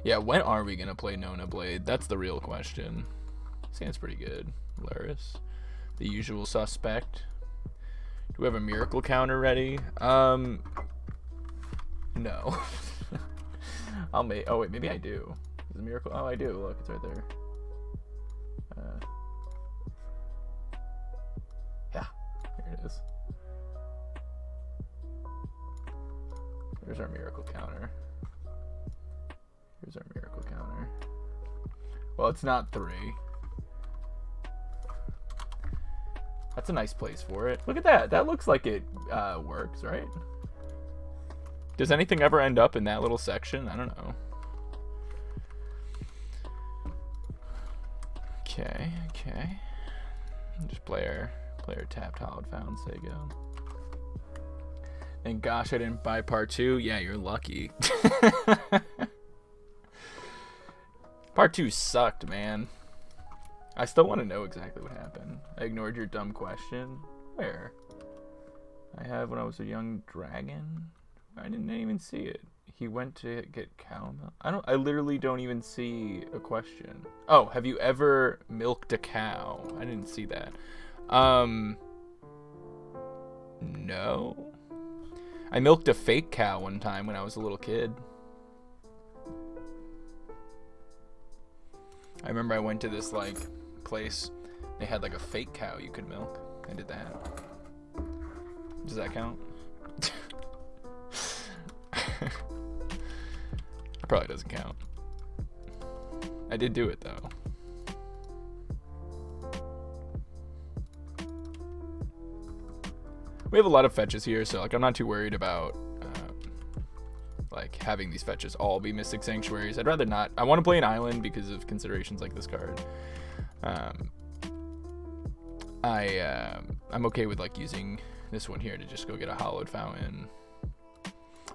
Yeah, when are we gonna play Nona Blade? That's the real question. Sounds pretty good. Laris. The usual suspect. Do we have a miracle counter ready? No. I'll make. Oh wait, maybe I do. Is it miracle? Oh, I do. Look, it's right there. Yeah, here it is. There's our miracle counter. Here's our miracle counter. Well, it's not 3. That's a nice place for it. Look at that. That looks like it works, right? Does anything ever end up in that little section? I don't know. Okay. Just player tapped hollowed found Sego. And gosh, I didn't buy part 2. Yeah, you're lucky. Part 2 sucked, man. I still want to know exactly what happened. I ignored your dumb question. Where? I have when I was a young dragon. I didn't even see it. He went to get cow milk. I literally don't even see a question. Oh, have you ever milked a cow? I didn't see that. No. I milked a fake cow one time when I was a little kid. I remember I went to this like place. They had like a fake cow you could milk. I did that. Does that count? Probably doesn't count. I did do it though. We have a lot of fetches here, so like I'm not too worried about like having these fetches all be Mystic Sanctuaries. I'd rather not. I want to play an island because of considerations like this card. I'm okay with like using this one here to just go get a Hallowed Fountain,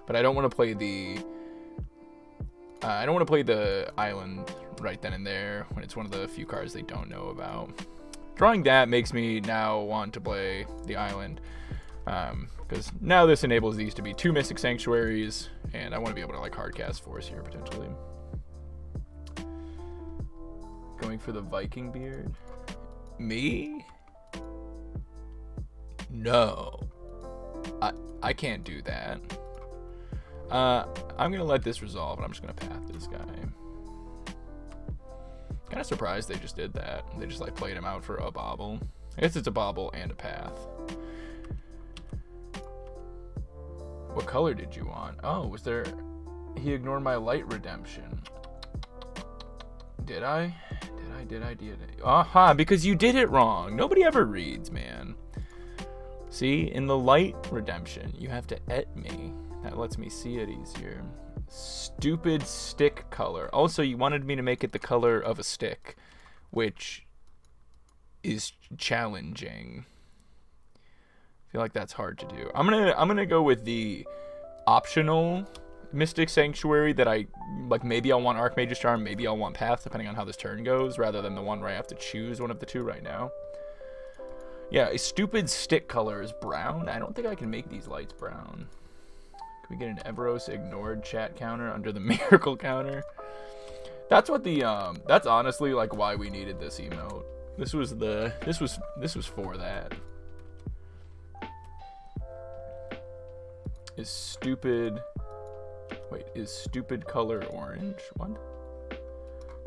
but I don't want to play the island right then and there when it's one of the few cards they don't know about. Drawing that makes me now want to play the island, because now this enables these to be 2 Mystic Sanctuaries, and I want to be able to like hardcast Force here potentially. Going for the Viking Beard. Me? No. I can't do that. I'm gonna let this resolve, and I'm just gonna path this guy. Kind of surprised they just did that. They just like played him out for a bobble. I guess it's a bobble and a path. What color did you want? Oh, was there... He ignored my light redemption. Did I? Did I? Aha, because you did it wrong. Nobody ever reads, man. See, in the light redemption, you have to et me. That lets me see it easier. Stupid stick color. Also, you wanted me to make it the color of a stick, which is challenging. I feel like that's hard to do. I'm gonna go with the optional Mystic Sanctuary that I like. Maybe I'll want Archmage's Charm, maybe I'll want Path, depending on how this turn goes, rather than the one where I have to choose one of the two right now. Yeah, a stupid stick color is brown. I don't think I can make these lights brown. Can we get an Everos ignored chat counter under the miracle counter? That's what the that's honestly like why we needed this emote. This was for that. Is stupid color orange? What?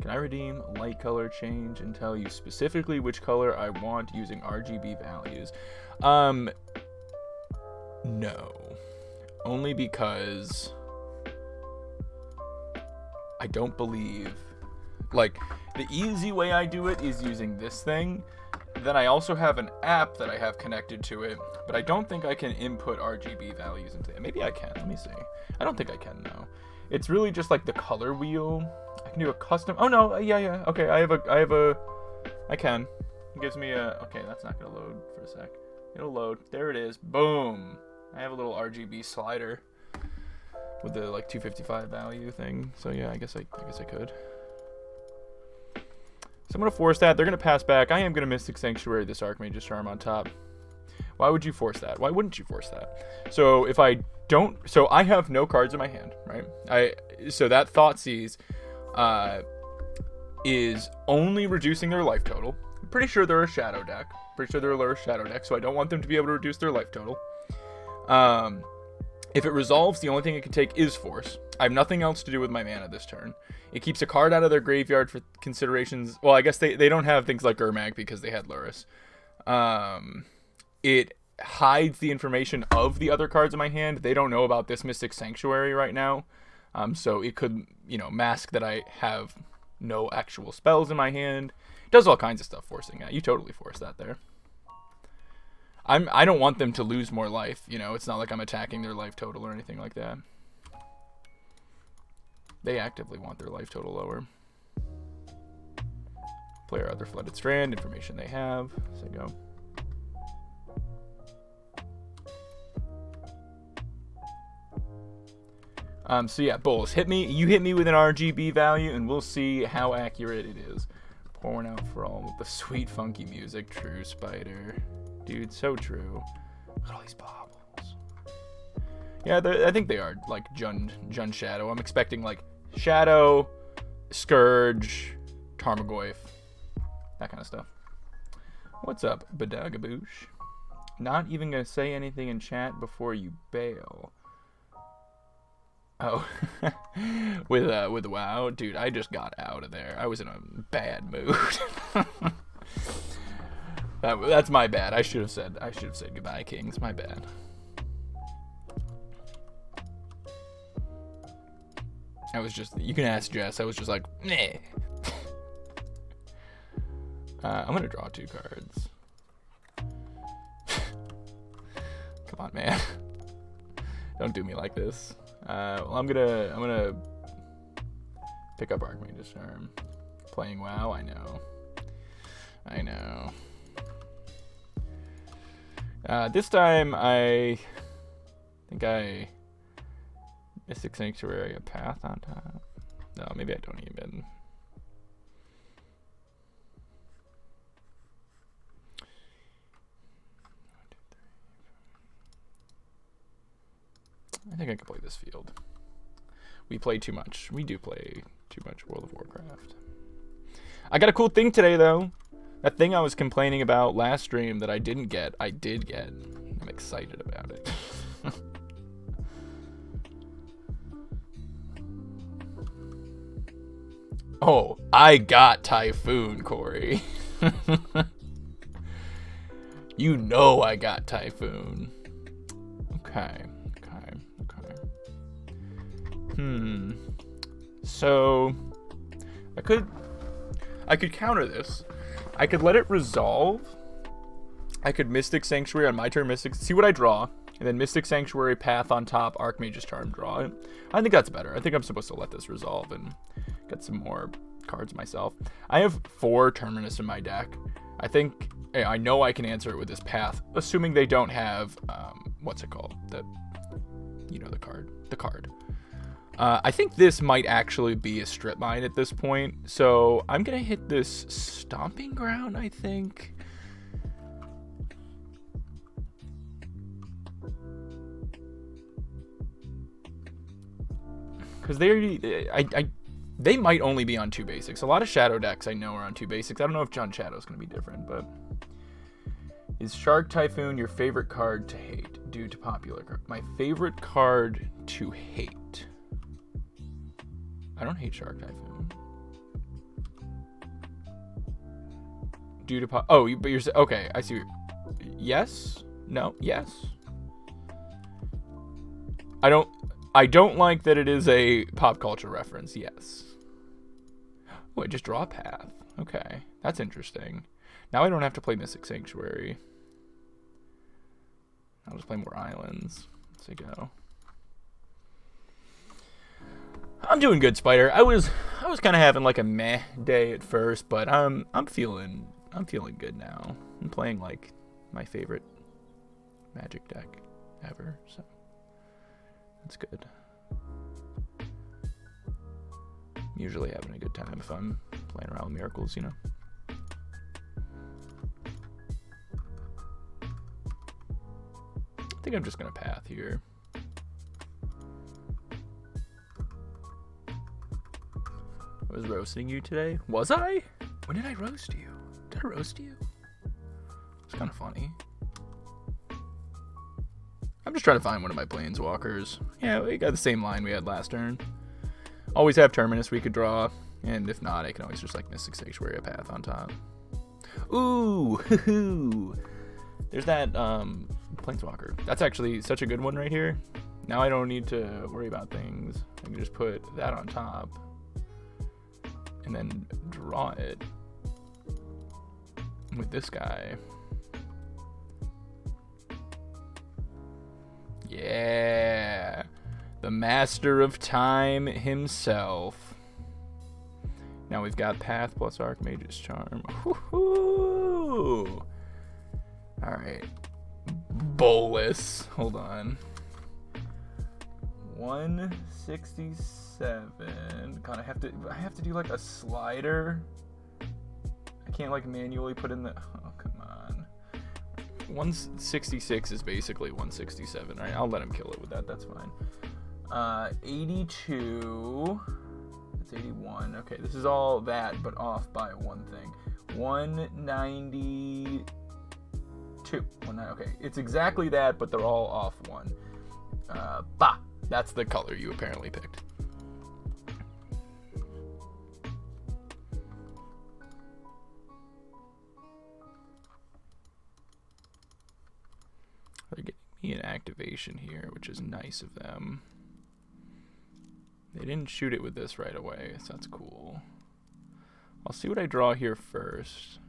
Can I redeem light color change and tell you specifically which color I want using RGB values? No. Only because I don't believe, like, the easy way I do it is using this thing. Then I also have an app that I have connected to it, but I don't think I can input RGB values into it. Maybe I can. Let me see. I don't think I can, though. It's really just like the color wheel. I can do a custom. Oh no, yeah. Okay, I can. It gives me a. Okay, that's not gonna load for a sec. It'll load. There it is. Boom. I have a little RGB slider with the like 255 value thing. So yeah, I guess I could. So I'm gonna force that. They're gonna pass back. I am gonna Mystic Sanctuary this Archmage's Charm on top. Why would you force that? Why wouldn't you force that? So if I don't, so I have no cards in my hand, right? So that Thoughtseize is only reducing their life total. I'm pretty sure they're a shadow deck. Pretty sure they're a lower shadow deck, so I don't want them to be able to reduce their life total. If it resolves, the only thing it can take is Force. I have nothing else to do with my mana this turn. It keeps a card out of their graveyard for considerations. Well, I guess they don't have things like Gurmag because they had Lurrus. It hides the information of the other cards in my hand. They don't know about this Mystic Sanctuary right now. So it could, mask that I have no actual spells in my hand. It does all kinds of stuff forcing that. You totally force that there. I don't want them to lose more life. It's not like I'm attacking their life total or anything like that. They actively want their life total lower. Player other Flooded Strand, information they have. So go. So yeah, Bulls, hit me. You hit me with an RGB value, and we'll see how accurate it is. Pouring out for all with the sweet, funky music. True, Spider. Dude, so true. Look at all these baubles. Yeah, I think they are like Jund Shadow. I'm expecting like Shadow, Scourge, Tarmogoyf, that kind of stuff. What's up, Badagaboosh? Not even gonna say anything in chat before you bail. Oh, with WoW, dude, I just got out of there. I was in a bad mood. That's my bad. I should have said goodbye, Kings. My bad. I was just, you can ask Jess. I was just like, meh. I'm gonna draw 2 cards. Come on, man. Don't do me like this. Well, I'm gonna pick up Archmage's Charm. Playing WoW, I know. This time I think I Mystic Sanctuary, a Path on top. No, maybe I don't even. I think I can play this field. We play too much. We do play too much World of Warcraft. I got a cool thing today, though. That thing I was complaining about last stream that I didn't get, I did get. I'm excited about it. Oh, I got Typhoon, Corey. You know I got Typhoon. Okay. So I could counter this. I could let it resolve. I could Mystic Sanctuary on my turn, see what I draw, and then Mystic Sanctuary, Path on top, Archmage's Charm, draw it. I think that's better. I think I'm supposed to let this resolve and get some more cards myself. I have 4 Terminus in my deck. I know I can answer it with this Path, assuming they don't have what's it called? The card. I think this might actually be a strip mine at this point, so I'm gonna hit this Stomping Ground, I think. Because they might only be on 2 basics. A lot of Shadow decks I know are on 2 basics. I don't know if Jund Shadow's gonna be different, but is Shark Typhoon your favorite card to hate due to popular card? My favorite card to hate. I don't hate Shark Typhoon. Due to but you're okay. I see. Yes. No. Yes. I don't like that it is a pop culture reference. Yes. Oh, I just draw a Path. Okay, that's interesting. Now I don't have to play Mystic Sanctuary. I'll just play more islands. Let's go. I'm doing good, Spider. I was kind of having like a meh day at first, but I'm feeling good now. I'm playing like my favorite Magic deck ever, so that's good. I'm usually having a good time if I'm playing around with Miracles, you know. I think I'm just gonna Path here. I was roasting you today. Was I? When did I roast you? Did I roast you? It's kind of funny. I'm just trying to find one of my planeswalkers. Yeah, we got the same line we had last turn. Always have Terminus we could draw. And if not, I can always just like Mystic Sanctuary a path on top. Ooh, hoo-hoo. There's that planeswalker. That's actually such a good one right here. Now I don't need to worry about things. I can just put that on top and then draw it with this guy. Yeah, the master of time himself. Now we've got Path plus Archmage's Charm. Woohoo! All right, Bolus. Hold on. 167. God, I have to do like a slider. I can't like manually put in the. Oh, come on. 166 is basically 167. All right, I'll let him kill it with that. That's fine. 82. That's 81. Okay, this is all that, but off by one thing. 192. Okay, it's exactly that, but they're all off one. Bah! That's the color you apparently picked. They're getting me an activation here, which is nice of them. They didn't shoot it with this right away, so that's cool. I'll see what I draw here first.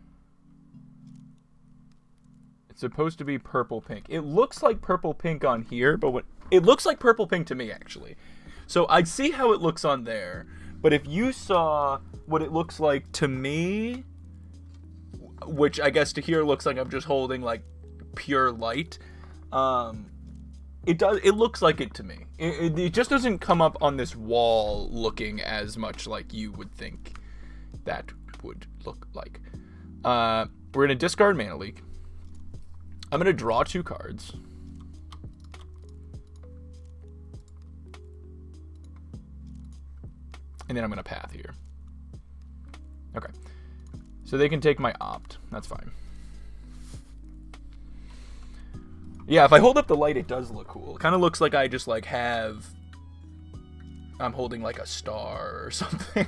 It's supposed to be purple-pink. It looks like purple-pink on here, but it looks like purple-pink to me, actually. So I see how it looks on there, but if you saw what it looks like to me, which I guess to here looks like I'm just holding, like, pure light, it looks like it to me. It just doesn't come up on this wall looking as much like you would think that would look like. We're going to discard Mana Leak. I'm going to draw 2 cards. And then I'm going to path here. Okay. So they can take my opt. That's fine. Yeah, if I hold up the light, it does look cool. It kind of looks like I just, like, have... I'm holding, like, a star or something.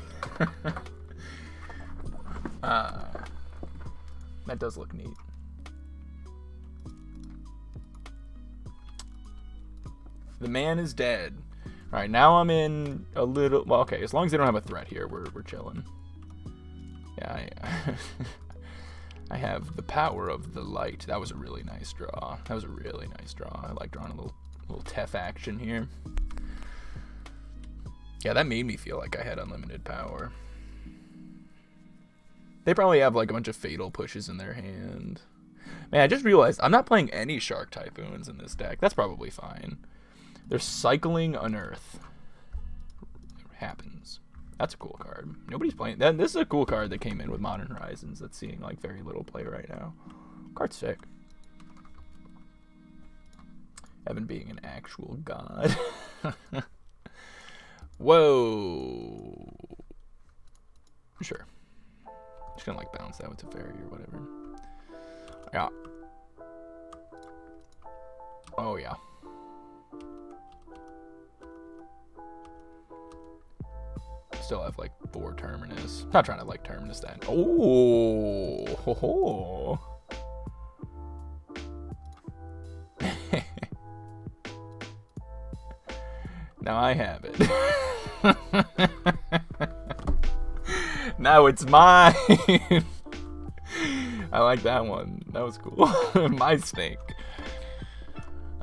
That does look neat. The man is dead. All right, now I'm in a little... Well, okay, as long as they don't have a threat here, we're chilling. Yeah, I have the power of the light. That was a really nice draw. I like drawing a little Tef action here. Yeah, that made me feel like I had unlimited power. They probably have like a bunch of fatal pushes in their hand. Man, I just realized I'm not playing any Shark Typhoons in this deck. That's probably fine. They're cycling Unearth. It happens. That's a cool card. Nobody's playing. This is a cool card that came in with Modern Horizons that's seeing like very little play right now. Card's sick. Evan being an actual god. Whoa. Sure. Just gonna like bounce that with Teferi or whatever. Yeah. Oh yeah. Still have like 4 Terminus. Not trying to like Terminus that. Oh, ho, ho. Now I have it. Now it's mine. I like that one. That was cool. My snake.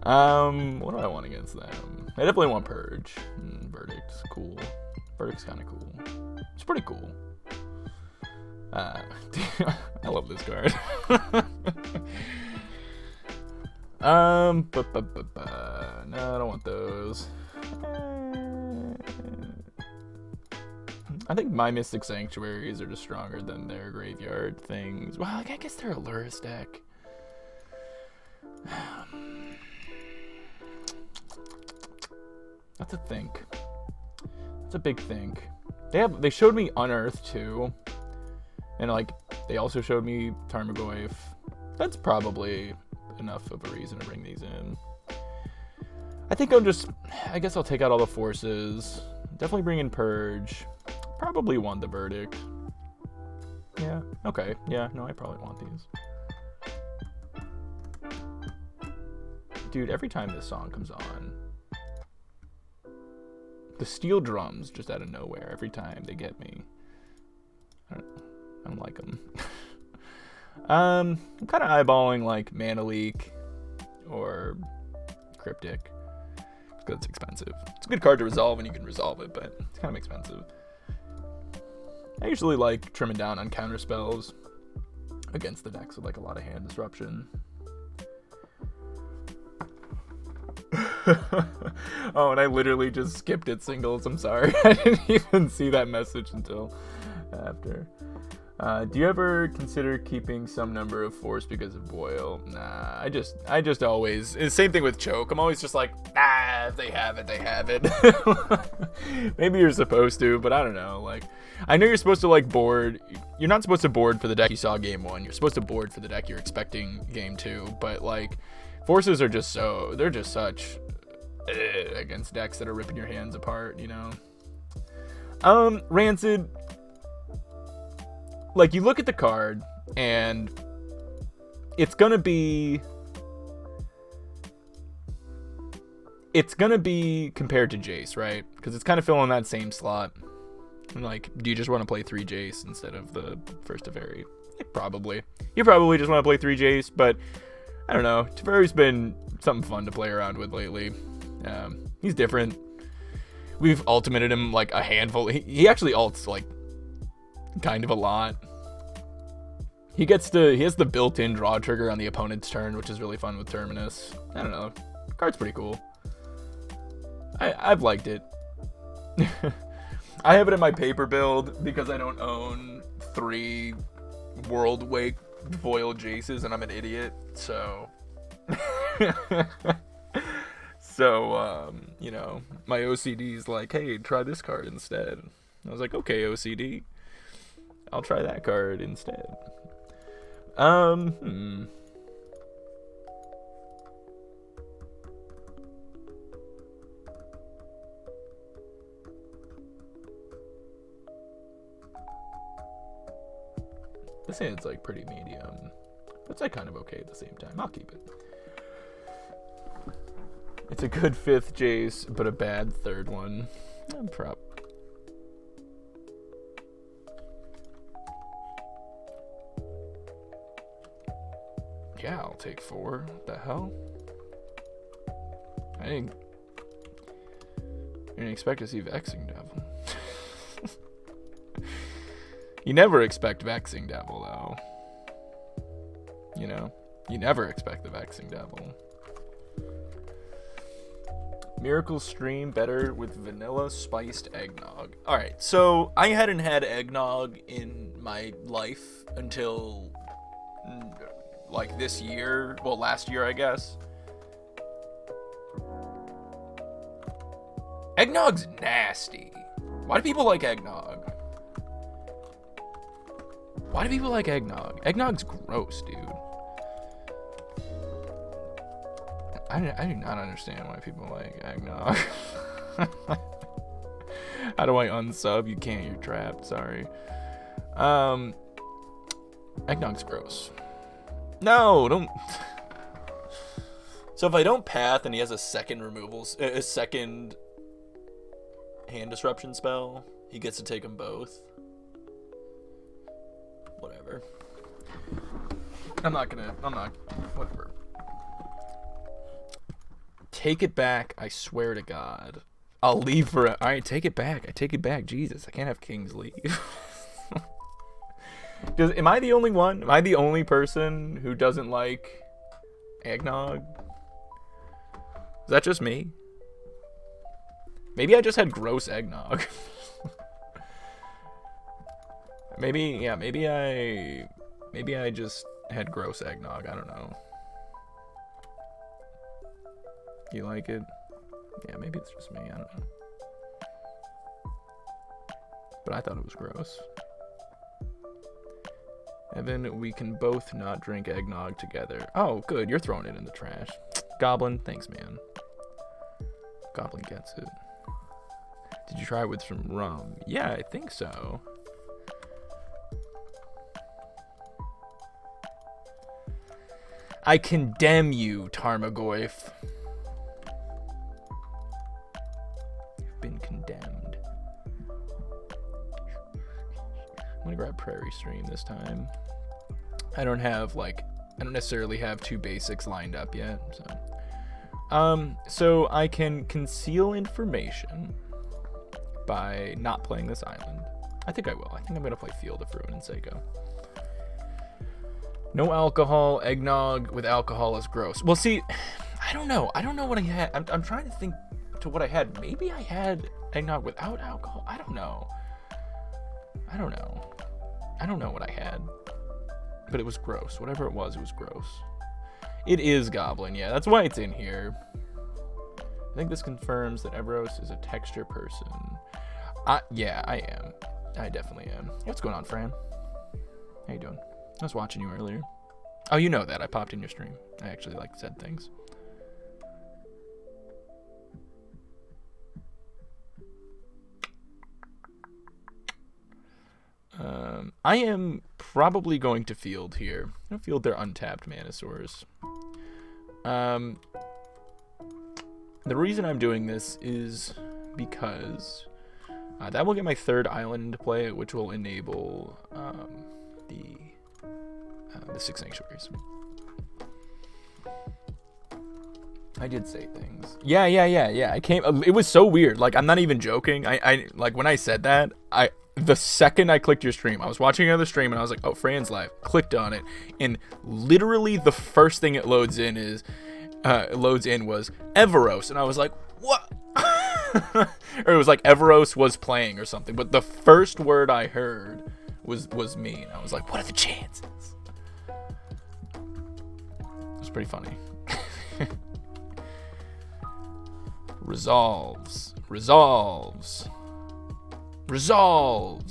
What do I want against them? I definitely want Purge. Verdict's cool. Verdict's kind of cool. It's pretty cool. I love this card. No, I don't want those. I think my Mystic Sanctuaries are just stronger than their graveyard things. Well, I guess they're a Lurrus deck. That's a think. That's a big think. They showed me Unearthed too. And like they also showed me Tarmogoyf. That's probably enough of a reason to bring these in. I guess I'll take out all the forces. Definitely bring in Purge. Probably want the Verdict. Yeah, okay. Yeah, no, I probably want these. Dude, every time this song comes on, the steel drums just out of nowhere, every time they get me. I don't like them. I'm kind of eyeballing like Mana Leak or Cryptic because it's expensive. It's a good card to resolve and you can resolve it, but it's kind of expensive. I usually like trimming down on counter spells against the decks with like a lot of hand disruption. Oh, and I literally just skipped it singles. I'm sorry. I didn't even see that message until after. Do you ever consider keeping some number of force because of boil? Nah, I just always, same thing with choke. I'm always just like, if they have it, they have it. Maybe you're supposed to, but I don't know. Like, I know you're supposed to like board. You're not supposed to board for the deck you saw game 1. You're supposed to board for the deck you're expecting game 2. But like, forces are just they're just such against decks that are ripping your hands apart, you know. Rancid. Like, you look at the card, and it's gonna be compared to Jace, right? Because it's kind of filling that same slot. And like, do you just want to play 3 Jace instead of the first Teferi? Probably. You probably just want to play 3 Jace, but I don't know. Teferi's been something fun to play around with lately. He's different. We've ultimated him like a handful. He actually ults like kind of a lot. He has the built-in draw trigger on the opponent's turn, which is really fun with Terminus. I don't know. Card's pretty cool. I've liked it. I have it in my paper build because I don't own 3 World Wake Foil Jaces and I'm an idiot. So you know, my OCD's like, hey, try this card instead. I was like, okay, OCD. I'll try that card instead. This hand's like pretty medium. It's like kind of okay at the same time. I'll keep it. It's a good 5th Jace, but a bad 3rd one. Yeah, I'll take 4. What the hell? I didn't expect to see Vexing Devil. You never expect Vexing Devil, though. You know? You never expect the Vexing Devil. Miracle Stream better with vanilla spiced eggnog. Alright, so I hadn't had eggnog in my life until like this year. Well, last year, I guess. Eggnog's nasty. Why do people like eggnog? Why do people like eggnog? Eggnog's gross, dude. I do not understand why people like eggnog. How do I unsub? You can't, you're trapped, sorry. Eggnog's gross. No, don't. So if I don't path and he has a second hand disruption spell, he gets to take them both. Whatever. Whatever. Take it back, I swear to God. I'll leave for a... Alright, take it back. I take it back. Jesus, I can't have kings leave. Am I the only one? Am I the only person who doesn't like eggnog? Is that just me? Maybe I just had gross eggnog. Maybe I just had gross eggnog. I don't know. You like it? Yeah, maybe it's just me. I don't know. but I thought it was gross. Evan, we can both not drink eggnog together. Oh, good. You're throwing it in the trash. Goblin, thanks, man. Goblin gets it. Did you try it with some rum? Yeah, I think so. I condemn you, Tarmogoyf. You've been condemned. I'm gonna grab Prairie Stream this time. I don't necessarily have 2 basics lined up yet, so I can conceal information by not playing this island. I think I will. I think I'm gonna play Field of Ruin and Seiko. No alcohol, eggnog with alcohol is gross. Well, see, I don't know what I had. I'm trying to think to what I had. Maybe I had eggnog without alcohol. I don't know what I had. But it was gross. Whatever it was gross. It is Goblin, yeah. That's why it's in here. I think this confirms that Everos is a texture person. Yeah, I am. I definitely am. Hey, what's going on, Fran? How you doing? I was watching you earlier. Oh, you know that. I popped in your stream. I actually, said things. I am probably going to field here. I'm going to field their untapped Manosaurs. The reason I'm doing this is because that will get my 3rd island into play, which will enable the 6 sanctuaries. I did say things. Yeah. It was so weird. I'm not even joking. I when I said that, the second I clicked your stream, I was watching another stream and I was like, oh, Fran's live. Clicked on it, and literally the first thing it loads in was Everos, and I was like, what? Or it was like Everos was playing or something. But the first word I heard was me, and I was like, what are the chances? It was pretty funny. Resolves. All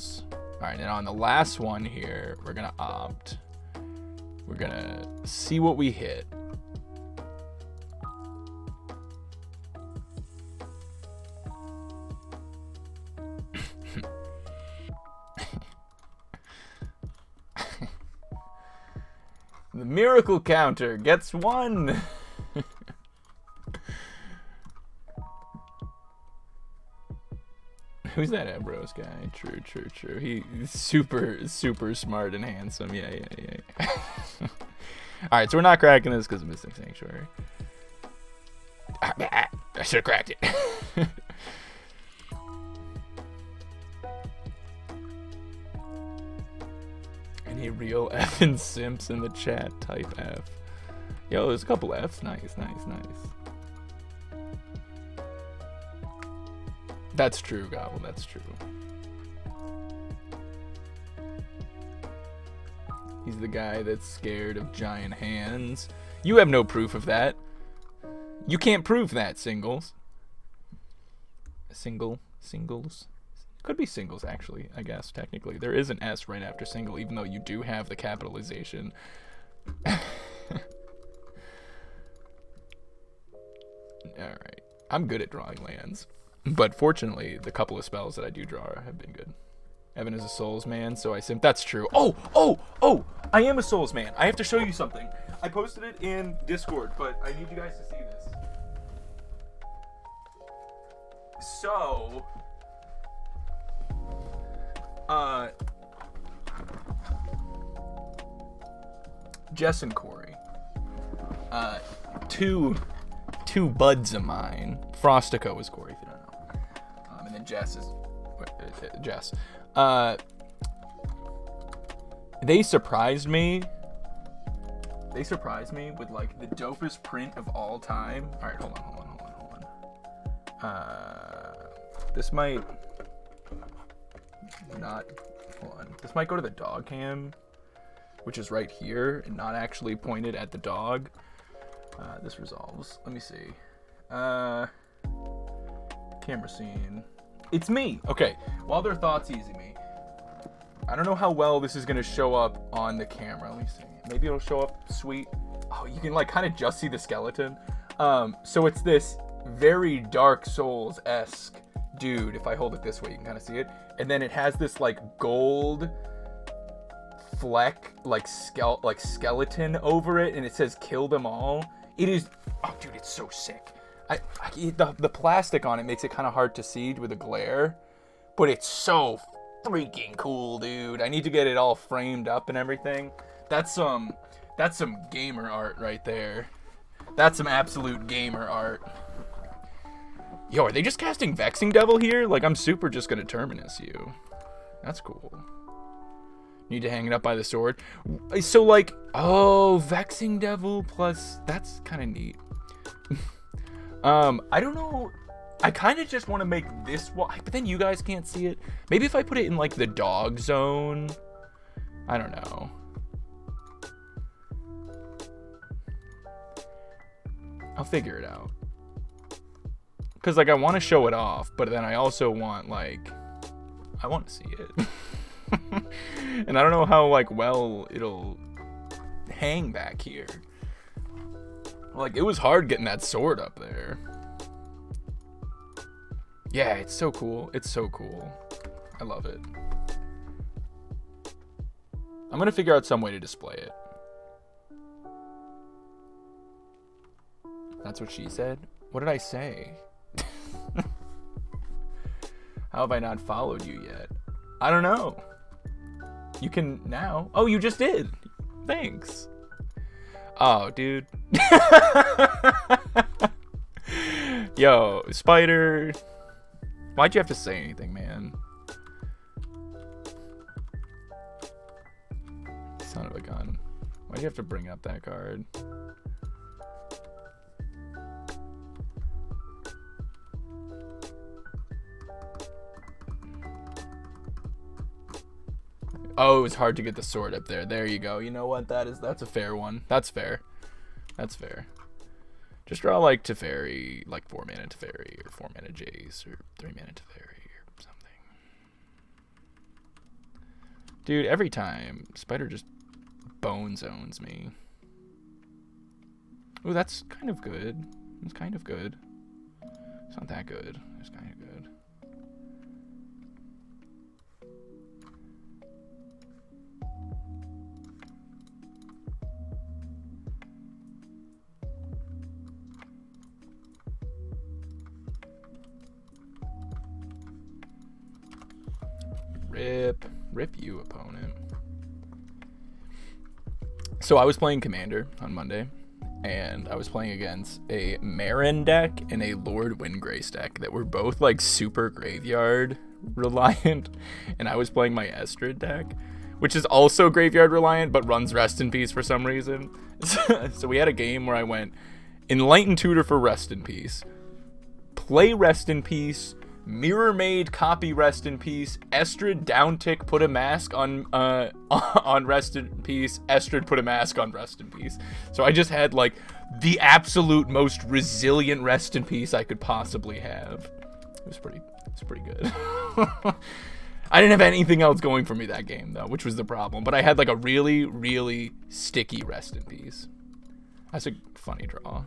right, and on the last one here, we're gonna opt. We're gonna see what we hit. The miracle counter gets 1. Who's that Ebros guy? True. He's super smart and handsome. Yeah. Alright, so we're not cracking this because of Missing Sanctuary. I should have cracked it. Any real F and simps in the chat? Type F. Yo, there's a couple Fs. Nice. That's true, Goblin. That's true. He's the guy that's scared of giant hands. You have no proof of that. You can't prove that, Singles. Singles. Could be Singles, actually, I guess, technically. There is an S right after single, even though you do have the capitalization. Alright. I'm good at drawing lands. But fortunately, the couple of spells that I do draw have been good. Evan is a Souls man, so I simp. That's true. Oh! I am a Souls man. I have to show you something. I posted it in Discord, but I need you guys to see this. So, Jess and Corey, two buds of mine. Frostico is Corey, if you don't know. And then Jess is Jess. They surprised me. They surprised me with like the dopest print of all time. All right, hold on. This might not. Hold on. This might go to the dog cam, which is right here and not actually pointed at the dog. This resolves. Let me see. Camera scene. It's me. Okay, while they're Thoughtseize me, I don't know how well this is gonna show up on the camera. Let me see. Maybe it'll show up sweet. Oh, you can like kind of just see the skeleton. So it's this very Dark Souls-esque dude. If I hold it this way, you can kind of see it. And then it has this like gold fleck, like skeleton over it, and it says "Kill them all." It is. Oh, dude, it's so sick. The plastic on it makes it kind of hard to see with the glare, but it's so freaking cool, dude. I need to get it all framed up and everything. That's some gamer art right there. That's some absolute gamer art. Yo, are they just casting Vexing Devil here? Like, I'm super just gonna Terminus you. That's cool. Need to hang it up by the sword. So, like, oh, Vexing Devil plus... That's kind of neat. I don't know. I kind of just want to make this one... But then you guys can't see it. Maybe if I put it in, like, the dog zone. I don't know. I'll figure it out. Because, like, I want to show it off, but then I also want, like... I want to see it. And I don't know how, like, well it'll hang back here. Like, it was hard getting that sword up there. Yeah, it's so cool. It's so cool. I love it. I'm gonna figure out some way to display it. That's what she said? What did I say? How have I not followed you yet? I don't know. You can now. Oh, you just did. Thanks. Oh, dude. Yo, Spider. Why'd you have to say anything, man? Son of a gun. Why'd you have to bring up that card? Oh, it was hard to get the sword up there. There you go. You know what? That's a fair one. That's fair. That's fair. Just draw like Teferi, like 4-mana Teferi, or 4-mana Jace, or 3-mana Teferi, or something. Dude, every time, Spider just bone zones me. Ooh, that's kind of good. It's kind of good. It's not that good. It's kind of good. Rip you, opponent. So I was playing Commander on Monday, and I was playing against a Marin deck and a Lord Windgrace deck that were both like super graveyard reliant, and I was playing my Estrid deck, which is also graveyard reliant but runs Rest in Peace for some reason. So we had a game where I went Enlightened Tutor for Rest in Peace, play Rest in Peace, Mirror Maid copy Rest in Peace, Estrid downtick put a mask on Rest in Peace, Estrid put a mask on Rest in Peace. So I just had like the absolute most resilient Rest in Peace I could possibly have. It was pretty good. I didn't have anything else going for me that game though, which was the problem. But I had like a really, really sticky Rest in Peace. That's a funny draw.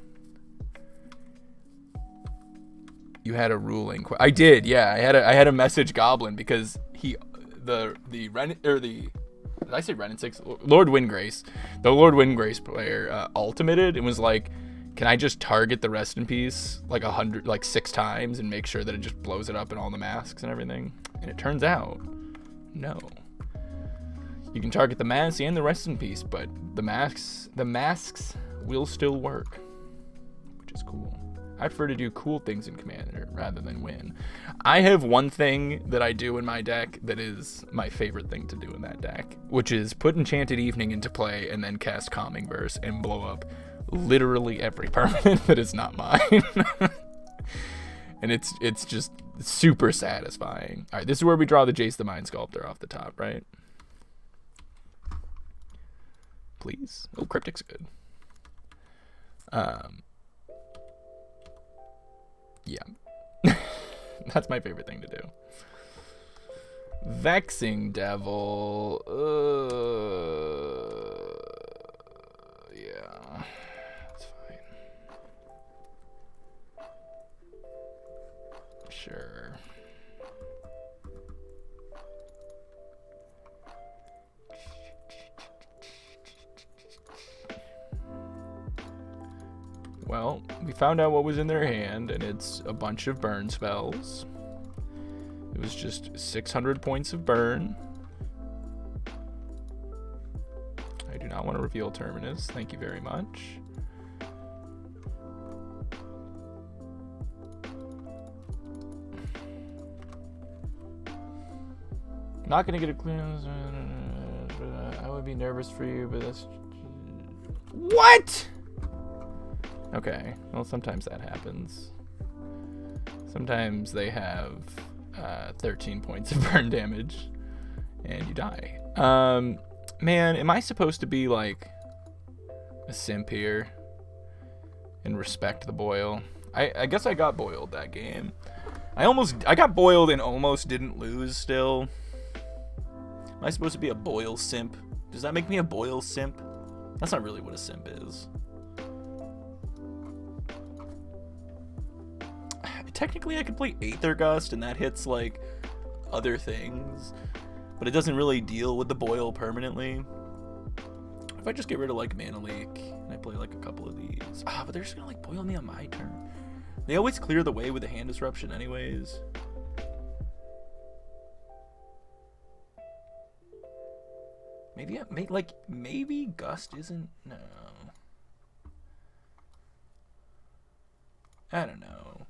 You had a ruling. I did, yeah. I had a message Goblin because did I say Ren and 6? Lord Windgrace. The Lord Windgrace player ultimated and was like, can I just target the Rest in Peace like 6 times and make sure that it just blows it up in all the masks and everything? And it turns out, no. You can target the mask and the Rest in Peace, but the masks will still work, which is cool. I prefer to do cool things in Commander rather than win. I have one thing that I do in my deck that is my favorite thing to do in that deck, which is put Enchanted Evening into play and then cast Calming Verse and blow up literally every permanent that is not mine. And it's just super satisfying. All right, this is where we draw the Jace the Mind Sculptor off the top, right? Please. Oh, Cryptic's good. Yeah. That's my favorite thing to do. Vexing Devil. Yeah. That's fine. Sure. Well, we found out what was in their hand, and it's a bunch of burn spells. It was just 600 points of burn. I do not want to reveal Terminus. Thank you very much. Not going to get a clear... I would be nervous for you, but that's... What?! Okay, well, sometimes that happens. Sometimes they have 13 points of burn damage, and you die. Man, am I supposed to be, like, a simp here and respect the boil? I guess I got boiled that game. I got boiled and almost didn't lose still. Am I supposed to be a boil simp? Does that make me a boil simp? That's not really what a simp is. Technically, I could play Aether Gust, and that hits, like, other things. But it doesn't really deal with the boil permanently. If I just get rid of, like, Mana Leak, and I play, like, a couple of these. But they're just gonna, like, boil me on my turn. They always clear the way with the Hand Disruption anyways. Maybe Gust isn't... No. I don't know.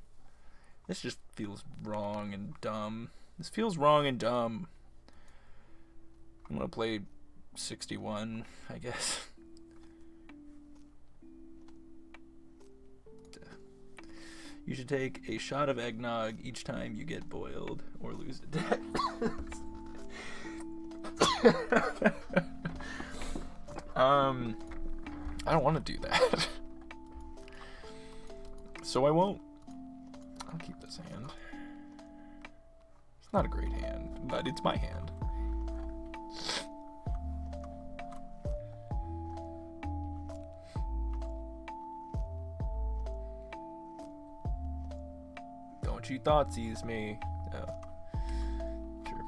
This just feels wrong and dumb. This feels wrong and dumb. I'm gonna play 61, I guess. You should take a shot of eggnog each time you get boiled or lose a deck. I don't want to do that. So I won't. I'll keep this hand. It's not a great hand, but it's my hand. Don't you thoughtseize me. Oh. Sure.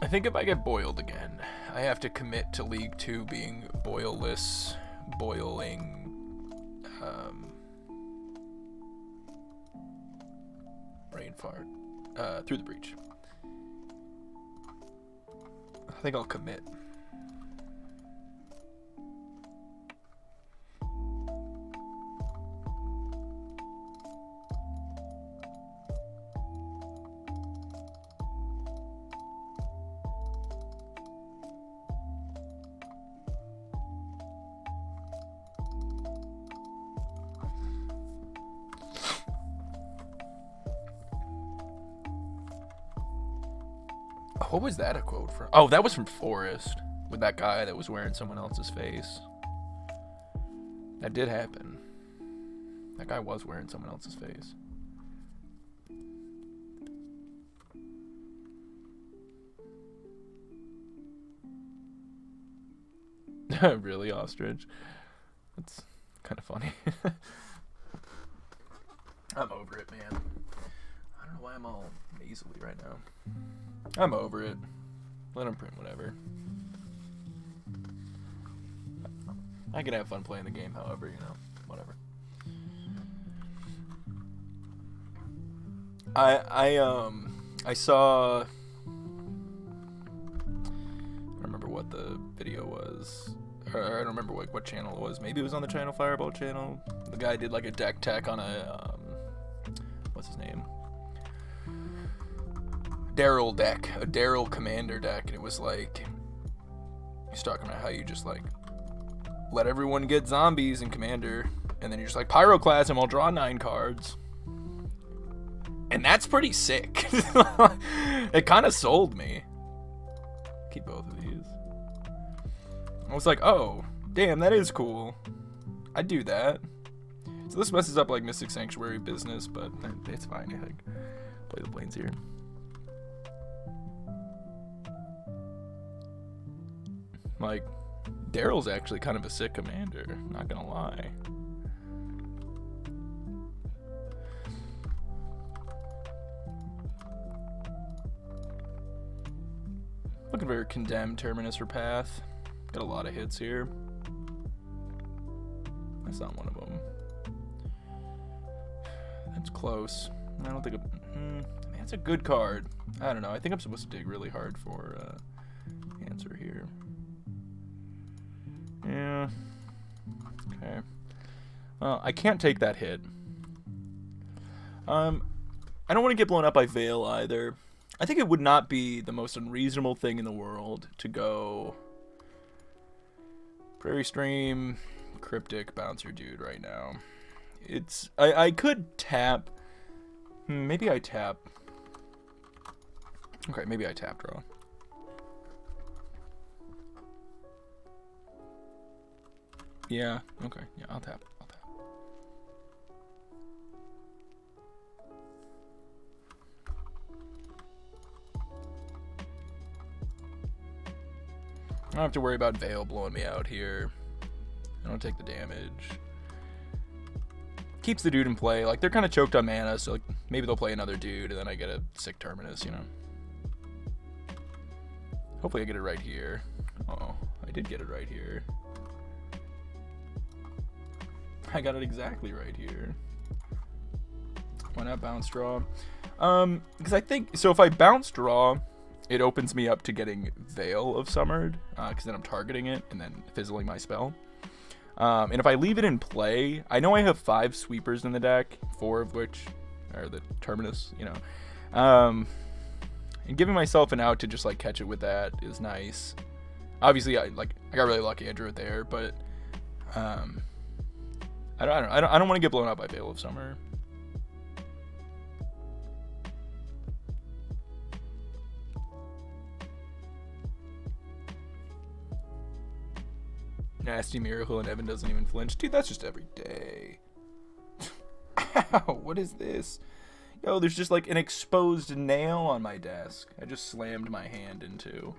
I think if I get boiled again, I have to commit to League 2 being boilless, boiling, brain fart, through the breach. I think I'll commit. What was that a quote from? Oh, that was from Forrest, with that guy that was wearing someone else's face. That did happen. That guy was wearing someone else's face. Really, Ostrich? That's kind of funny. I'm over it, man. I don't know why I'm all nasally right now. I'm over it. Let him print whatever. I can have fun playing the game, however, you know, whatever. I saw... I don't remember what the video was. Or I don't remember what channel it was. Maybe it was on the Channel Fireball channel. The guy did like a deck tech on a... what's his name? Daryl deck, a Daryl Commander deck, and it was like, he's talking about how you just like let everyone get zombies in Commander, and then you're just like Pyroclasm, I'll draw 9 cards, and that's pretty sick. It kind of sold me. Keep both of these. I was like, oh, Damn, that is cool. I'd do that. So this messes up like Mystic Sanctuary business, but it's fine. I like play the planes here. Like, Daryl's actually kind of a sick commander, not gonna lie. Looking for Condemned, Terminus, or Path. Got a lot of hits here. That's not one of them. That's close. I don't think man, it's a good card. I don't know. I think I'm supposed to dig really hard for answer here. Yeah. Okay. Well, I can't take that hit. I don't want to get blown up by Veil either. I think it would not be the most unreasonable thing in the world to go Prairie Stream, Cryptic, Bouncer Dude right now. It's I could tap. Maybe I tap. Okay, maybe I tap draw. Yeah, okay. Yeah, I'll tap. I don't have to worry about Veil blowing me out here. I don't take the damage. Keeps the dude in play. Like, they're kind of choked on mana, so like, maybe they'll play another dude, and then I get a sick Terminus, you know? Hopefully I get it right here. Oh, I did get it right here. I got it exactly right here. Why not bounce draw? Because I think, so if I bounce draw, it opens me up to getting Veil of Summered, because then I'm targeting it and then fizzling my spell. And if I leave it in play, I know I have 5 sweepers in the deck, 4 of which are the Terminus, you know. And giving myself an out to just like catch it with that is nice. Obviously, I got really lucky I drew it there, but I don't want to get blown up by Veil of Summer. Nasty Miracle and Evan doesn't even flinch. Dude, that's just every day. Ow, what is this? Yo, there's just like an exposed nail on my desk. I just slammed my hand into.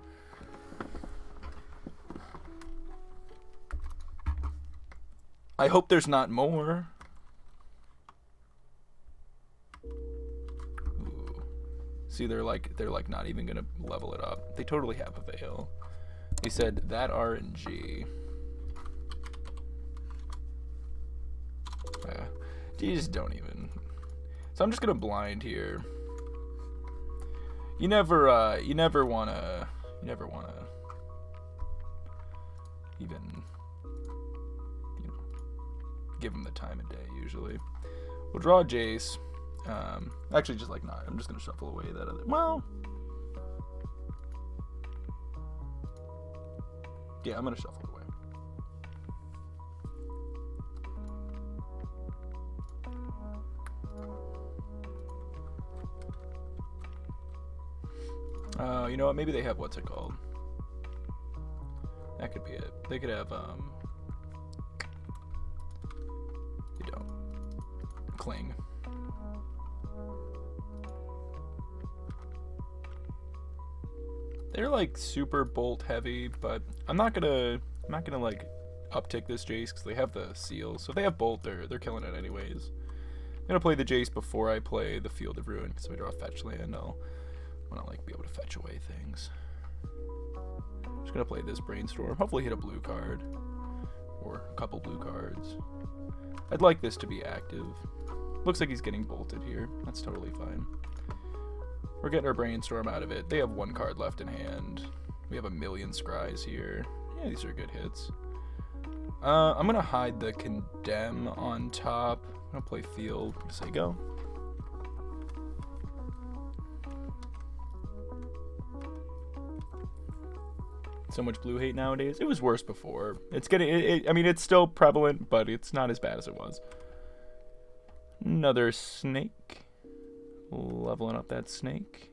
I hope there's not more. Ooh. See, they're like not even gonna level it up. They totally have a Veil. They said that RNG. You just don't even. So I'm just gonna blind here. You never wanna even, you know, give him the time of day. Usually, we'll draw a Jace. Actually, just like not. I'm just gonna shuffle away that other. Well, yeah, I'm gonna shuffle it away. You know what? Maybe they have what's it called? That could be it. They could have you don't cling. They're like super bolt heavy, but I'm not gonna like uptick this Jace because they have the seal. So if they have bolt, they're killing it anyways. I'm gonna play the Jace before I play the Field of Ruin because if I draw a fetch land, I'll want to like be able to fetch away things. Just gonna play this Brainstorm. Hopefully hit a blue card or a couple blue cards. I'd like this to be active. Looks like he's getting bolted here. That's totally fine. We're getting our Brainstorm out of it. They have 1 card left in hand. We have a million Scries here. Yeah, these are good hits. I'm gonna hide the Condemn on top. I'm gonna play Field. Say go. So much blue hate nowadays. It was worse before. It's getting. I mean, it's still prevalent, but it's not as bad as it was. Another snake. Leveling up that snake.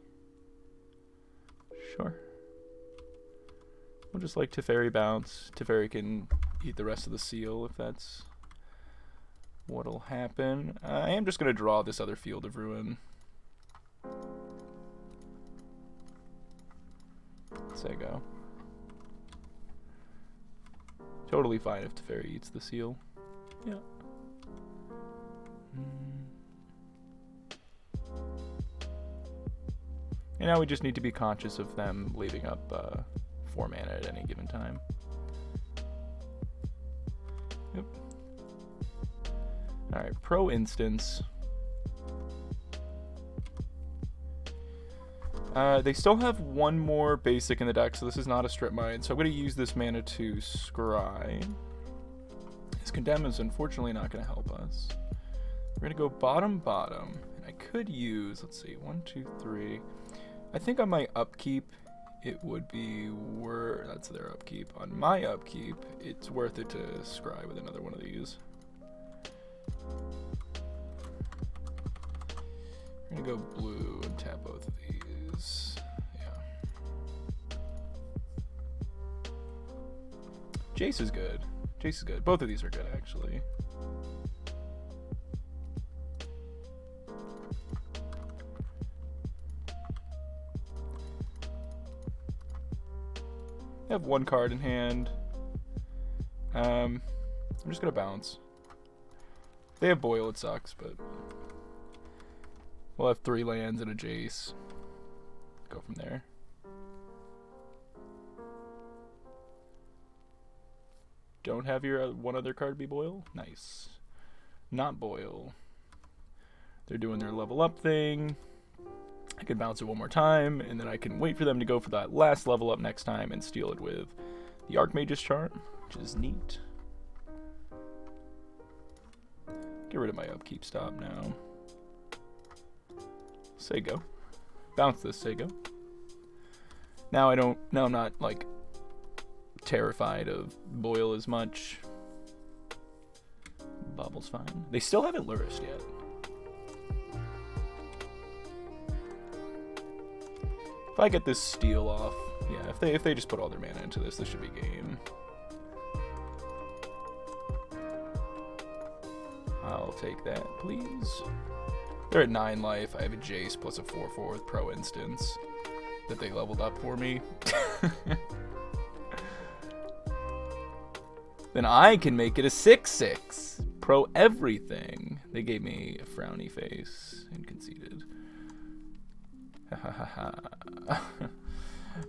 Sure. We'll just like Teferi bounce. Teferi can eat the rest of the seal if that's what'll happen. I am just going to draw this other Field of Ruin. Sego. Totally fine if Teferi eats the seal. Yeah. And now we just need to be conscious of them leaving up 4 mana at any given time. Yep. Alright, pro instance. They still have one more basic in the deck, so this is not a strip mine. So I'm going to use this mana to scry. His Condemn is unfortunately not going to help us. We're going to go bottom. And I could use, let's see, 1, 2, 3. I think on my upkeep, it would be that's their upkeep. On my upkeep, it's worth it to scry with another one of these. We're going to go blue and tap both of these. Yeah. Jace is good. Both of these are good, actually. I have 1 card in hand. I'm just going to bounce. If they have Boil, it sucks, but we'll have 3 lands and a Jace. Go from there. Don't have your one other card be Boil? Nice. Not Boil. They're doing their level up thing. I can bounce it 1 more time, and then I can wait for them to go for that last level up next time and steal it with the Archmage's Charm, which is neat. Get rid of my upkeep stop now. Sego. Bounce this, Sego. Now I'm not, like, terrified of Boil as much. Bobble's fine. They still haven't Lurrused yet. If I get this steal off, yeah, if they just put all their mana into this should be game. I'll take that, please. They're at 9 life. I have a Jace plus a 4/4 with pro instance that they leveled up for me. Then I can make it a 6/6. Pro everything. They gave me a frowny face and conceded.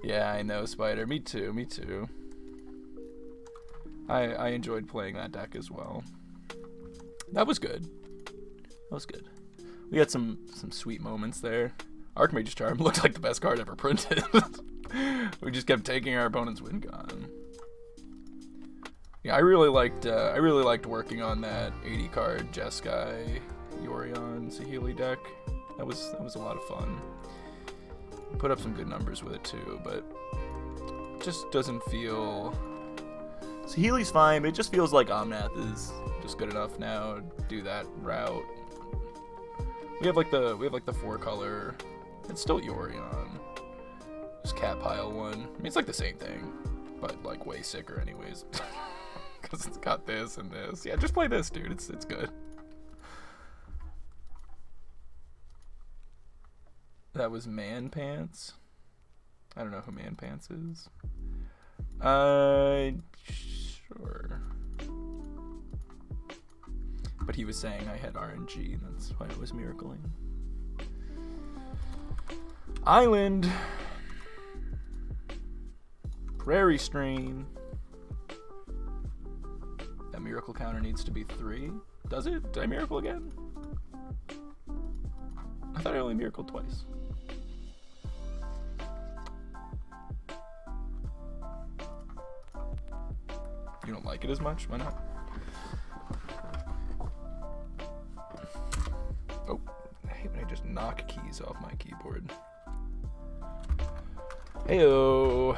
Yeah, I know, Spider. Me too. I enjoyed playing that deck as well. That was good. We had some sweet moments there. Archmage's Charm looked like the best card ever printed. We just kept taking our opponent's win con. Yeah, I really liked working on that 80 card Jeskai Yorion Saheeli deck. That was a lot of fun. Put up some good numbers with it too, but it just doesn't feel. Saheeli's fine, but it just feels like Omnath is just good enough now to do that route. We have like the 4-color. It's still Yorion. Just Cat Pile 1. I mean, it's like the same thing, but like way sicker anyways. Because it's got this and this. Yeah, just play this, dude. It's good. That was Man Pants. I don't know who Man Pants is. Sure. But he was saying I had RNG, and that's why I was miracling. Island. Prairie Strain. That miracle counter needs to be 3. Does it? Did I miracle again? I thought I only miracled twice. You don't like it as much? Why not? Oh, I hate when I just knock keys off my keyboard. Heyo,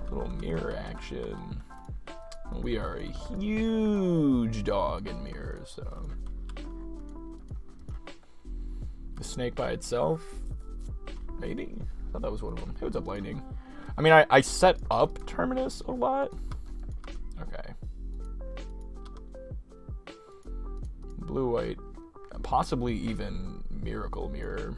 little mirror action. We are a huge dog in mirrors, so. The snake by itself? Maybe? I thought that was one of them. Hey, what's up, Lightning? I mean, I set up Terminus a lot. Okay. blue white, possibly even Miracle Mirror.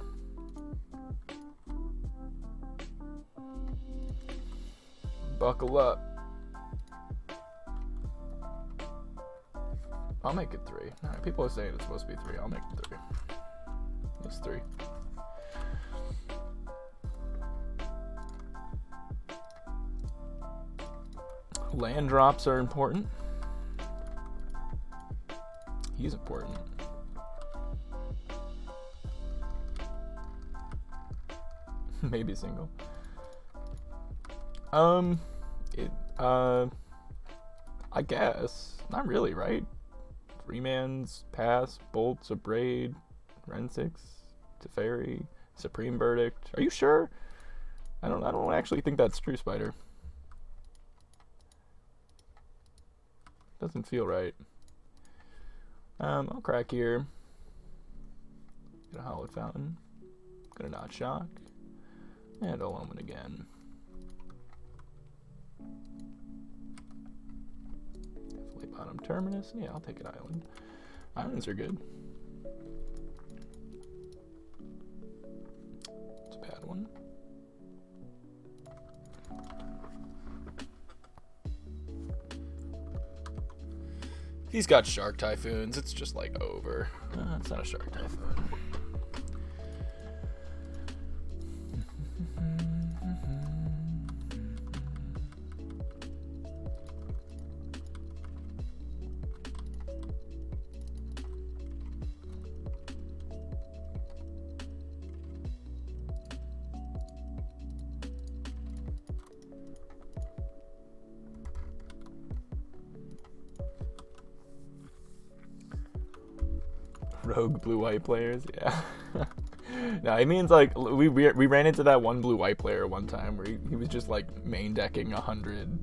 Buckle up. I'll make it 3. Alright, people are saying it's supposed to be 3. I'll make it 3. It's 3. Land drops are important. He's important. Maybe single. I guess. Not really, right? 3-man's Pass, Bolts, Abrade, Rensix, Teferi, Supreme Verdict. Are you sure? I don't actually think that's true, Spider. Doesn't feel right. I'll crack here. Get a Hallowed Fountain. Gonna not shock. And I'll omen again. Definitely bottom terminus. Yeah, I'll take an island. Islands are good. It's a bad one. If he's got Shark Typhoons, it's just like over. It's not a Shark Typhoon. Rogue blue-white players, yeah. No, it means like we ran into that one blue-white player one time where he was just like main decking 100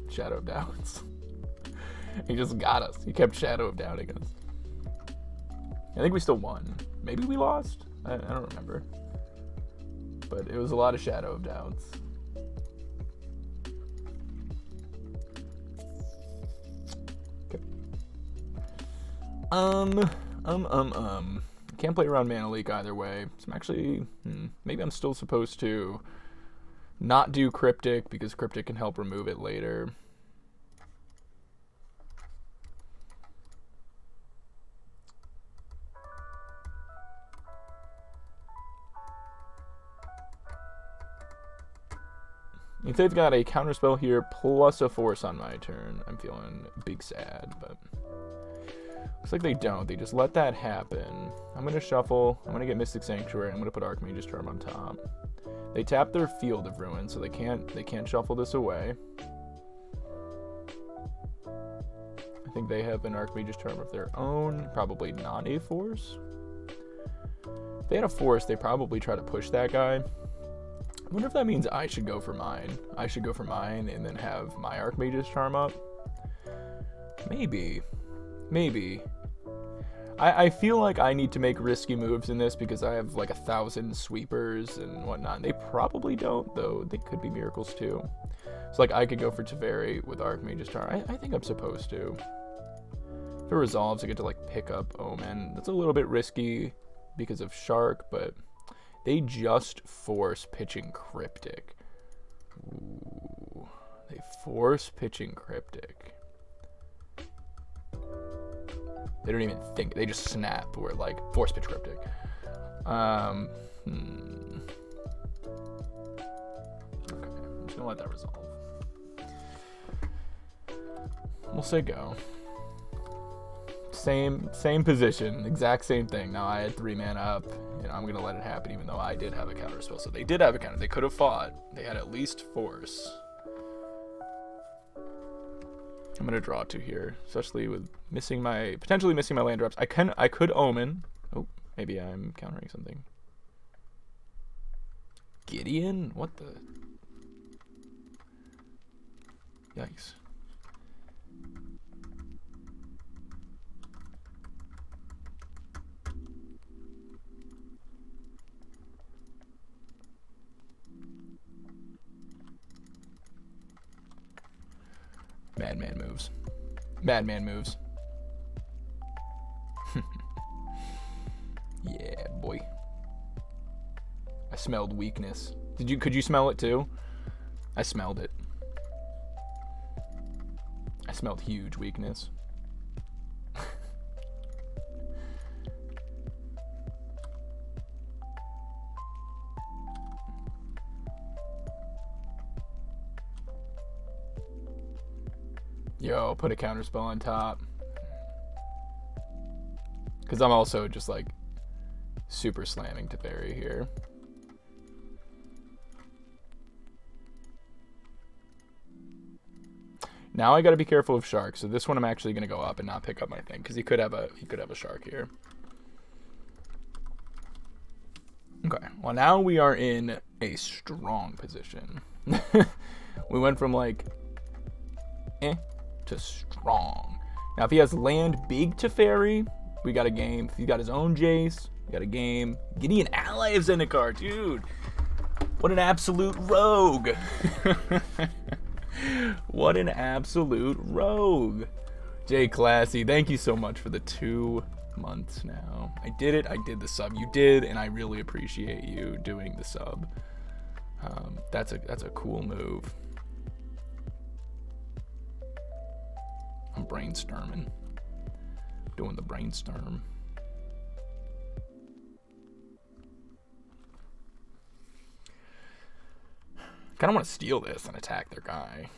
Shadow of Doubts. He just got us. He kept Shadow of Doubting us. I think we still won. Maybe we lost? I don't remember. But it was a lot of Shadow of Doubts. Can't play around Mana Leak either way. So I'm actually, maybe I'm still supposed to not do Cryptic because Cryptic can help remove it later. If they've got a counterspell here plus a force on my turn, I'm feeling big sad, but looks like they don't. They just let that happen. I'm going to shuffle. I'm going to get Mystic Sanctuary. I'm going to put Archmage's Charm on top. They tap their Field of Ruin, so they can't shuffle this away. I think they have an Archmage's Charm of their own, probably not a force. If they had a force, they probably try to push that guy. I wonder if that means I should go for mine. I should go for mine and then have my Archmage's Charm up. Maybe. I feel like I need to make risky moves in this because I have like 1,000 sweepers and whatnot. They probably don't, though. They could be miracles too. So like I could go for Teferi with Archmage's Charm. I think I'm supposed to. If it resolves, I get to like pick up Omen. That's a little bit risky because of Shark, but they just force pitching Cryptic. Ooh, they force pitching Cryptic. They don't even think. They just snap or like force pitch Cryptic. Okay, I'm just gonna let that resolve. We'll say go. Same position, exact same thing. Now I had 3 mana up. You know, I'm gonna let it happen, even though I did have a counter spell. So they did have a counter. They could have fought. They had at least force. I'm gonna draw 2 here, especially with potentially missing my land drops. I could Omen. Oh, maybe I'm countering something. Gideon? What the? Yikes. Madman moves. Madman moves. boy. I smelled weakness. Could you smell it too? I smelled it. I smelled huge weakness. Yo, put a counterspell on top. Because I'm also just like super slamming Teferi here. Now I got to be careful of Shark. So this one I'm actually going to go up and not pick up my thing because he could have a Shark here. Okay. Well, now we are in a strong position. We went from like to strong. Now if he has land big Teferi, we got a game. If he got his own Jace, we got a game. Gideon ally of Zendikar, dude. What an absolute rogue. What an absolute rogue. Jay Classy, thank you so much for the 2 months now. I did it. I did the sub. You did, and I really appreciate you doing the sub. That's a cool move. I'm brainstorming. Doing the brainstorm. Kind of want to steal this and attack their guy.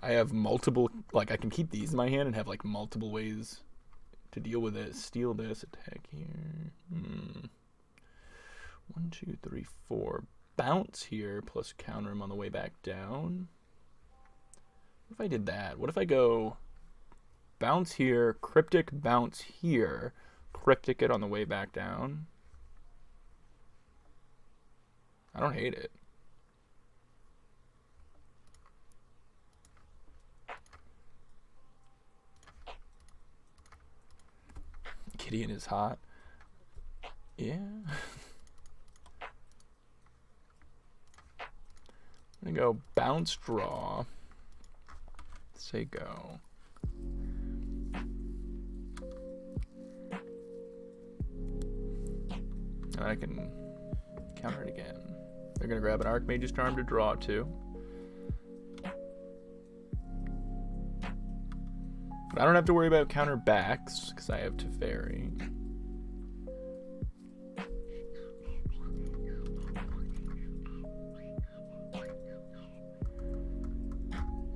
I have multiple, like I can keep these in my hand and have like multiple ways to deal with it. Steal this, attack here. 1, 2, 3, 4. Bounce here plus counter him on the way back down. What if I did that? What if I go bounce here, cryptic bounce here, cryptic it on the way back down? I don't hate it. Gideon is hot. Yeah. I'm gonna go bounce draw. Say go. And I can counter it again. They're gonna grab an Archmage's Charm to draw too. But I don't have to worry about counter backs because I have Teferi.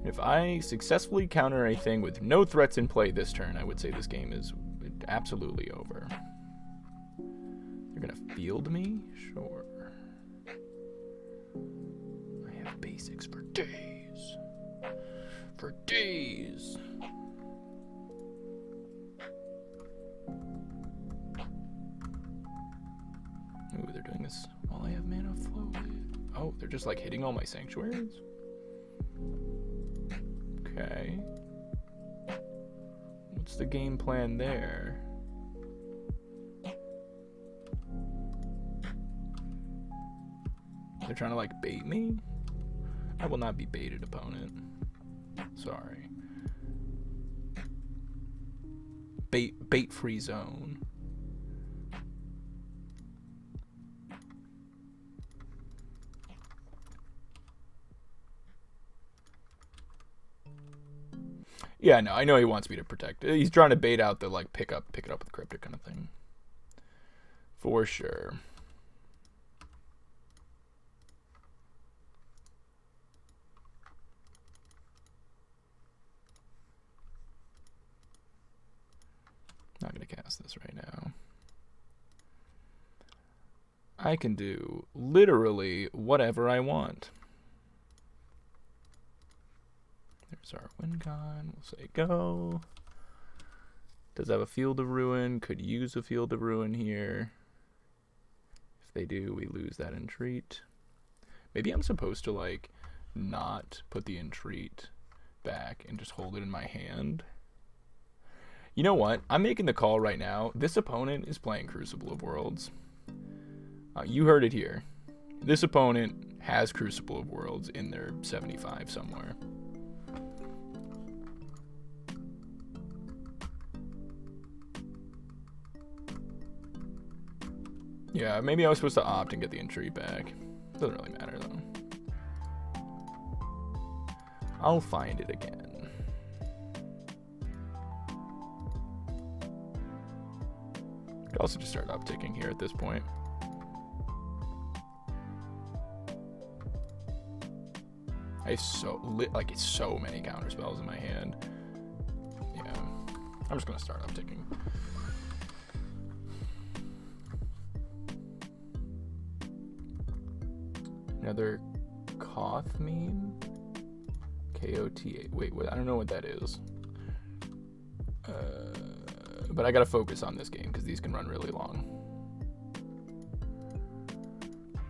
If I successfully counter anything with no threats in play this turn, I would say this game is absolutely over. They're gonna field me? Sure. I have basics for days. For days. Ooh, they're doing this while I have mana flow. Oh, they're just like hitting all my sanctuaries? Okay. What's the game plan there? They're trying to like bait me? I will not be baited, opponent. Sorry. Bait free zone. Yeah, no, I know he wants me to protect it. He's trying to bait out the like pick it up with cryptic kind of thing. For sure. Not gonna cast this right now. I can do literally whatever I want. There's our win con. We'll say go. Does have a Field of Ruin. Could use a Field of Ruin here. If they do, we lose that entreat. Maybe I'm supposed to like not put the entreat back and just hold it in my hand. You know what? I'm making the call right now. This opponent is playing Crucible of Worlds. You heard it here. This opponent has Crucible of Worlds in their 75 somewhere. Yeah, maybe I was supposed to opt and get the entreat back. Doesn't really matter, though. I'll find it again. Could also just start upticking here at this point. I have so many counter spells in my hand. Yeah, I'm just gonna start upticking. Another Koth meme? KOTA. Wait, what? I don't know what that is. But I gotta focus on this game because these can run really long.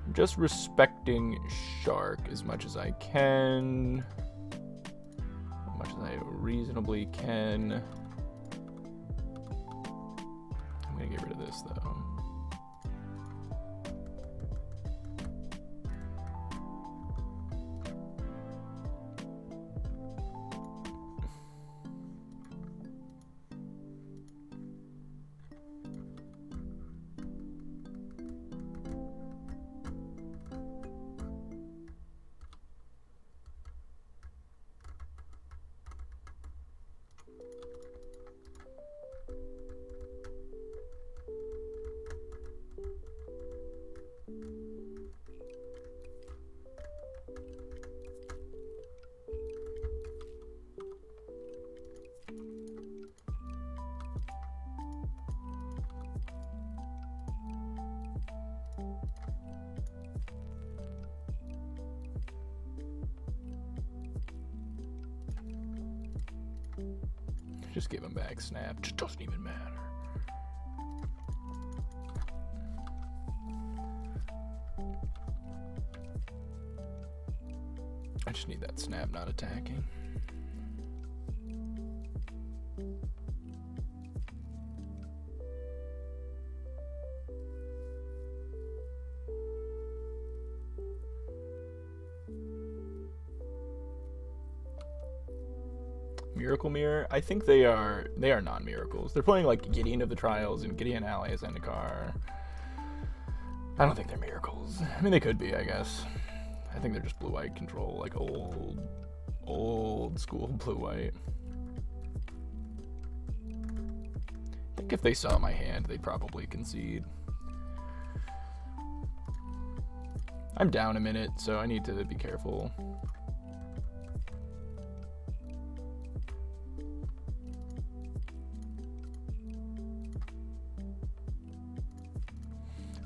I'm just respecting Shark as much as I can. As much as I reasonably can. I'm gonna get rid of this though. Just give him back snap. Just doesn't even matter. I just need that snap not attacking. Miracle Mirror? I think they are non-miracles. They're playing like Gideon of the Trials and Gideon Ally as Zendikar. I don't think they're miracles. I mean, they could be, I guess. I think they're just blue-white control, like old school blue-white. I think if they saw my hand, they'd probably concede. I'm down a minute, so I need to be careful.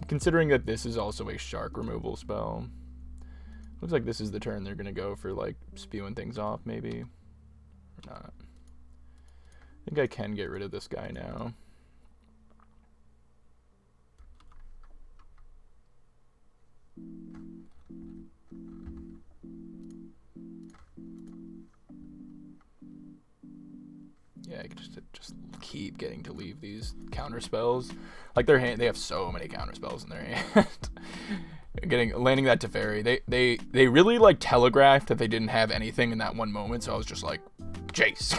Considering that this is also a shark removal spell. Looks like this is the turn they're going to go for, like, spewing things off, maybe. Or not. I think I can get rid of this guy now. Yeah, I could just keep getting to leave these counter spells. Like their hand, they have so many counter spells in their hand. Landing that Teferi, they really like telegraphed that they didn't have anything in that one moment. So I was just like, Jace.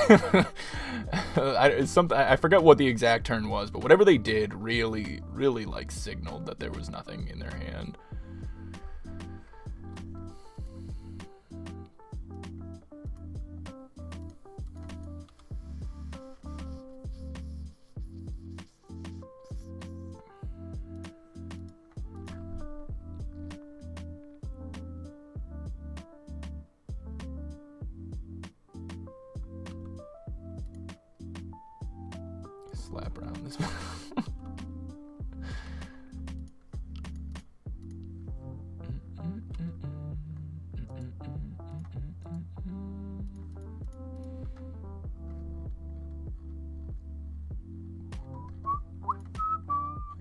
I forget what the exact turn was, but whatever they did really like signaled that there was nothing in their hand. Slap around this one.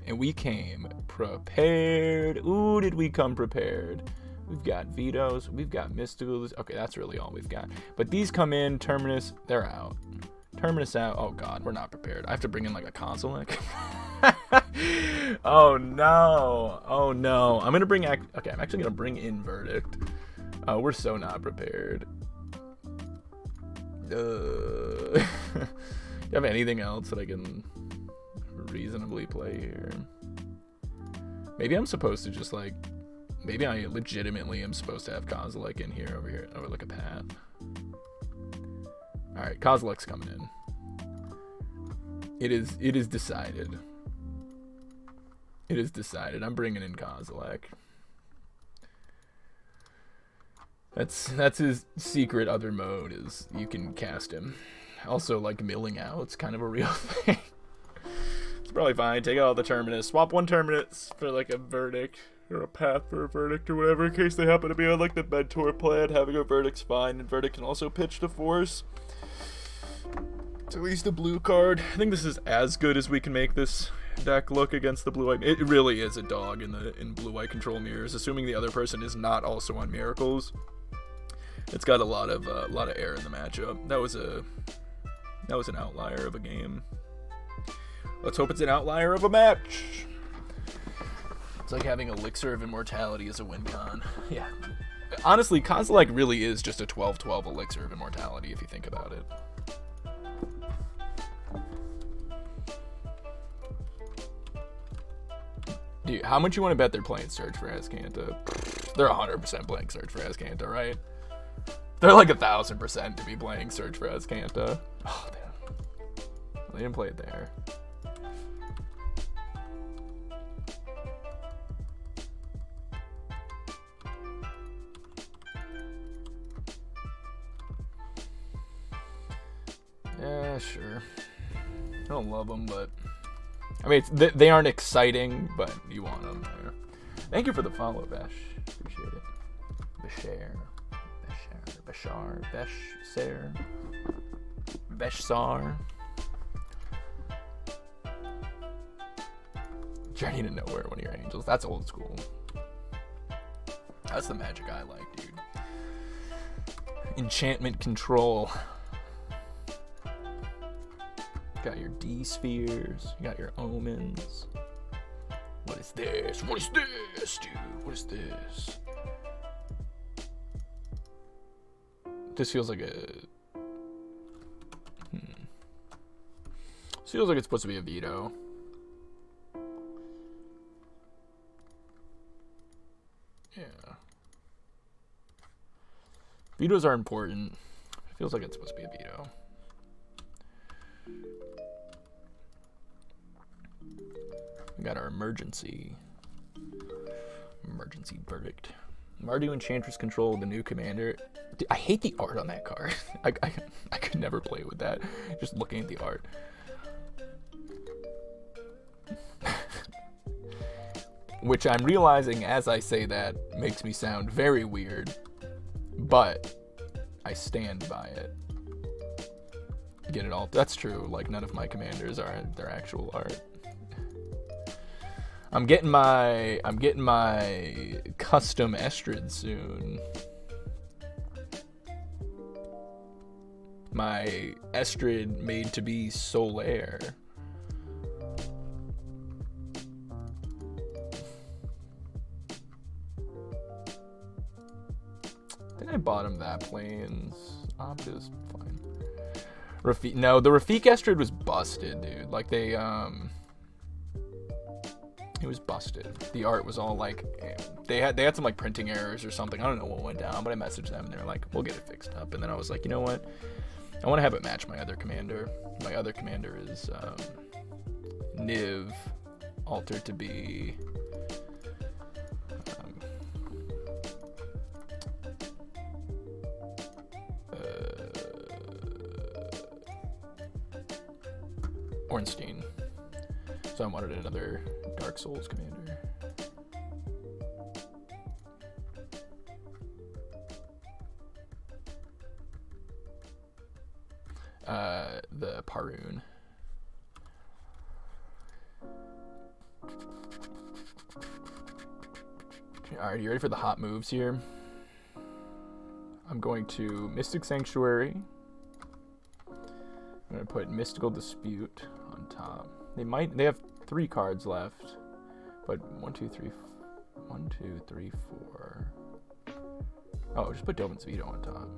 And we came prepared. Ooh, did we come prepared? We've got Vetoes, we've got Mysticals. Okay, that's really all we've got. But these come in, Terminus, they're out. Terminus out. Oh god, we're not prepared. I have to bring in like a Consulate. Oh no. Oh no. I'm actually gonna bring in Verdict. We're so not prepared. Do you have anything else that I can reasonably play here? Maybe I'm supposed to just like, maybe I legitimately am supposed to have Kozilek in here over like a path. All right, Kozilek's coming in. It is decided. It is decided. I'm bringing in Kozilek. That's his secret other mode, is you can cast him. Also, like, milling out, it's kind of a real thing. It's probably fine. Take out all the Terminus. Swap one Terminus for, like, a Verdict, or a Path for a Verdict, or whatever, in case they happen to be on, like, the Mentor plan. Having a Verdict's fine, and Verdict can also pitch to Force. It's at least a blue card. I think this is as good as we can make this deck look against the blue-white. It really is a dog in blue-white control mirrors, assuming the other person is not also on Miracles. It's got a lot of air in the matchup. That was an outlier of a game. Let's hope it's an outlier of a match. It's like having Elixir of Immortality as a win con. Yeah. Honestly, Kozilek really is just a 12-12 Elixir of Immortality if you think about it. Dude, how much you want to bet they're playing Search for Azcanta? They're 100% playing Search for Azcanta, right? They're like 1,000% to be playing Search for Azcanta. Oh, they didn't play it there. Yeah, sure. I don't love them, but I mean, they aren't exciting, but you want them there. Thank you for the follow, Besh. Appreciate it. Beshsar. Journey to Nowhere, one of your angels. That's old school. That's the magic I like, dude. Enchantment control. You got your D spheres. You got your omens. What is this? What is this, dude? What is this? This feels like a... This feels like it's supposed to be a veto. Yeah. Vetoes are important. It feels like it's supposed to be a veto. We got our emergency verdict. Mardu Enchantress control the new commander. Dude, I hate the art on that card. I could never play with that. Just looking at the art. Which I'm realizing as I say that makes me sound very weird, but I stand by it. Get it all? That's true. Like, none of my commanders are their actual art. I'm getting my custom Estrid soon. My Estrid made to be Solaire. I think I bought him that Plains. Opta is fine. No, the Rafiq Estrid was busted, dude. Like they it was busted. The art was all like, they had some like printing errors or something. I don't know what went down, but I messaged them and they're like, we'll get it fixed up. And then I was like, you know what? I want to have it match my other commander. My other commander is Niv, altered to be Ornstein. So I wanted another Dark Souls commander. The Parun. Alright, you ready for the hot moves here? I'm going to Mystic Sanctuary. I'm going to put Mystical Dispute on top. They have 3 cards left, but 1, 2, 3, 4. Oh, just put Dovin's Veto on top.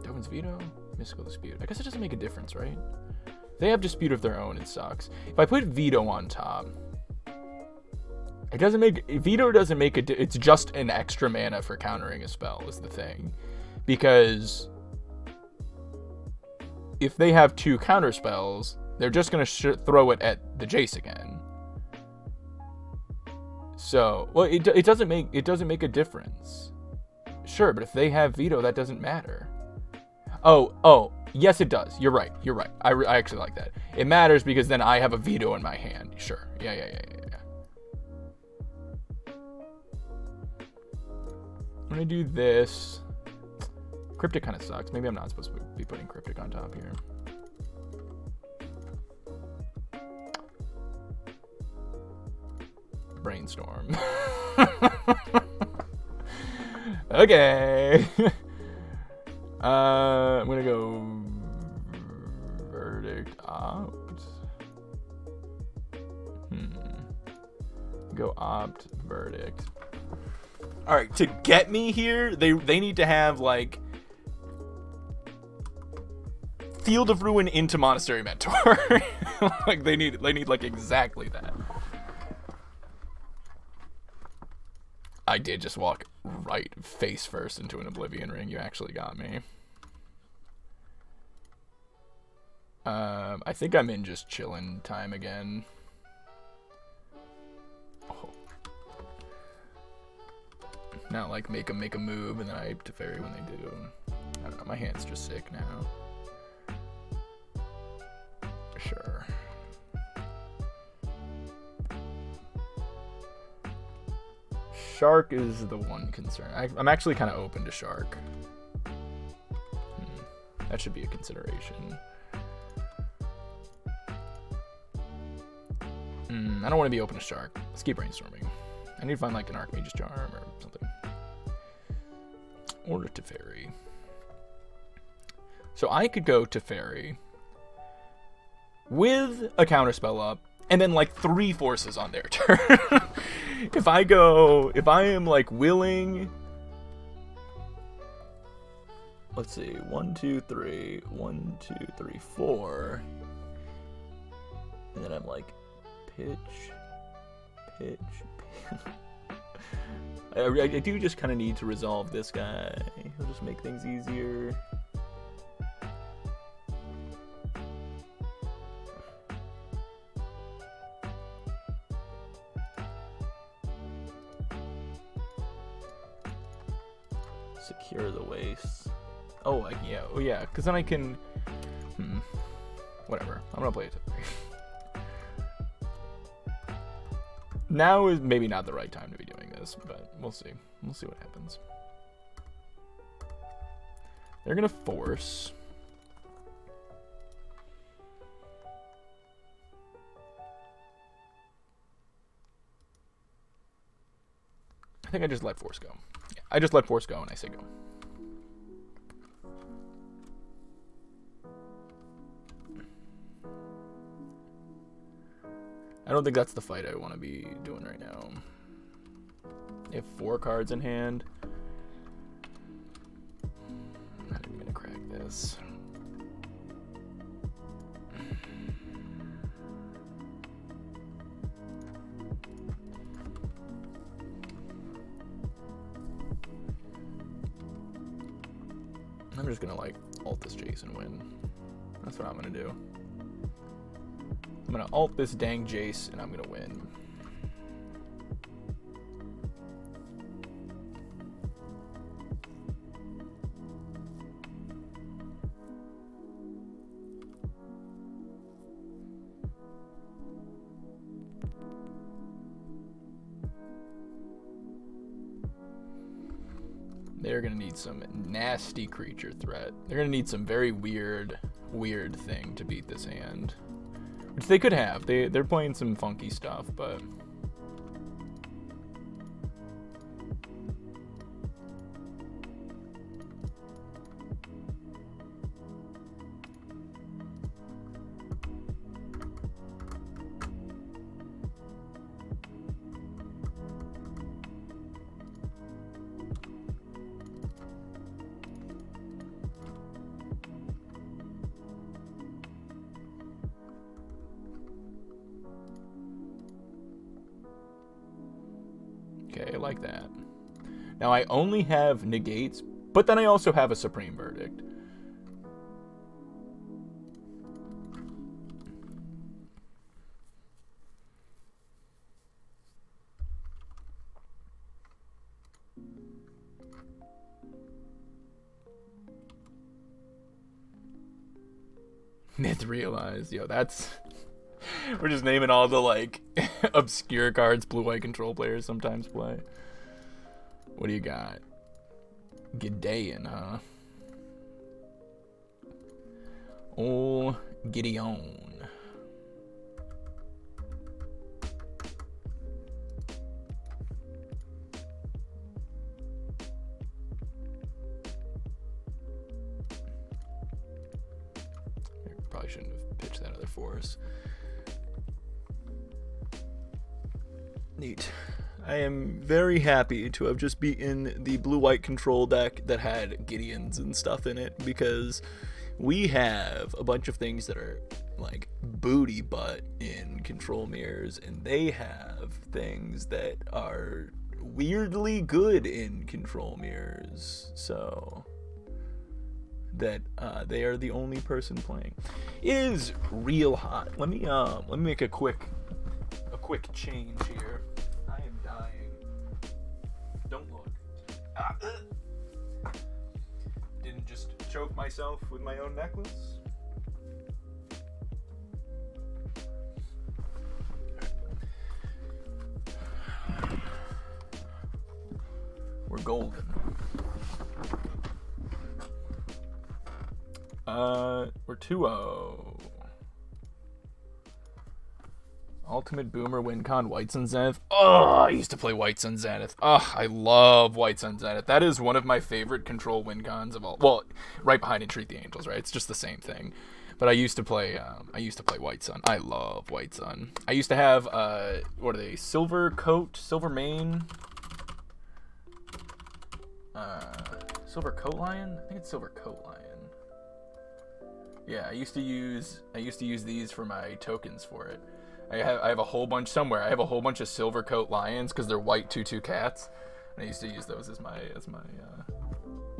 Dovin's Veto? Mystical Dispute. I guess it doesn't make a difference, right? They have Dispute of their own, it sucks. If I put Veto on top, It doesn't make veto doesn't make it. It's just an extra mana for countering a spell is the thing, because if they have 2 counter spells, they're just gonna throw it at the Jace again. So, well, it doesn't make a difference. Sure, but if they have veto, that doesn't matter. Oh, yes, it does. You're right. I actually like that. It matters because then I have a veto in my hand. Sure. Yeah. I'm gonna do this. Cryptic kind of sucks. Maybe I'm not supposed to be putting Cryptic on top here. Brainstorm. Okay. I'm gonna go Verdict Opt. Go Opt Verdict. All right, to get me here, they need to have like Field of Ruin into Monastery Mentor. Like they need like exactly that. I did just walk right face first into an Oblivion Ring. You actually got me. I think I'm in just chillin' time again. Oh. Not like make a move and then I Teferi when they do. I don't know, my hand's just sick now. Sure. Shark is the one concern. I'm actually kind of open to Shark. That should be a consideration. I don't want to be open to Shark. Let's keep brainstorming. I need to find like an Archmage's Charm or something. Or Teferi. So I could go Teferi with a counterspell up and then like 3 forces on their turn. If I am like willing, let's see, 1, 2, 3, 1, 2, 3, 4, and then I'm like, pitch. I do just kind of need to resolve this guy. He'll just make things easier. Secure the waste. Oh, yeah, because then I can... Whatever. I'm going to play it. Now is maybe not the right time to be doing this, but we'll see. We'll see what happens. They're going to force. I think I just let force go. Yeah, I just let force go and I say go. I don't think that's the fight I want to be doing right now. They have 4 cards in hand. I'm not even gonna crack this. I'm just gonna like ult this Jace and win. That's what I'm gonna do. I'm gonna ult this dang Jace and I'm gonna win. They're gonna need some nasty creature threat. They're gonna need some very weird thing to beat this hand. Which they could have. They're playing some funky stuff, but... Okay, I like that. Now I only have negates, but then I also have a Supreme Verdict. Nith realized, yo, that's... We're just naming all the, like, obscure cards blue-white control players sometimes play. What do you got? Gideon, huh? Oh, Gideon. Probably shouldn't have pitched that other for us. Neat. I am very happy to have just beaten the blue-white control deck that had Gideons and stuff in it, because we have a bunch of things that are like booty butt in control mirrors, and they have things that are weirdly good in control mirrors, so that they are the only person playing. It is real hot. Let me make a quick change here. I am dying. Don't look. Didn't just choke myself with my own necklace. We're golden. We're 2-0. Ultimate Boomer WinCon White Sun Zenith. Oh, I used to play White Sun Zenith. Oh, I love White Sun Zenith. That is one of my favorite control WinCons of all. Well, right behind Entreat the Angels, right? It's just the same thing. But I used to play White Sun. I love White Sun. I used to have what are they? Silver Coat, Silver Mane. Silver Coat Lion? I think it's Silver Coat Lion. Yeah, I used to use these for my tokens for it. I have a whole bunch somewhere. I have a whole bunch of Silver Coat Lions because they're white 2/2 cats, and I used to use those as my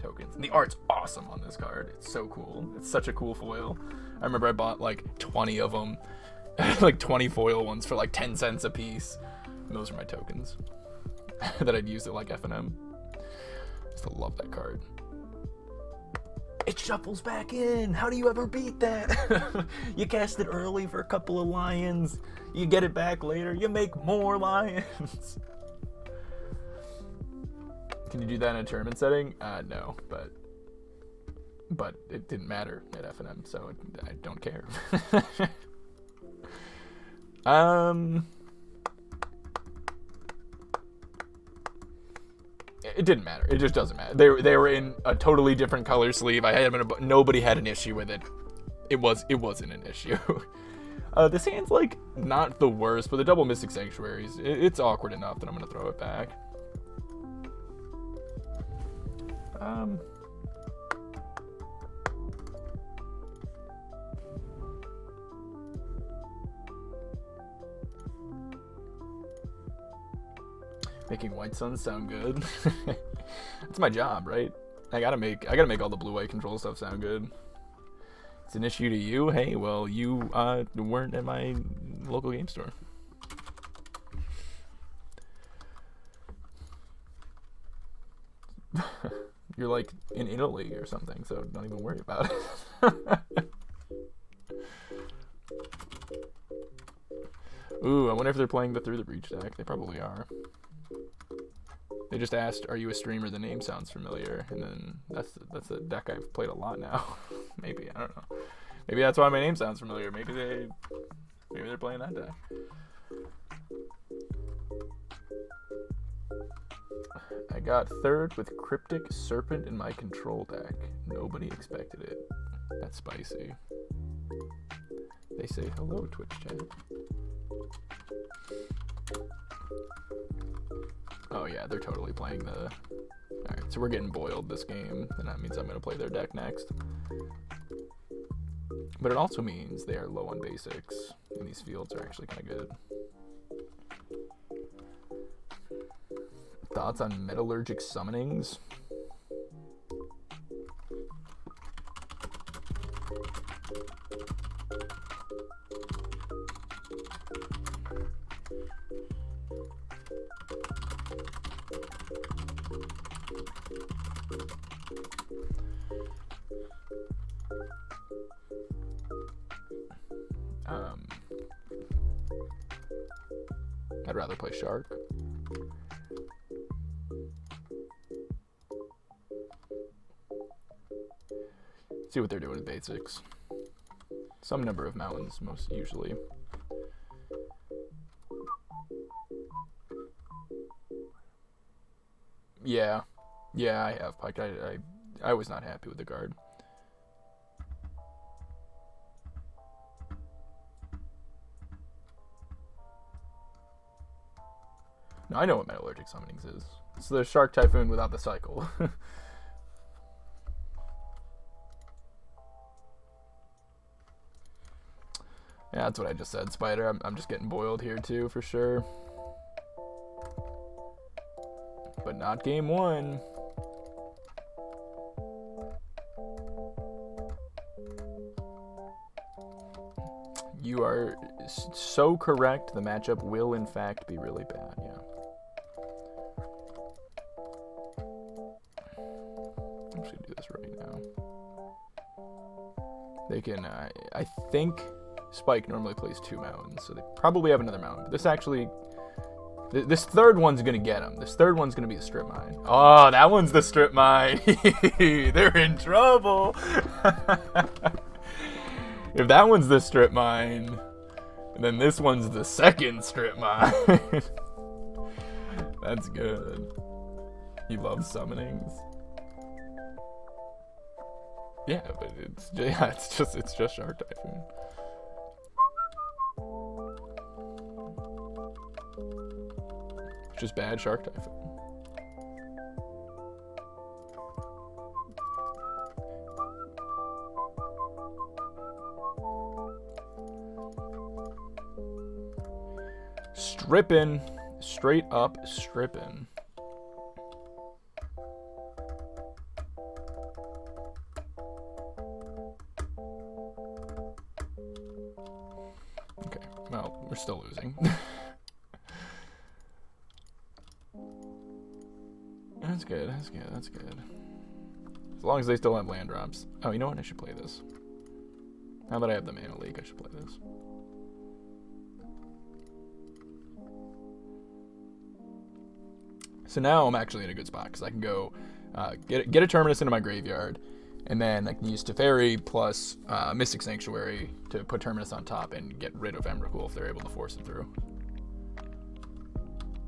tokens. And the art's awesome on this card. It's so cool. It's such a cool foil. I remember I bought like 20 of them, like 20 foil ones for like 10 cents a piece. And those are my tokens that I'd use at like F&M. I used to love that card. It shuffles back in. How do you ever beat that? You cast it early for a couple of lions. You get it back later. You make more lions. Can you do that in a tournament setting? No, but it didn't matter at F&M, so I don't care. It didn't matter. It just doesn't matter. They were in a totally different color sleeve. Nobody had an issue with it. It wasn't an issue. This hand's like not the worst, but the double Mystic Sanctuaries, it's awkward enough that I'm gonna throw it back. Making White Suns sound good. That's my job, right? I gotta make all the blue-white control stuff sound good. It's an issue to you. Hey, well, you weren't at my local game store. You're like in Italy or something, so don't even worry about it. Ooh, I wonder if they're playing the Through the Breach deck. They probably are. They just asked, "Are you a streamer?" The name sounds familiar, and then that's a deck I've played a lot now. Maybe, I don't know. Maybe that's why my name sounds familiar. Maybe they're playing that deck. I got third with Cryptic Serpent in my control deck. Nobody expected it. That's spicy. They say hello, Twitch chat. Oh yeah, they're totally playing the... Alright, so we're getting boiled this game, and that means I'm going to play their deck next. But it also means they are low on basics, and these fields are actually kind of good. thoughts on metallurgic summonings? I'd rather play Shark. See what they're doing with basics. Some number of mountains, most usually. Yeah. Yeah, I have Pike. I was not happy with the guard. No, I know what metallurgic summonings is. It's the Shark Typhoon without the cycle. Yeah, that's what I just said, Spider. I'm just getting boiled here too, for sure. But not game one. You are so correct. The matchup will, in fact, be really bad, yeah. I'm just going to do this right now. They can, I think Spike normally plays 2 mountains, so they probably have another mountain. But this actually, this third one's going to get him. This third one's going to be the strip mine. Oh, that one's the strip mine. They're in trouble. If that one's the strip mine, then this one's the second strip mine. That's good. He loves summonings. Yeah, but it's just Shark Typhoon. It's just bad Shark Typhoon. Strippin', straight up strippin'. Okay, well, we're still losing. That's good, that's good, that's good. As long as they still have land drops. Oh, you know what? I should play this. Now that I have the Mana Leak, I should play this. So now I'm actually in a good spot because I can go get a Terminus into my graveyard, and then I can use Teferi plus Mystic Sanctuary to put Terminus on top and get rid of Emrakul if they're able to force it through.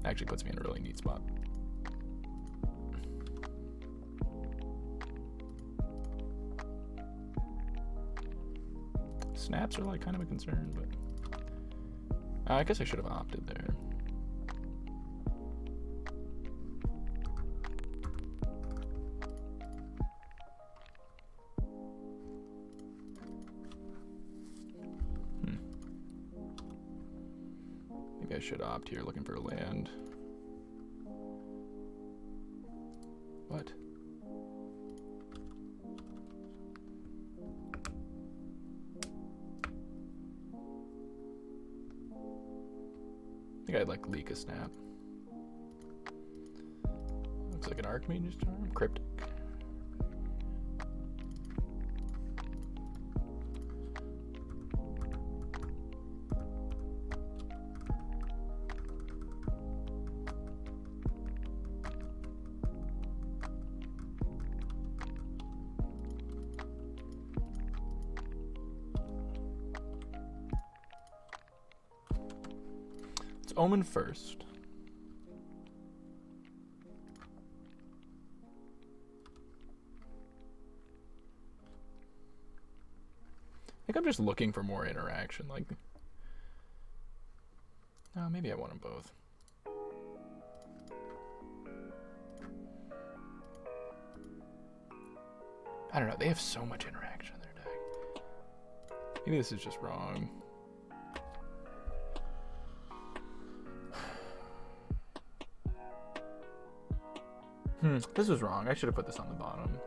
Actually puts me in a really neat spot. Snaps are like kind of a concern, but I guess I should have opted there. I should opt here, looking for a land. What? I think I'd like leak a snap. Looks like an Archmage's Charm. Cryptic. Omen first. I think I'm just looking for more interaction. Like, oh, maybe I want them both. I don't know. They have so much interaction in their deck. Maybe this is just wrong. This was wrong. I should have put this on the bottom.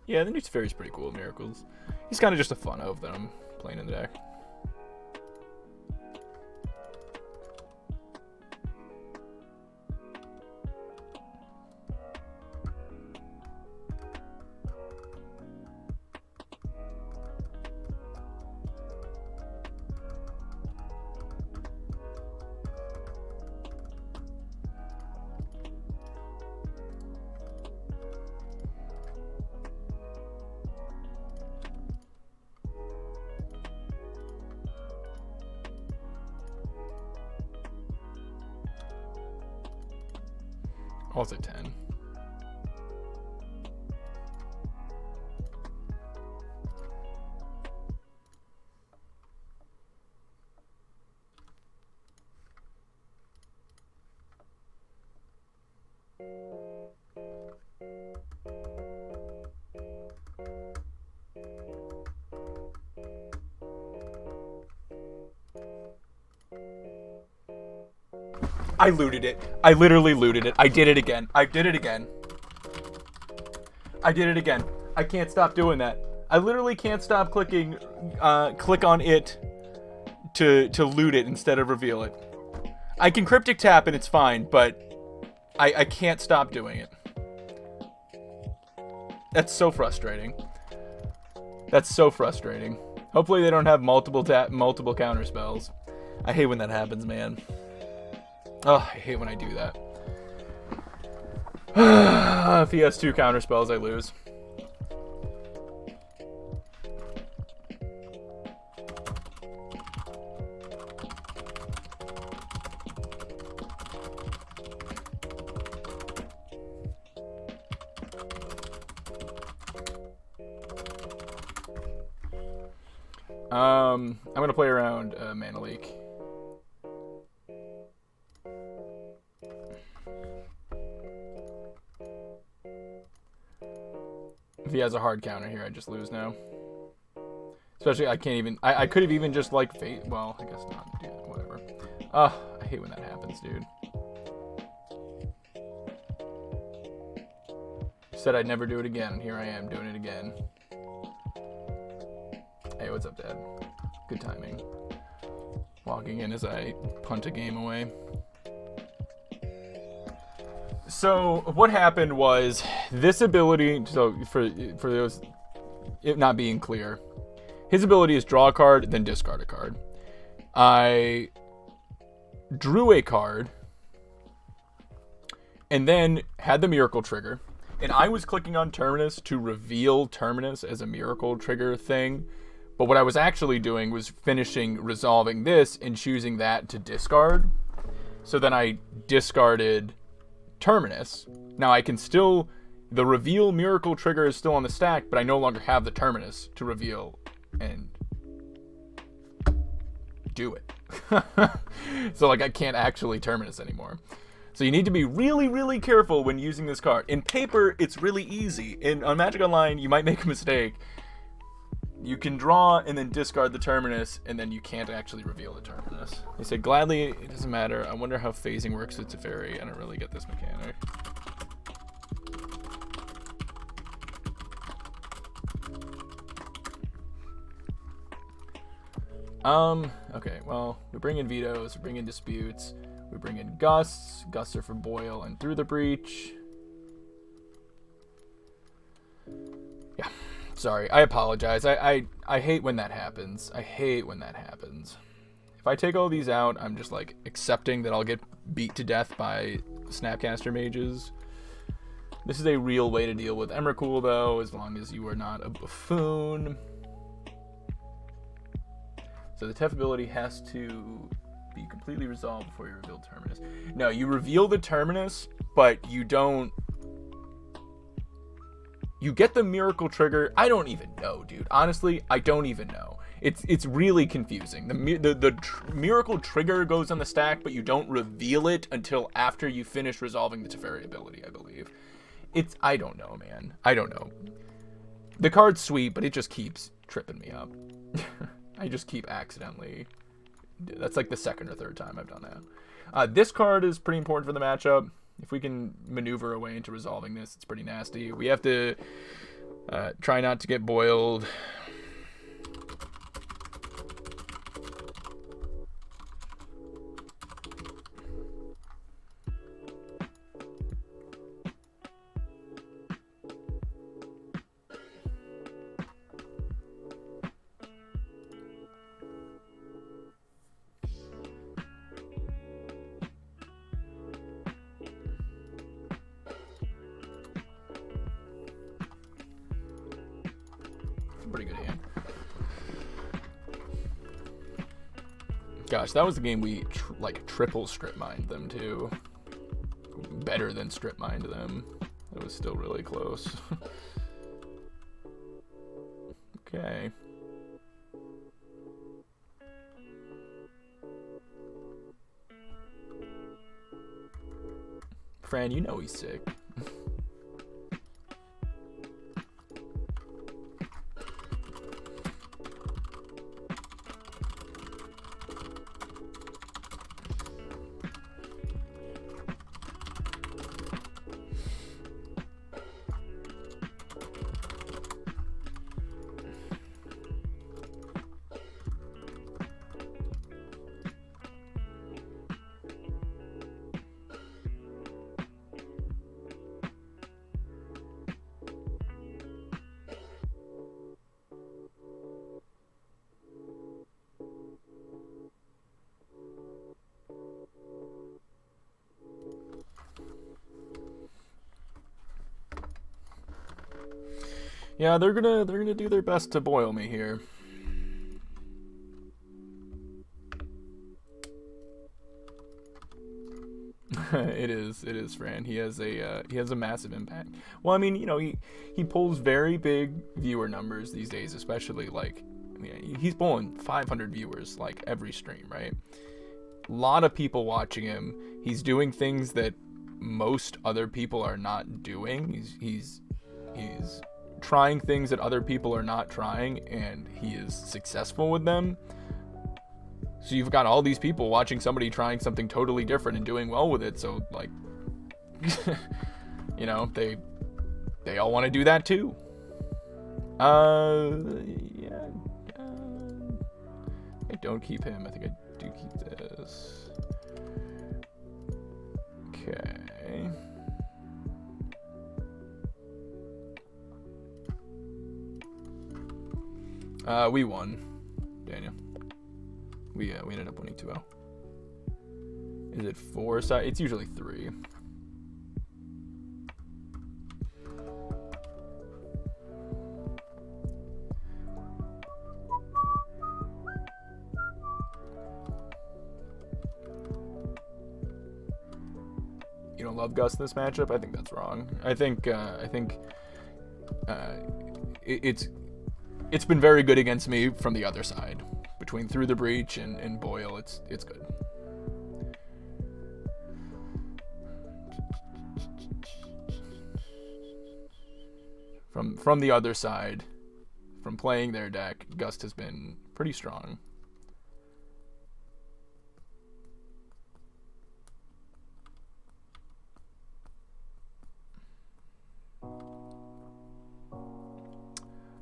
Yeah, the new Teferi's pretty cool, Miracles. He's kind of just a fun of that I'm playing in the deck. Also 10. I looted it. I literally looted it. I did it again. I did it again. I did it again. I can't stop doing that. I literally can't stop clicking, click on it to loot it instead of reveal it. I can cryptic tap and it's fine, but I can't stop doing it. That's so frustrating. That's so frustrating. Hopefully they don't have multiple counter spells. I hate when that happens, man. Oh, I hate when I do that. If he has 2 counter spells, I lose. I'm gonna play around Mana Leak. If he has a hard counter here, I just lose now. Especially, I can't even... I could have even just, like, fate... Well, I guess not. Dude, whatever. I hate when that happens, dude. Said I'd never do it again. Here I am, doing it again. Hey, what's up, Dad? Good timing. Walking in as I punt a game away. So what happened was this ability, so for those it not being clear, his ability is draw a card, then discard a card. I drew a card and then had the miracle trigger, and I was clicking on Terminus to reveal Terminus as a miracle trigger thing, but what I was actually doing was resolving this and choosing that to discard. So then I discarded Terminus. Now I can still, the reveal miracle trigger is still on the stack, but I no longer have the Terminus to reveal and do it. So like I can't actually Terminus anymore. So you need to be really, really careful when using this card. In paper, it's really easy. On Magic Online, you might make a mistake. You can draw and then discard the Terminus, and then you can't actually reveal the Terminus. They say, gladly, it doesn't matter. I wonder how phasing works with Teferi. I don't really get this mechanic. Okay, well, we bring in vetoes, we bring in disputes, we bring in gusts. Gusts are for Boil and Through the Breach. Yeah. Sorry, I apologize. I hate when that happens. I hate when that happens. If I take all these out, I'm just like accepting that I'll get beat to death by Snapcaster mages. This is a real way to deal with Emrakul, though, as long as you are not a buffoon. So the Tef ability has to be completely resolved before you reveal Terminus. No, you reveal the Terminus, but you don't... You get the Miracle Trigger. I don't even know, dude. Honestly, I don't even know. It's really confusing. The Miracle Trigger goes on the stack, but you don't reveal it until after you finish resolving the Teferi ability, I believe. I don't know, man. I don't know. The card's sweet, but it just keeps tripping me up. I just keep accidentally... That's like the second or third time I've done that. This card is pretty important for the matchup. If we can maneuver a way into resolving this, it's pretty nasty. We have to try not to get boiled. Pretty good hand. Gosh, that was the game we triple strip mined them too. Better than strip mined them. It was still really close. Okay. Fran, you know he's sick. Yeah, they're gonna do their best to boil me here. It is, Fran. He has a massive impact. Well, I mean, you know, he pulls very big viewer numbers these days, especially like, I mean, he's pulling 500 viewers like every stream, right? A lot of people watching him. He's doing things that most other people are not doing. He's trying things that other people are not trying, and he is successful with them. So you've got all these people watching somebody trying something totally different and doing well with it. So like, you know, they all want to do that too. Yeah. I don't keep him. I think I do keep this. Okay. We won, Daniel. We ended up winning 2-0. Is it 4 side? It's usually 3. You don't love Gus in this matchup? I think that's wrong. I think it's been very good against me from the other side. Between Through the Breach and Boyle, it's good. From the other side, from playing their deck, Gust has been pretty strong.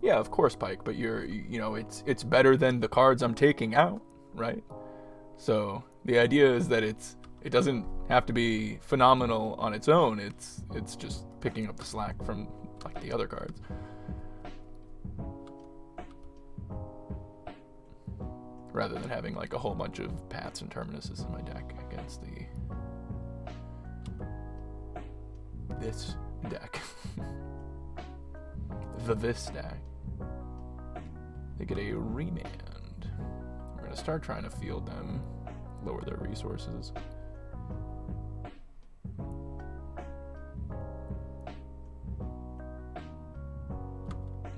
Yeah, of course, Pike, but you know, it's better than the cards I'm taking out, right? So the idea is that it doesn't have to be phenomenal on its own. It's just picking up the slack from like the other cards. Rather than having like a whole bunch of Pats and Terminuses in my deck against this deck. This deck. They get a remand. We're going to start trying to field them, lower their resources.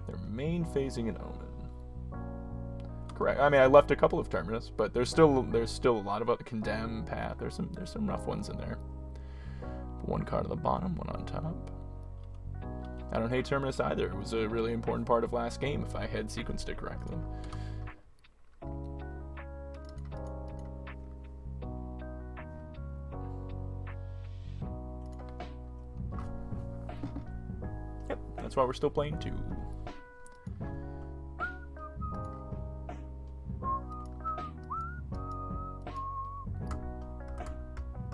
They're main phasing an Omen. Correct. I mean, I left a couple of Terminus, but there's still a lot of Condemn, Path. There's some rough ones in there. One card on the bottom, one on top. I don't hate Terminus either. It was a really important part of last game if I had sequenced it correctly. Yep, that's why we're still playing 2.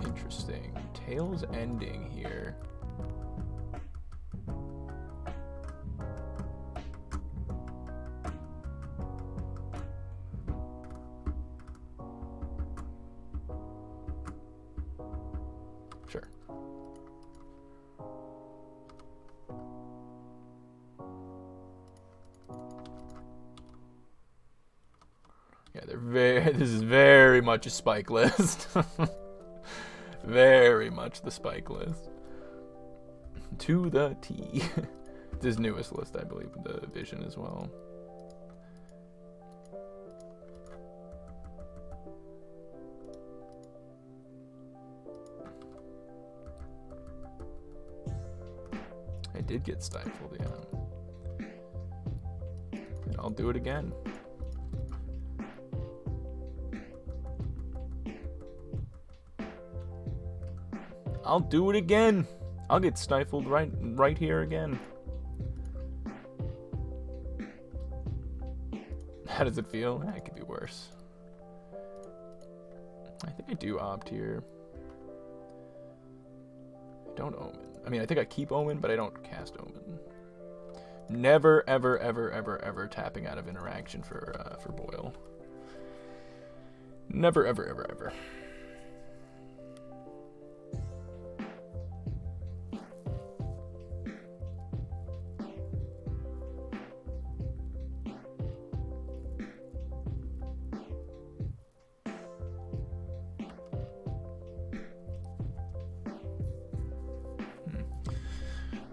Interesting. Tails ending here. Sure. Yeah, this is very much a spike list. Very much the spike list. To the T. It's his newest list, I believe, the Vision as well. I did get stifled, yeah. And I'll do it again. I'll do it again. I'll get stifled right here again. How does it feel? It could be worse. I think I do opt here. I don't Omen. I mean, I think I keep Omen, but I don't cast Omen. Never, ever, ever, ever, ever tapping out of interaction for Boyle. Never, ever, ever, ever.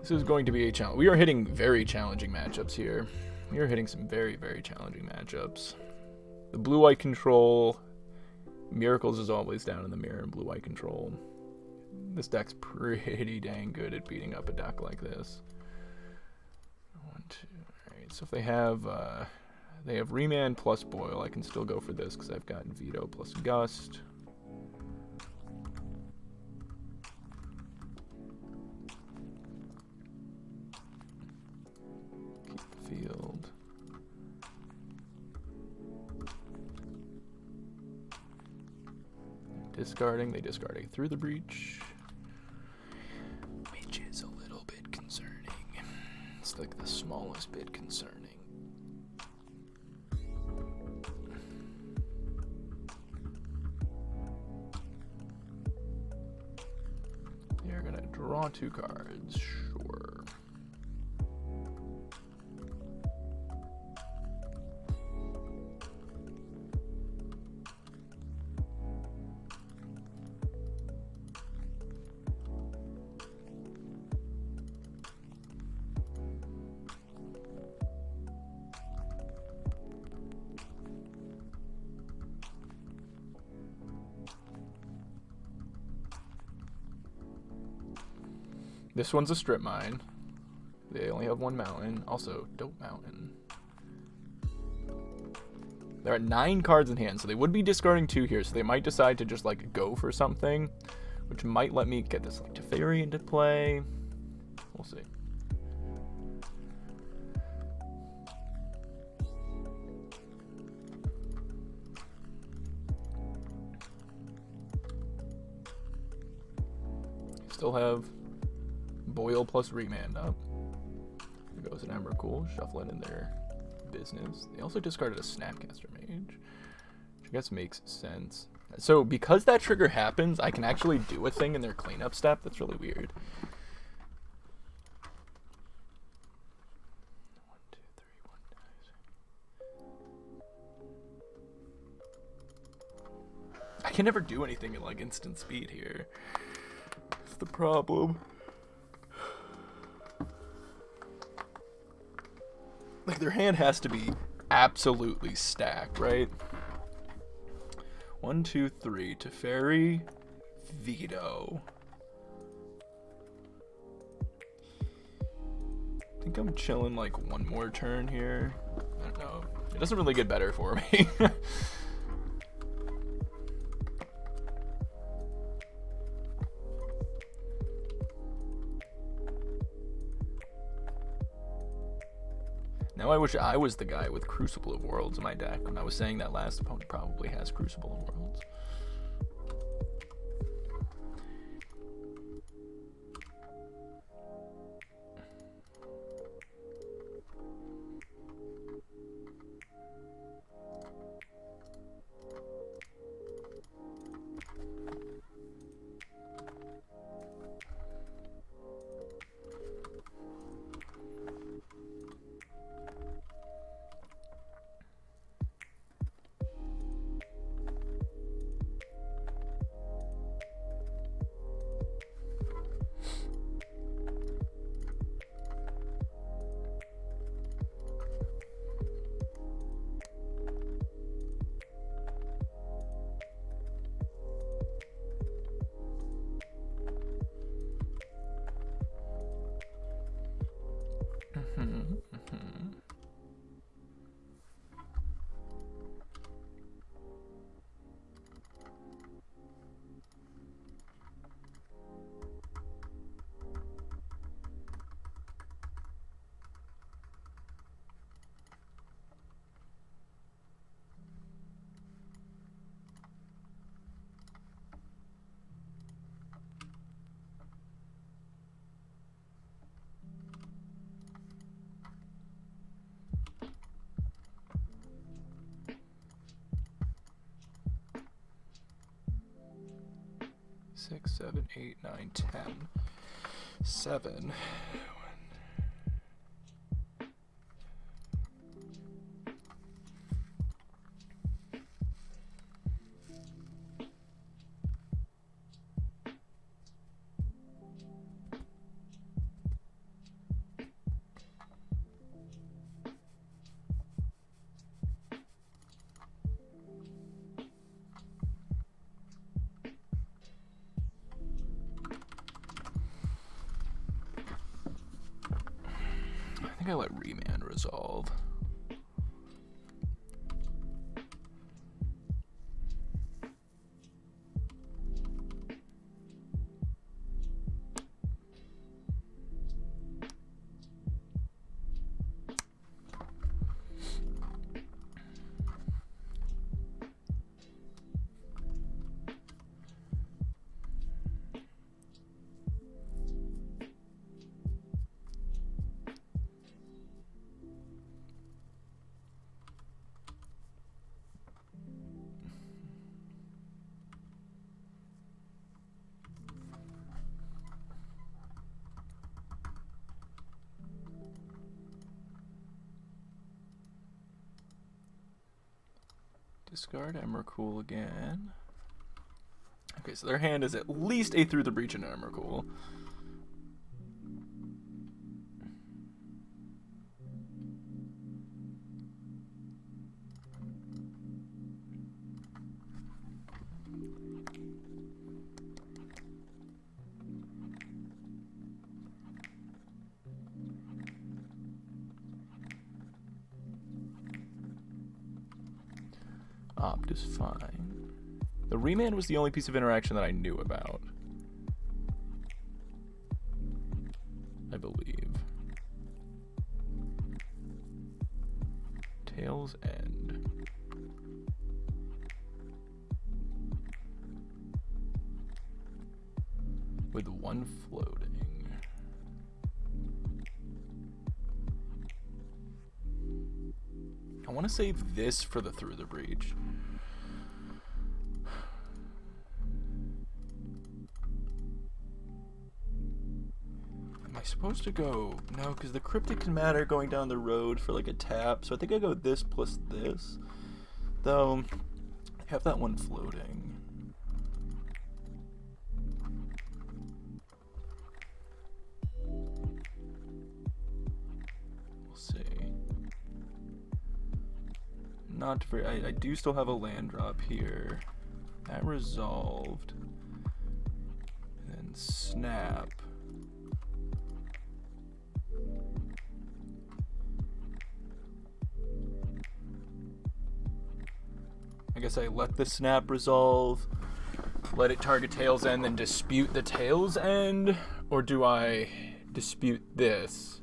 This is going to be a challenge. We are hitting very challenging matchups here. We are hitting some very, very challenging matchups. The blue-white control. Miracles is always down in the mirror in blue-white control. This deck's pretty dang good at beating up a deck like this. 1, 2, alright. So if they have Remand plus Boyle, I can still go for this because I've got Veto plus Gust. Field. Discarding, they discarded through the breach. Which is a little bit concerning. It's like the smallest bit concerning. They're gonna draw 2 cards, sure. This one's a strip mine. They only have 1 mountain. Also, Dope Mountain. They're at 9 cards in hand, so they would be discarding 2 here, so they might decide to just, like, go for something, which might let me get this, like, Teferi into play. We'll see. Still have Boyle plus Remand up. There goes an Emrakul, shuffle it in their business. They also discarded a Snapcaster Mage, which I guess makes sense. So because that trigger happens, I can actually do a thing in their cleanup step. That's really weird. can never do anything at like instant speed here. That's the problem. Like their hand has to be absolutely stacked, right? 1, 2, 3. Teferi, Veto. I think I'm chilling like one more turn here. I don't know. It doesn't really get better for me. Now I wish I was the guy with Crucible of Worlds in my deck. When I was saying that last opponent probably has Crucible of Worlds. Six, 7, 8, 9, 10. 7. I think I let Remand resolve. Discard Emrakul again. Okay, so their hand is at least a Through the Breach and Emrakul. Opt is fine. The Remand was the only piece of interaction that I knew about, I believe. Tail's End. With one floating. I want to save this for the Through the Breach. Am I supposed to go? No, because the Cryptic can matter going down the road for like a tap. So I think I go this plus this. Though, I have that one floating. not for. I do still have a land drop here. That resolved. And then snap. I guess I let the snap resolve, let it target tail's end, then dispute the tail's end? Or do I dispute this?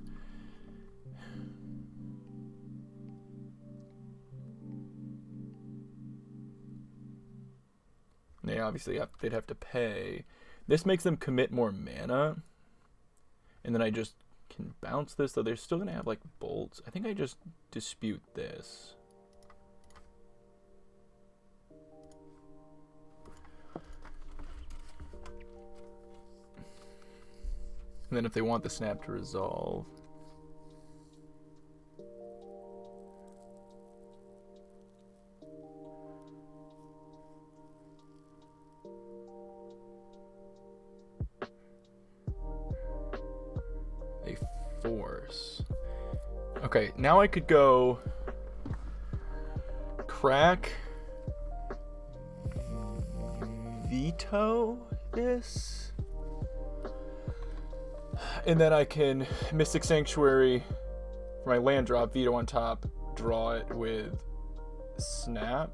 They obviously they'd have to pay. This makes them commit more mana. And then I just can bounce this, though they're still going to have like bolts. I think I just dispute this. And then if they want the snap to resolve. They force. Okay, now I could go crack, veto this. And then I can Mystic Sanctuary for my land drop, veto on top, draw it with snap,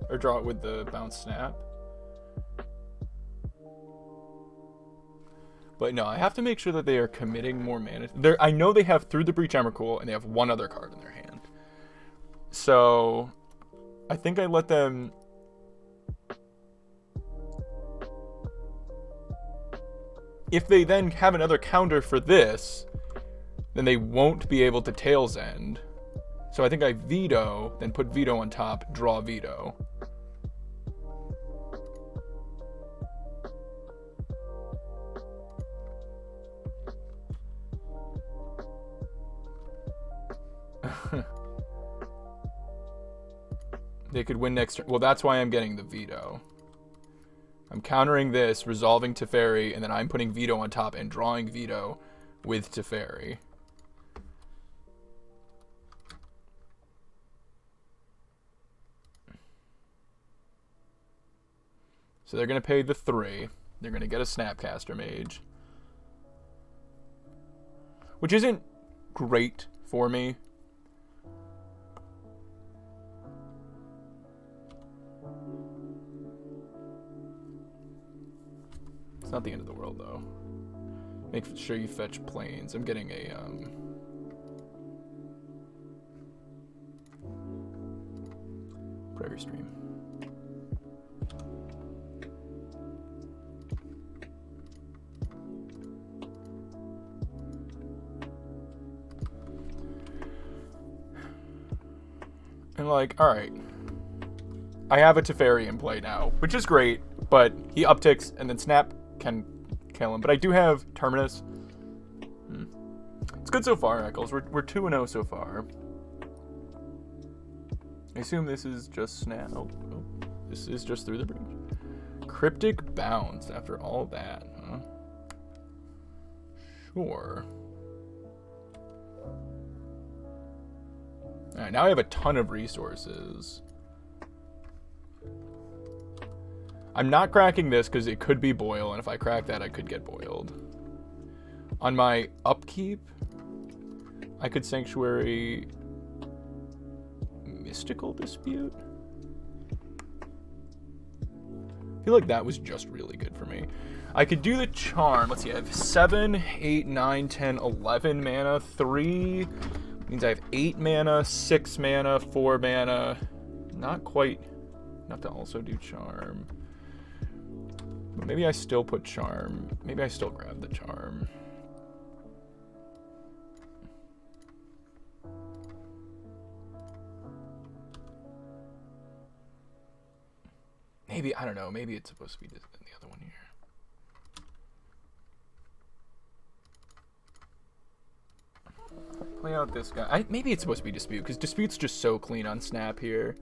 or draw it with the bounce snap. But no, I have to make sure that they are committing more mana. I know they have Through the Breach Emrakul, and they have one other card in their hand. So I think I let them... If they then have another counter for this, then they won't be able to Tail's End. So I think I veto, then put veto on top, draw veto. They could win next turn. Well, that's why I'm getting the veto. I'm countering this, resolving Teferi, and then I'm putting veto on top and drawing veto with Teferi. So they're going to pay the 3. They're going to get a Snapcaster Mage. Which isn't great for me. It's not the end of the world, though. Make sure you fetch planes. I'm getting a, Prairie Stream. And like, alright. I have a Teferi in play now, which is great, but he upticks and then Snap can kill him. But I do have Terminus. It's good so far, Eccles. We're 2-0 so far. I assume this is just Snap. Oh, this is just Through the Breach. Cryptic Bounce after all that, huh? Sure. Alright, now I have a ton of resources. I'm not cracking this because it could be Boil, and if I crack that, I could get boiled. On my upkeep, I could Sanctuary Mystical Dispute. I feel like that was just really good for me. I could do the Charm. Let's see, I have 7, 8, 9, 10, 11 mana. 3 means I have 8 mana, 6 mana, 4 mana. Not quite enough to also do Charm. But maybe I still put Charm. Maybe I still grab the Charm. Maybe, I don't know, maybe it's supposed to be the other one here. Play out this guy. Maybe it's supposed to be Dispute, because Dispute's just so clean on Snap here.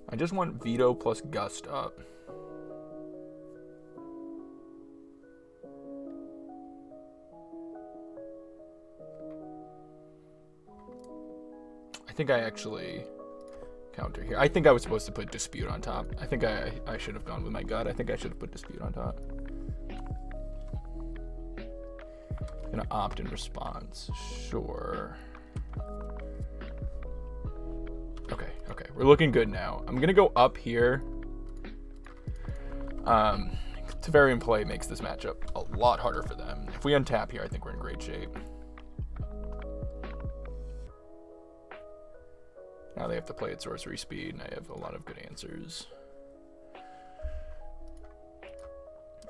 I just want Veto plus Gust up. I think I actually counter here. I think I was supposed to put Dispute on top. I think I should have gone with my gut. I think I should have put Dispute on top. Gonna opt in response. Sure. Okay, okay. We're looking good now. I'm gonna go up here. Teferi in play makes this matchup a lot harder for them. If we untap here, I think we're in great shape. Now they have to play at sorcery speed, and I have a lot of good answers.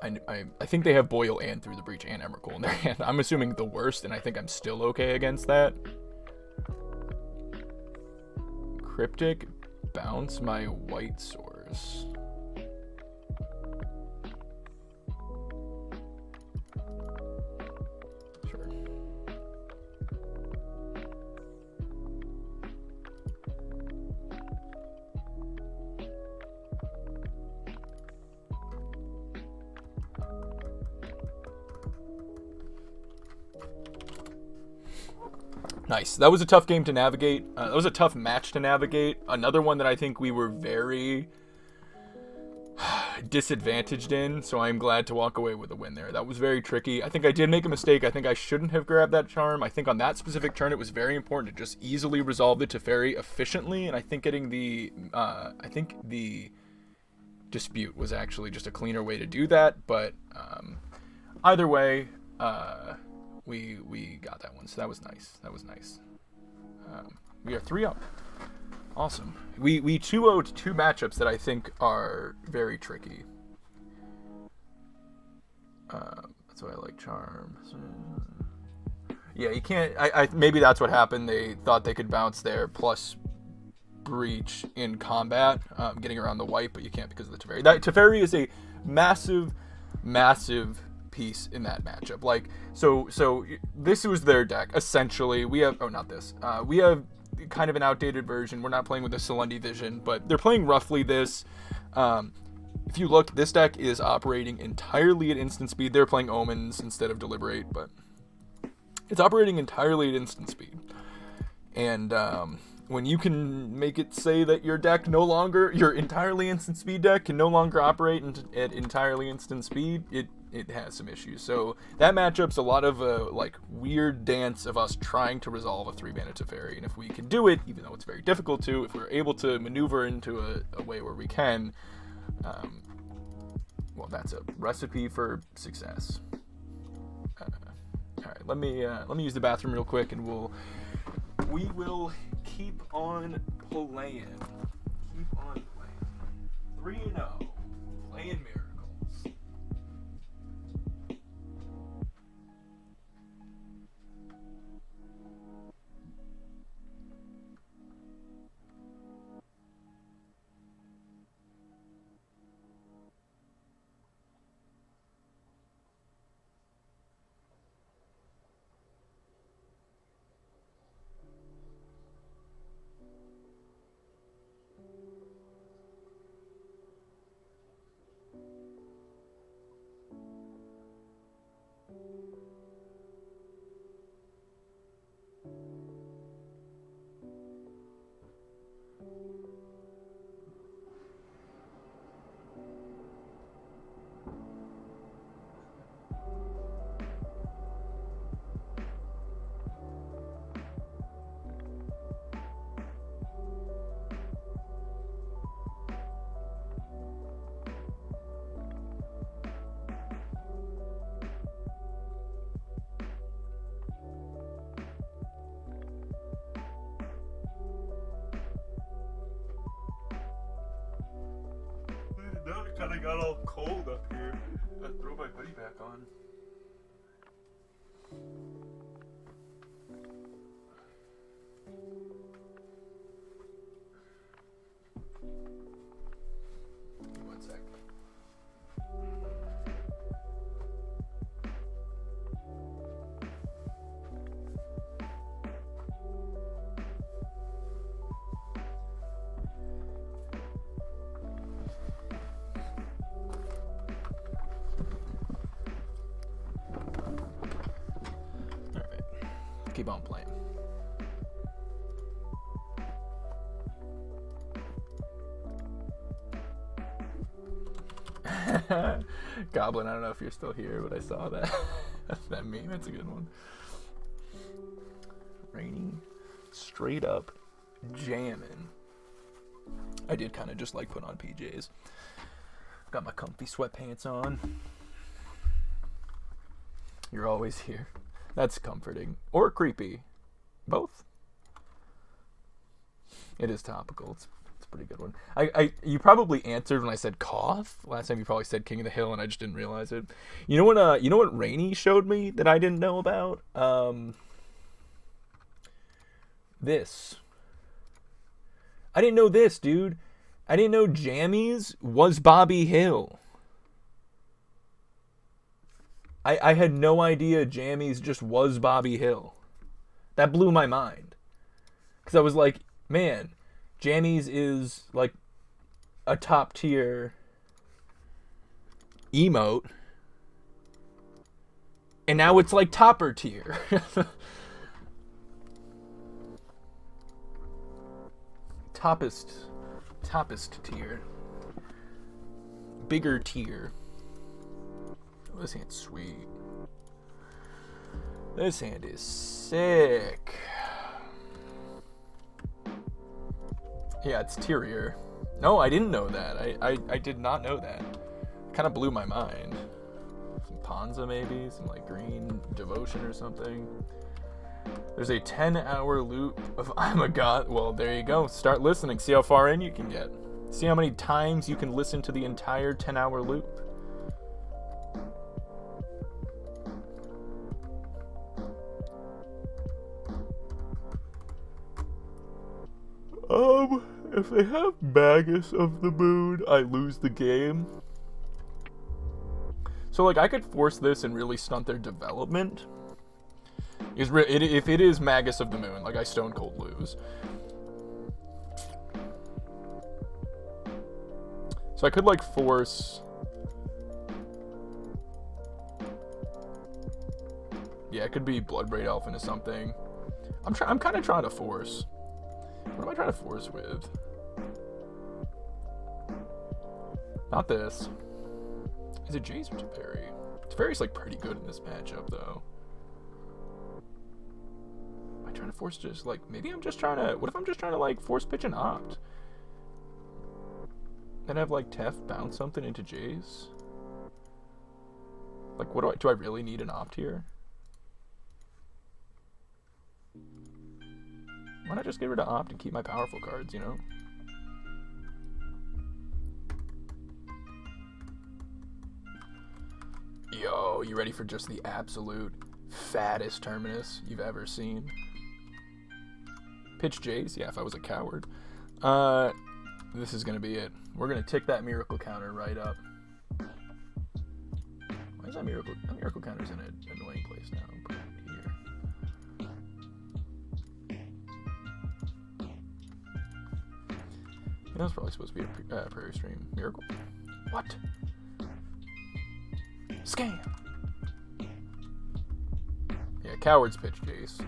I think they have Boil and Through the Breach and Emrakul in their hand. I'm assuming the worst, and I think I'm still okay against that. Cryptic, bounce my white source. Sure. Nice. That was a tough game to navigate. That was a tough match to navigate. Another one that I think we were very disadvantaged in, so I'm glad to walk away with a win there. That was very tricky. I think I did make a mistake. I think I shouldn't have grabbed that charm. I think on that specific turn it was very important to just easily resolve the Teferi efficiently, and I think getting the Dispute was actually just a cleaner way to do that, but either way, we got that one, so that was nice. That was nice. We are 3-up. Awesome. We 2-0'd two matchups that I think are very tricky. That's why I like charm. Yeah, you can't. I maybe that's what happened. They thought they could bounce there plus breach in combat, getting around the white, but you can't because of the Teferi. That Teferi is a massive piece in that matchup. Like, so this was their deck essentially. We have we have kind of an outdated version. We're not playing with the Selendi Vision, but they're playing roughly this. If you look, this deck is operating entirely at instant speed. They're playing Omens instead of Deliberate, but it's operating entirely at instant speed. And when you can make it say that your entirely instant speed deck can no longer operate at entirely instant speed, it has some issues. So that matchup's a lot of like weird dance of us trying to resolve a 3-mana Teferi, and if we can do it, even though it's very difficult to, if we're able to maneuver into a way where we can, well, that's a recipe for success. All right, let me use the bathroom real quick, and we will keep on playing. Keep on playing. 3-0, playing mirrors. Now it kind of got all cold up here. I throw my hoodie back on. One sec. Keep on playing. Goblin, I don't know if you're still here, but I saw that. That meme, that's a good one. Rainy, straight up jamming. I did kind of just like put on PJs. Got my comfy sweatpants on. You're always here. That's comforting. Or creepy. Both. It is topical. It's a pretty good one. You probably answered when I said cough. Last time you probably said King of the Hill and I just didn't realize it. You know what Rainy showed me that I didn't know about? This. I didn't know this, dude. I didn't know Jammies was Bobby Hill. I had no idea Jammies just was Bobby Hill. That blew my mind. Because I was like, man, Jammies is like a top tier emote. And now it's like topper tier. Toppest tier. Bigger tier. Oh, this hand's sweet. This hand is sick. Yeah, it's Tyrier. No, I didn't know that. I did not know that. Kind of blew my mind. Some Ponza maybe, some like green devotion or something. There's a 10-hour loop of I'm a God. Well, there you go. Start listening. See how far in you can get. See how many times you can listen to the entire 10-hour loop. If they have Magus of the Moon, I lose the game. So, like, I could force this and really stunt their development. If it is Magus of the Moon, like, I stone cold lose. So I could, like, force... Yeah, it could be Bloodbraid Elf into something. I'm kind of trying to force. What am I trying to force with? Not this. Is it Jace or Teferi? Teferi's like pretty good in this matchup though. Am I trying to force just like, maybe I'm just trying to, what if I'm just trying to like force pitch and opt? Then have like Tef bounce something into Jace? Like what do I really need an opt here? Why not just get rid of opt and keep my powerful cards, you know? Yo, you ready for just the absolute fattest Terminus you've ever seen? Pitch Jace? Yeah, if I was a coward. This is gonna be it. We're gonna tick that miracle counter right up. Why is that miracle counter's in an annoying place now? Put it here. You know, it's probably supposed to be a prairie stream. Miracle? What? Scam! Yeah, cowards pitch Jace.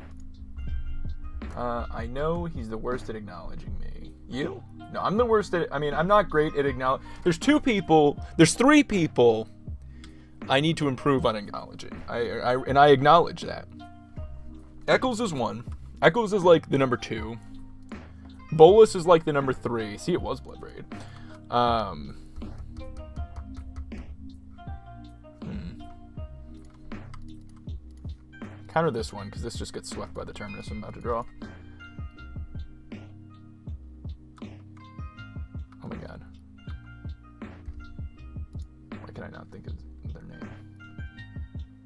I know he's the worst at acknowledging me. You? No, I'm the worst at... I mean, I'm not great at acknowledging... There's three people I need to improve on acknowledging. And I acknowledge that. Eccles is 1. Eccles is like the number 2. Bolus is like the number 3. See, it was Bloodbraid. Counter this one, because this just gets swept by the Terminus I'm about to draw. Oh my god. Why can I not think of their name?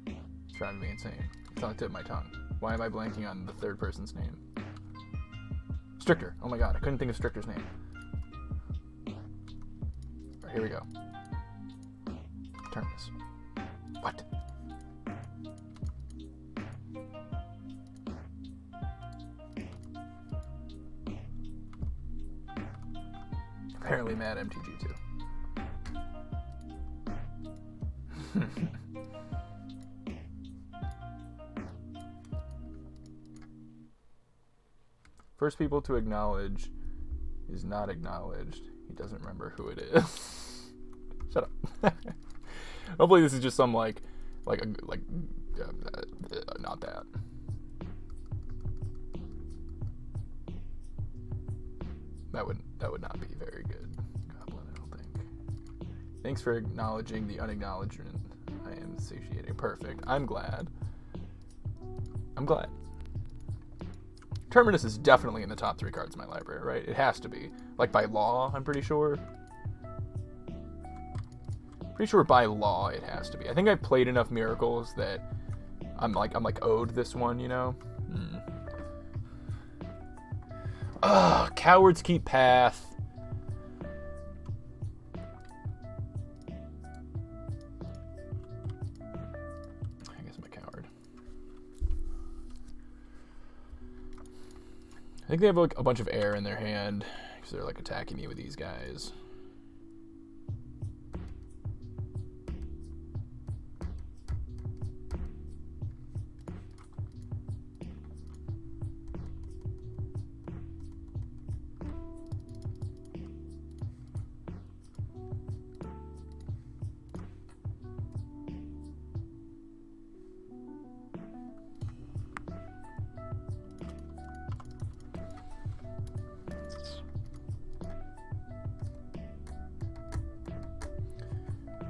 It's driving me insane. It's on the tip of my tongue. Why am I blanking on the third person's name? Stricter. Oh my god, I couldn't think of Stricter's name. Alright, here we go. Terminus. What? Apparently mad MTG too. First people to acknowledge is not acknowledged. He doesn't remember who it is. Shut up. Hopefully this is just some not that. That would not be very good, Goblin, I don't think. Thanks for acknowledging the unacknowledgement. I am satiating. Perfect. I'm glad. Terminus is definitely in the top 3 cards in my library, right? It has to be. Like by law, I'm pretty sure. Pretty sure by law it has to be. I think I've played enough Miracles that I'm owed this one, you know? Coward's Keep Path. I guess I'm a coward. I think they have like a bunch of air in their hand because they're like attacking me with these guys.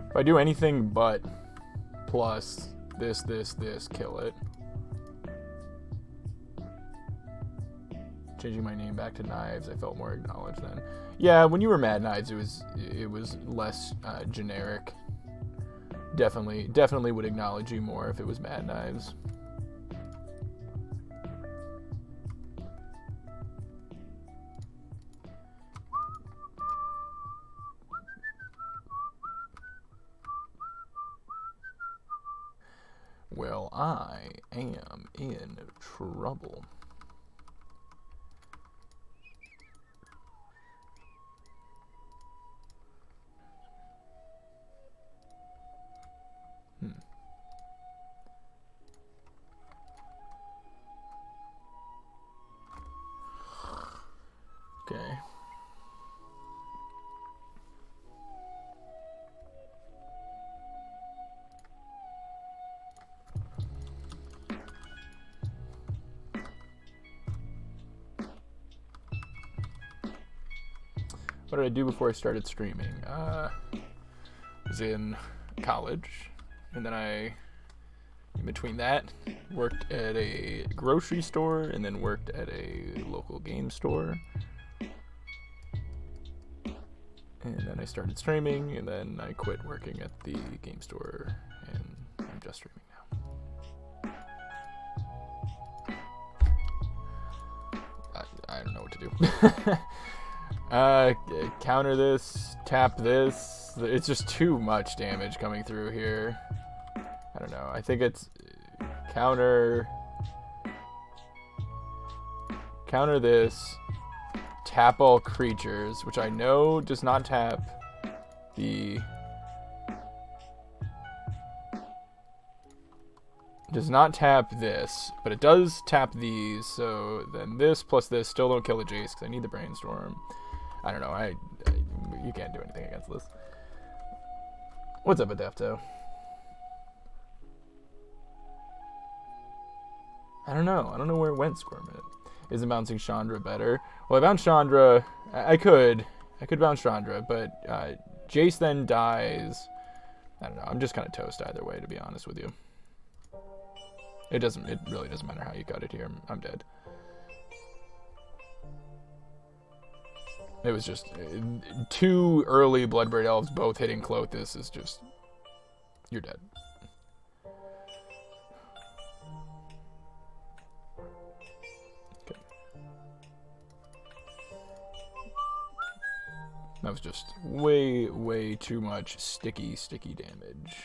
If I do anything but plus this, kill it. Changing my name back to Knives, I felt more acknowledged then. Yeah, when you were Mad Knives, it was less generic. Definitely would acknowledge you more if it was Mad Knives. Well, I am in trouble. Okay. What did I do before I started streaming? I was in college, and then in between that, worked at a grocery store, and then worked at a local game store. And then I started streaming, and then I quit working at the game store, and I'm just streaming now. I don't know what to do. Counter this, tap this. It's just too much damage coming through here. I don't know. I think it's counter this, tap all creatures, which I know does not tap the... Does not tap this, but it does tap these, so then this plus this still don't kill the Jace because I need the Brainstorm. I don't know, you can't do anything against this. What's up, Adepto? I don't know where it went, Squirmit. Isn't bouncing Chandra better? Well, I bounced Chandra. I could bounce Chandra, but Jace then dies. I don't know, I'm just kind of toast either way, to be honest with you. It really doesn't matter how you got it here. I'm dead. It was just 2 early Bloodbraid Elves both hitting Clothis is just... You're dead. Okay. That was just way too much sticky damage.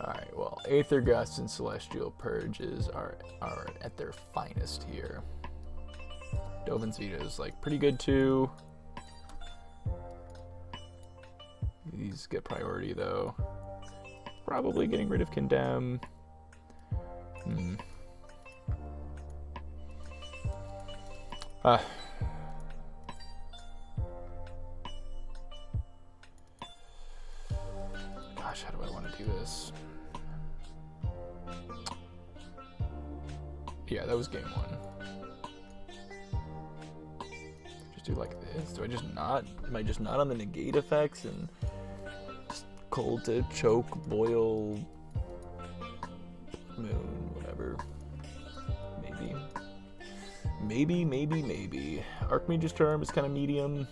Alright, well, Aether Gust and Celestial Purges are at their finest here. Dovin Zeta is like pretty good too. These get priority though. Probably getting rid of Condemn. How do I want to do this? Yeah, that was game 1. Just do like this. Do I just not? Am I just not on the negate effects and just cold to choke, boil, moon, whatever? Maybe. Archmage's Charm is kind of medium.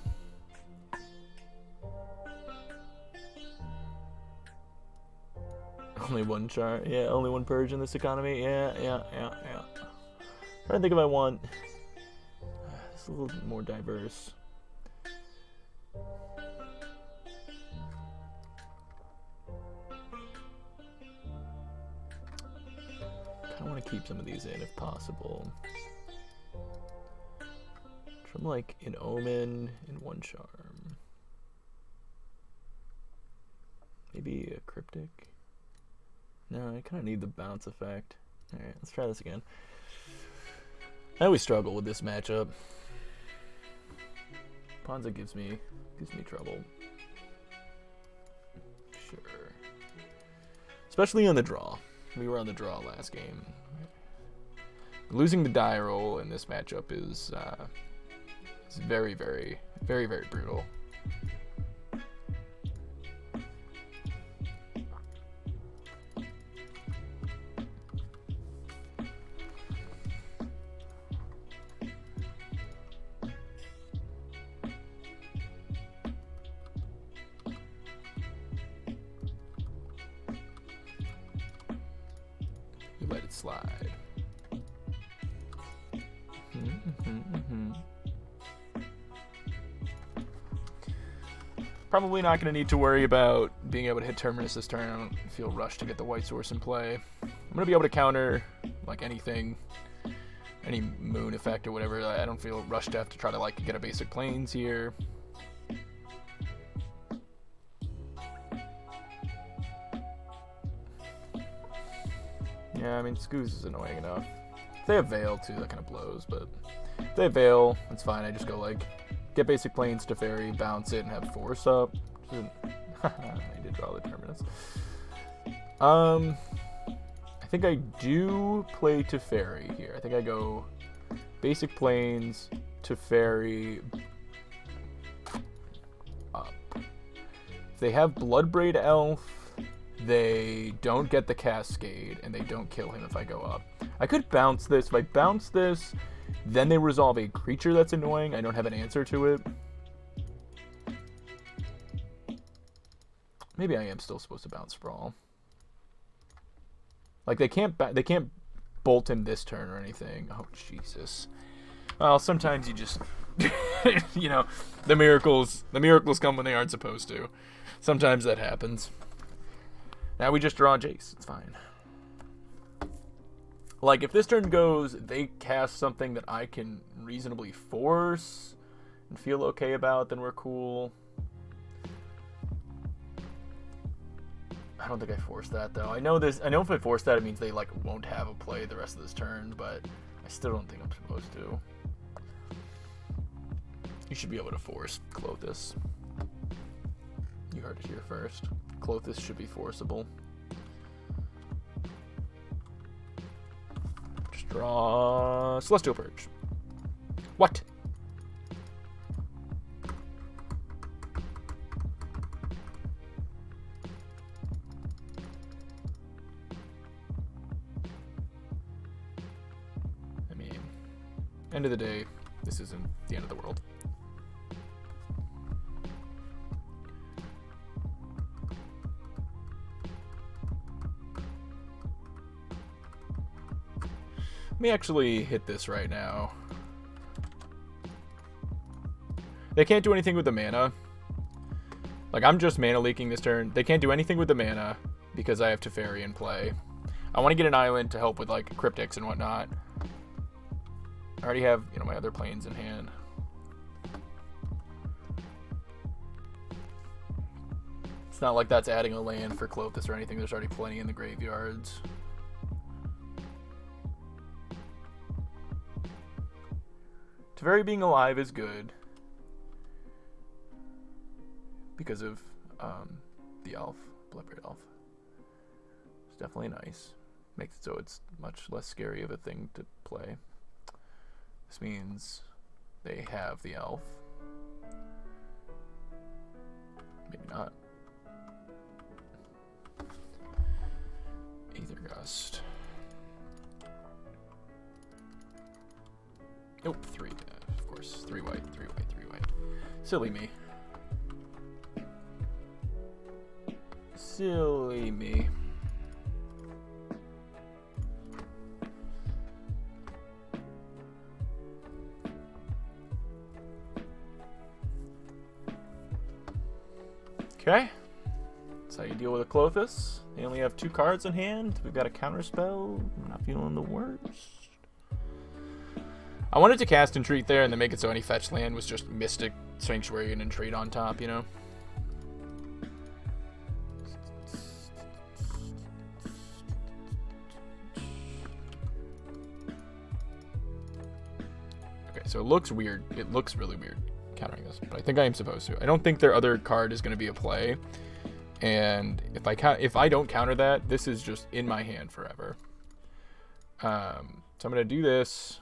Only one char. Yeah, only one purge in this economy. Yeah. Trying to think if I want. It's a little more diverse. I want to keep some of these in if possible. From like an Omen and one Charm. Maybe a Cryptic. No, I kind of need the bounce effect. Alright, let's try this again. I always struggle with this matchup. Ponza gives me trouble. Sure. Especially on the draw. We were on the draw last game. Losing the die roll in this matchup is very, very, very, very brutal. You let it slide. Probably not going to need to worry about being able to hit Terminus this turn. I don't feel rushed to get the white source in play. I'm going to be able to counter like anything, any moon effect or whatever. I don't feel rushed to have to try to like get a basic planes here. Yeah, I mean, Scooz is annoying enough. If they have Veil too, that kind of blows, but if they have Veil, that's fine. I just go like, get basic planes to Fairy, bounce it, and have Force up. I did draw the Terminus. I think I do play to Fairy here. I think I go basic planes to Fairy up. If they have Bloodbraid Elf, they don't get the Cascade, and they don't kill him if I go up. I could bounce this. If I bounce this, then they resolve a creature that's annoying. I don't have an answer to it. Maybe I am still supposed to bounce Sprawl. Like they can't bolt him this turn or anything. Oh Jesus. Well, sometimes you just you know, the miracles come when they aren't supposed to. Sometimes that happens. Now we just draw Jace. It's fine. Like, if this turn goes, they cast something that I can reasonably force and feel okay about, then we're cool. I don't think I forced that, though. I know if I force that, it means they, like, won't have a play the rest of this turn, but I still don't think I'm supposed to. You should be able to force Klothys. You heard it here first. Klothys should be forcible. Just draw Celestial Purge. What? I mean, end of the day, this isn't the end of the world. Let me actually hit this right now. They can't do anything with the mana. Like, I'm just mana leaking this turn. They can't do anything with the mana because I have Teferi in play. I want to get an island to help with, like, Cryptics and whatnot. I already have, you know, my other planes in hand. It's not like that's adding a land for Klothys or anything. There's already plenty in the graveyards. Teferi being alive is good because of the elf. Bloodbraid Elf. It's definitely nice. Makes it so it's much less scary of a thing to play. This means they have the elf. Maybe not. Aether Gust. Nope, 3. Of course, 3 white, 3 white, 3 white. Silly me. Silly me. Okay. That's how you deal with a Klothys. They only have 2 cards in hand. We've got a counterspell. I'm not feeling the worst. I wanted to cast Entreat there and then make it so any fetch land was just Mystic, Sanctuary, and Entreat on top, you know? Okay, so it looks weird. It looks really weird countering this, but I think I am supposed to. I don't think their other card is going to be a play, and if I don't counter that, this is just in my hand forever. So I'm going to do this.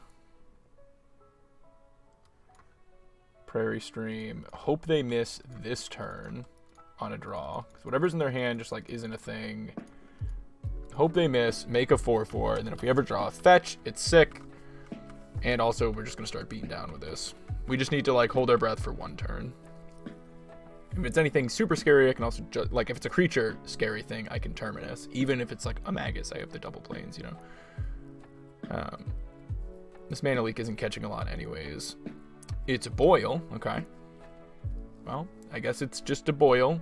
Prairie Stream. Hope they miss this turn on a draw. Because whatever's in their hand just like isn't a thing. Hope they miss. Make a 4/4. And then if we ever draw a fetch, it's sick. And also we're just going to start beating down with this. We just need to like hold our breath for 1 turn. If it's anything super scary, I can also like if it's a creature scary thing, I can Terminus. Even if it's like a Magus, I have the double planes, you know. This Mana Leak isn't catching a lot anyways. It's a Boil, okay. Well, I guess it's just a Boil.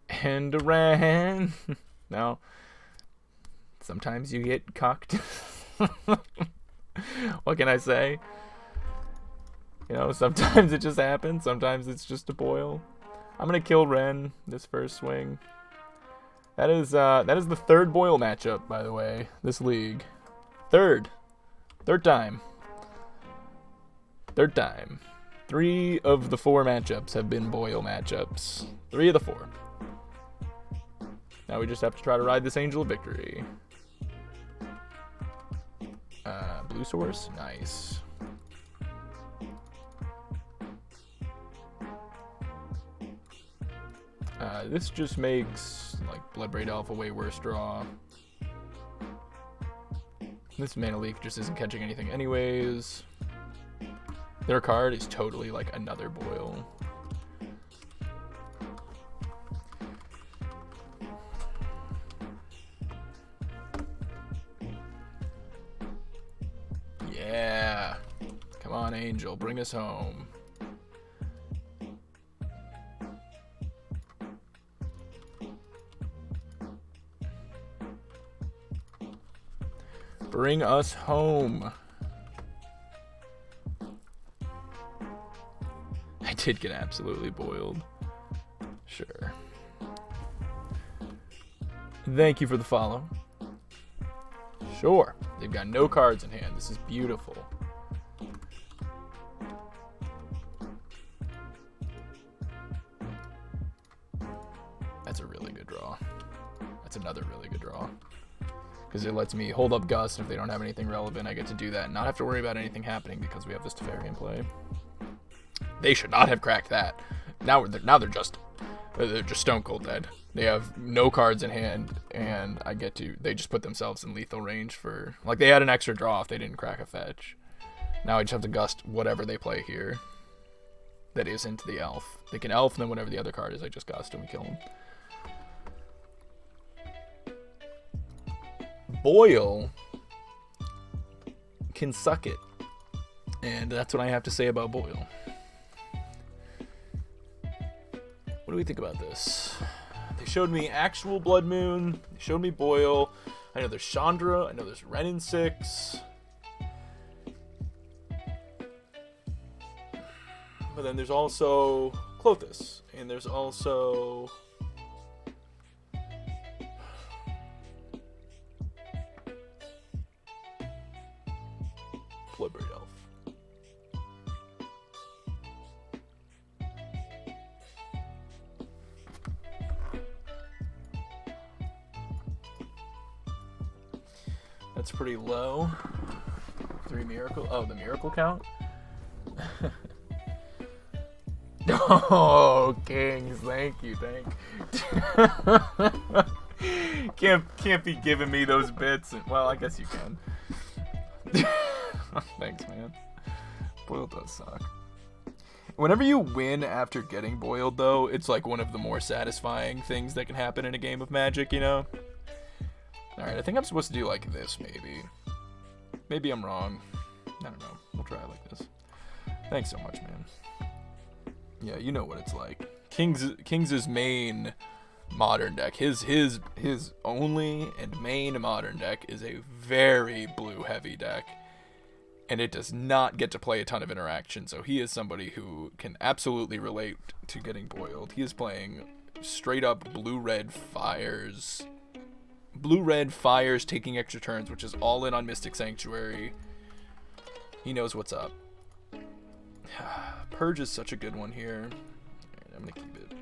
And a Ren. No. Sometimes you get cucked. What can I say? You know, sometimes it just happens. Sometimes it's just a Boil. I'm gonna kill Ren this first swing. That is the 3rd Boil matchup, by the way. This league. Third time. 3rd time. 3 of the 4 matchups have been Boil matchups. 3 of the 4. Now we just have to try to ride this Angel of Victory. Blue Source? Nice. This just makes like Bloodbraid Elf a way worse draw. This Mana Leak just isn't catching anything anyways. Their card is totally like another Boil. Yeah. Come on, Angel, bring us home. Bring us home. I did get absolutely boiled. Sure. Thank you for the follow. Sure. They've got no cards in hand. This is beautiful. That's a really good draw. That's another really good draw. Because it lets me hold up Gust, and if they don't have anything relevant, I get to do that and not have to worry about anything happening because we have this Teferi in play. They should not have cracked that. Now they're just stone cold dead. They have no cards in hand, and they just put themselves in lethal range for, like, they had an extra draw if they didn't crack a fetch. Now I just have to Gust whatever they play here that isn't the elf. They can elf, and then whatever the other card is, I just Gust and we kill them. Boil can suck it. And that's what I have to say about Boil. What do we think about this? They showed me actual Blood Moon. They showed me Boil. I know there's Chandra. I know there's Wrenn and 6. But then there's also Klothys. And there's also... Bloodbraid Elf. That's pretty low. 3 miracle. Oh, the miracle count? Oh, Kings, thank you. Can't be giving me those bits. Well, I guess you can. Thanks, man. Boiled does suck. Whenever you win after getting boiled, though, it's like one of the more satisfying things that can happen in a game of Magic, you know? Alright, I think I'm supposed to do like this, maybe. Maybe I'm wrong. I don't know. We'll try it like this. Thanks so much, man. Yeah, you know what it's like. King's main modern deck, his only and main modern deck is a very blue heavy deck. And it does not get to play a ton of interaction, so he is somebody who can absolutely relate to getting boiled. He is playing straight up blue-red fires. Blue-red fires taking extra turns, which is all in on Mystic Sanctuary. He knows what's up. Purge is such a good one here. Alright, I'm gonna keep it.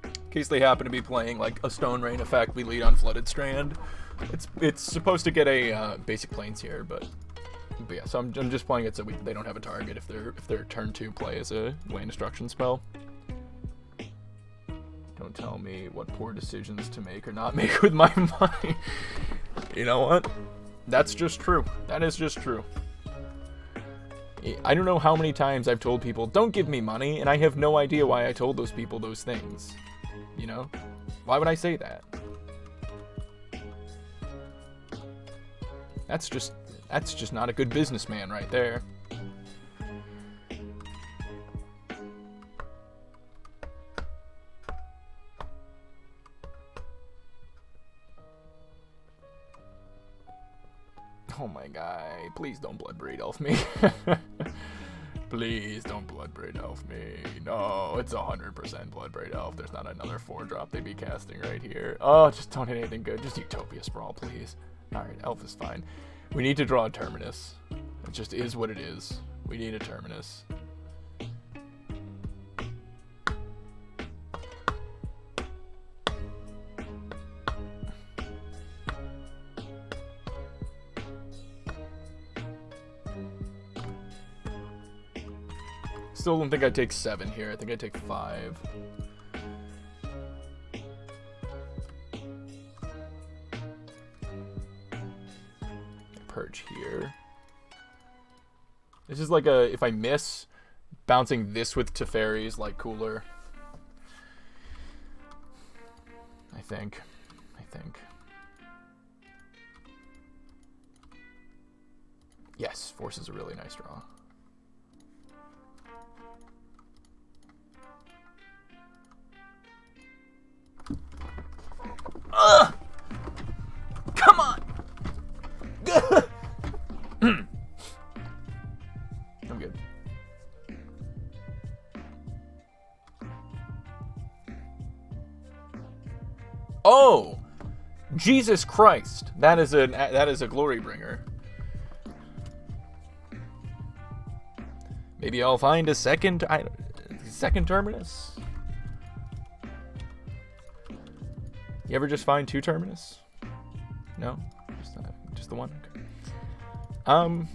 In case they happen to be playing like a Stone Rain effect, we lead on Flooded Strand. It's supposed to get a basic plains here, but yeah. So I'm just playing it so they don't have a target if their turn 2 play as a land destruction spell. Don't tell me what poor decisions to make or not make with my money. You know what? That's just true. That is just true. I don't know how many times I've told people, don't give me money, and I have no idea why I told those people those things. You know? Why would I say that? That's just not a good businessman right there. Oh my guy, please don't Bloodbraid Elf me. Please don't Bloodbraid Elf me. No, it's 100% Bloodbraid Elf. There's not another 4-drop they'd be casting right here. Oh, just don't hit anything good. Just Utopia Sprawl, please. Alright, Elf is fine. We need to draw a Terminus. It just is what it is. We need a Terminus. Still don't think I take 7 here. I think I take 5. Purge here. This is like a, if I miss, bouncing this with Teferi is like cooler. I think. Yes, Force is a really nice draw. Ugh! Come on! I'm good. Oh! Jesus Christ. That is a glory bringer. Maybe I'll find a second Terminus? You ever just find 2 Terminus? No? Just the one? Okay.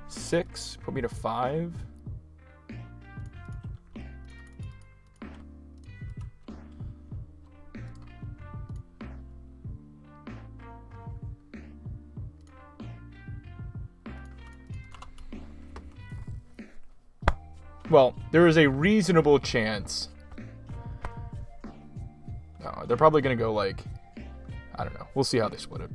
6, put me to 5. Well, there is a reasonable chance. No, they're probably going to go like, I don't know. We'll see how they split it.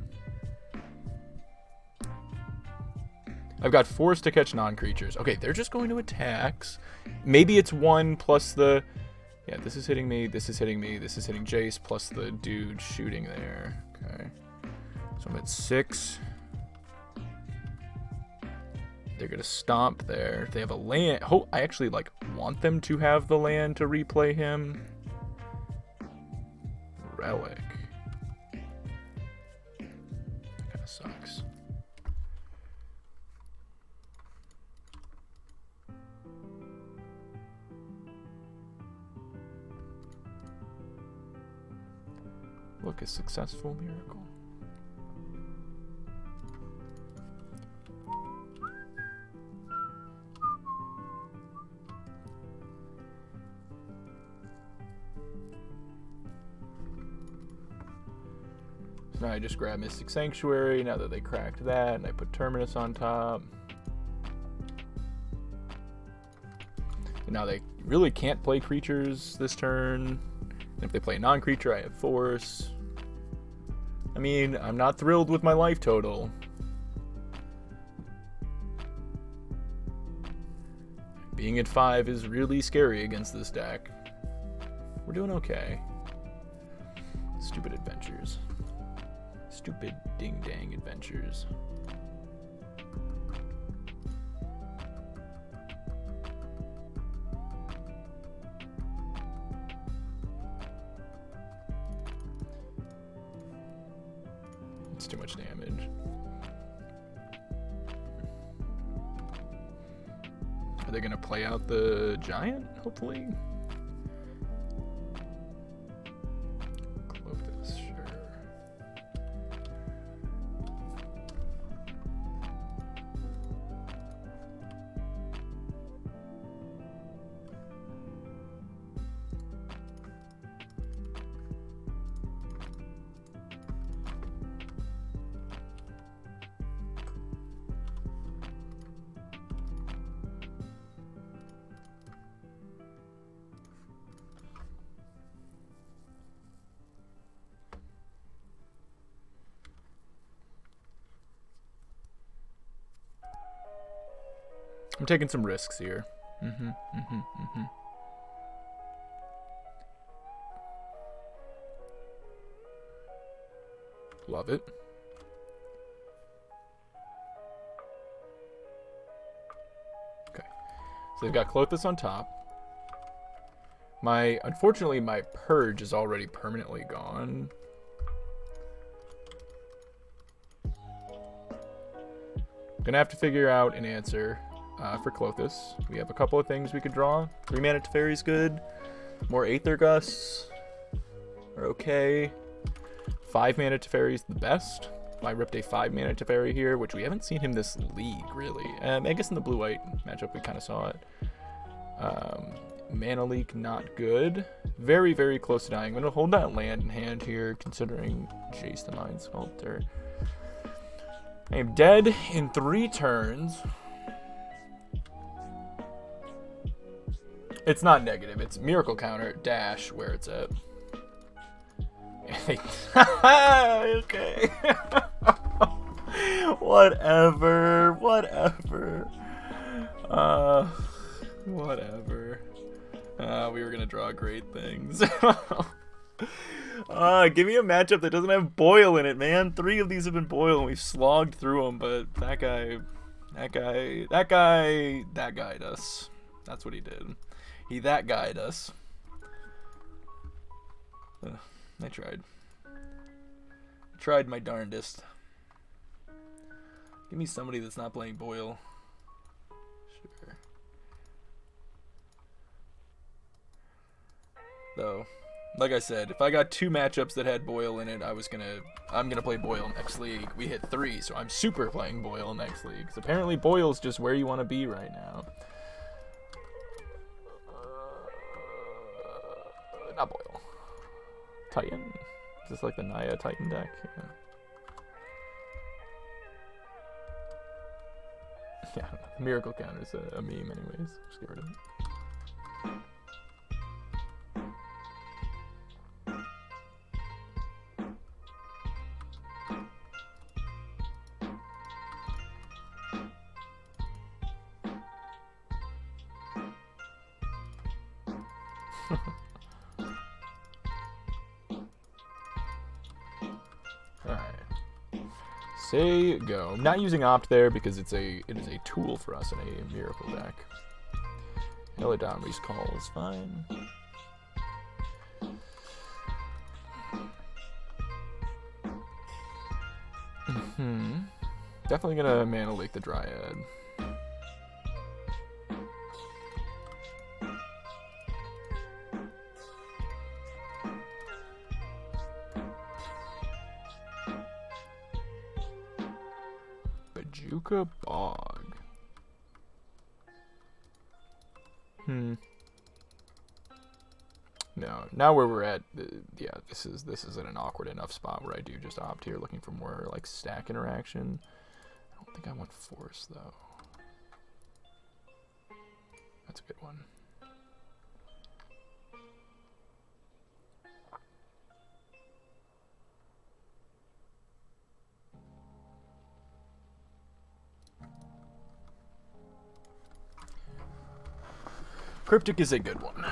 I've got Force to catch non-creatures. Okay, they're just going to attacks. Maybe it's 1 plus the... Yeah, this is hitting me, this is hitting me, this is hitting Jace, plus the dude shooting there. Okay. So I'm at 6. They're going to stomp there. They have a land. Oh, I actually, like, want them to have the land to replay him. Relic. Okay. Look, a successful miracle. So now I just grab Mystic Sanctuary, now that they cracked that, and I put Terminus on top. And now they really can't play creatures this turn. And if they play a non-creature, I have Force. I mean, I'm not thrilled with my life total. Being at 5 is really scary against this deck. We're doing okay. Stupid adventures. Stupid ding-dang adventures. It's too much damage. Are they gonna play out the giant, hopefully? Clovis, sure. I'm taking some risks here. Love it. Okay. So they've got Klothys on top. Unfortunately, my Purge is already permanently gone. Gonna have to figure out an answer for Klothys. We have a couple of things we could draw. 3 mana Teferi's good. More Aether Gusts are okay. 5 mana Teferi's the best. I ripped a 5 mana Teferi here, which we haven't seen him this league, really. I guess in the blue-white matchup we kind of saw it. Mana Leak, not good. Very, very close to dying. I'm going to hold that land in hand here, considering Jace the Mind Sculptor. I am dead in 3 turns. It's not negative. It's Miracle Counter, dash, where it's at. Okay. Whatever. We were gonna draw great things. Give me a matchup that doesn't have Boil in it, man. 3 of these have been Boil, and we've slogged through them, but that guyed us. That's what he did. He that guyed us. I tried. I tried my darndest. Give me somebody that's not playing Boil. Sure. Though, like I said, if I got 2 matchups that had Boil in it, I'm gonna play Boil next league. We hit 3, so I'm super playing Boil next league. Because apparently Boil's just where you want to be right now. Not Boil. Titan. Is this like the Naya Titan deck? Yeah. Miracle Counter's a meme anyways. Just get rid of it. Say go. I'm not using Opt there because it is a tool for us in a Miracle deck. Illidan's Call is fine. Definitely gonna Mana Leak the Dryad. Bojuka Bog. No, now where we're at, yeah, this is in an awkward enough spot where I do just opt here, looking for more like stack interaction. I don't think I want force though. That's a good one. Cryptic is a good one.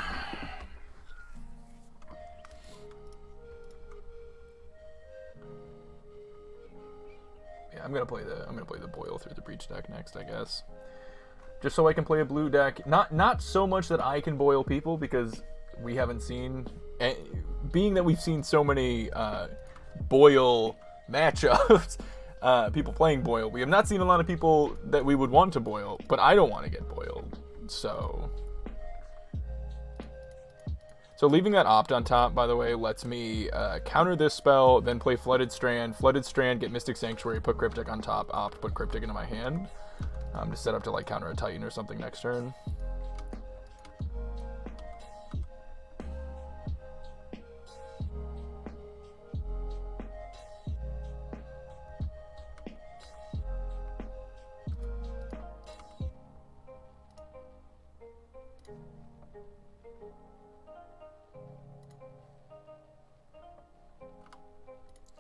Yeah, I'm gonna play the Boil through the Breach deck next, I guess. Just so I can play a blue deck. Not so much that I can boil people, because we haven't seen, being that we've seen so many Boil matchups, people playing Boil. We have not seen a lot of people that we would want to boil, but I don't want to get boiled. So leaving that opt on top, by the way, lets me counter this spell, then play Flooded Strand, get Mystic Sanctuary, put Cryptic on top, opt, put Cryptic into my hand. To set up to like counter a Titan or something next turn.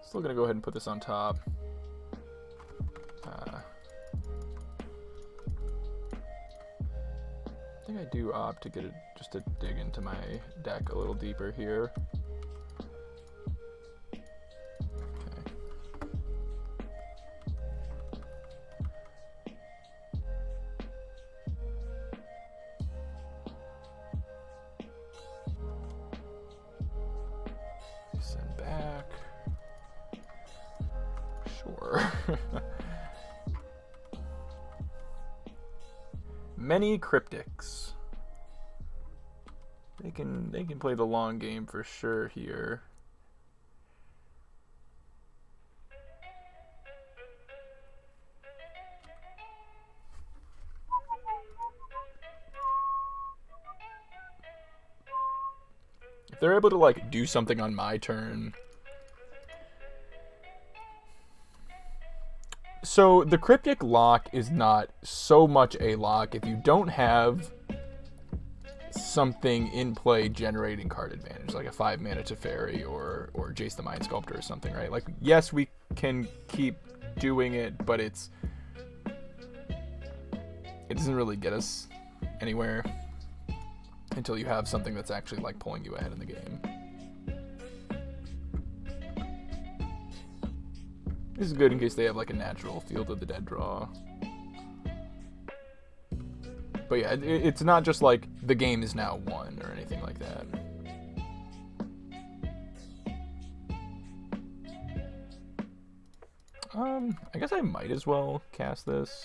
Still gonna go ahead and put this on top. I think I do opt to get it just to dig into my deck a little deeper here. Okay. Send back. Sure. Many Cryptics. They can play the long game for sure here. If they're able to like do something on my turn. So the Cryptic lock is not so much a lock if you don't have something in play generating card advantage, like a 5-mana Teferi or Jace the Mind Sculptor or something, right? Like, yes, we can keep doing it, but it doesn't really get us anywhere until you have something that's actually like pulling you ahead in the game. This is good in case they have like a natural Field of the Dead draw. But yeah, it's not just like the game is now won or anything like that. I guess I might as well cast this.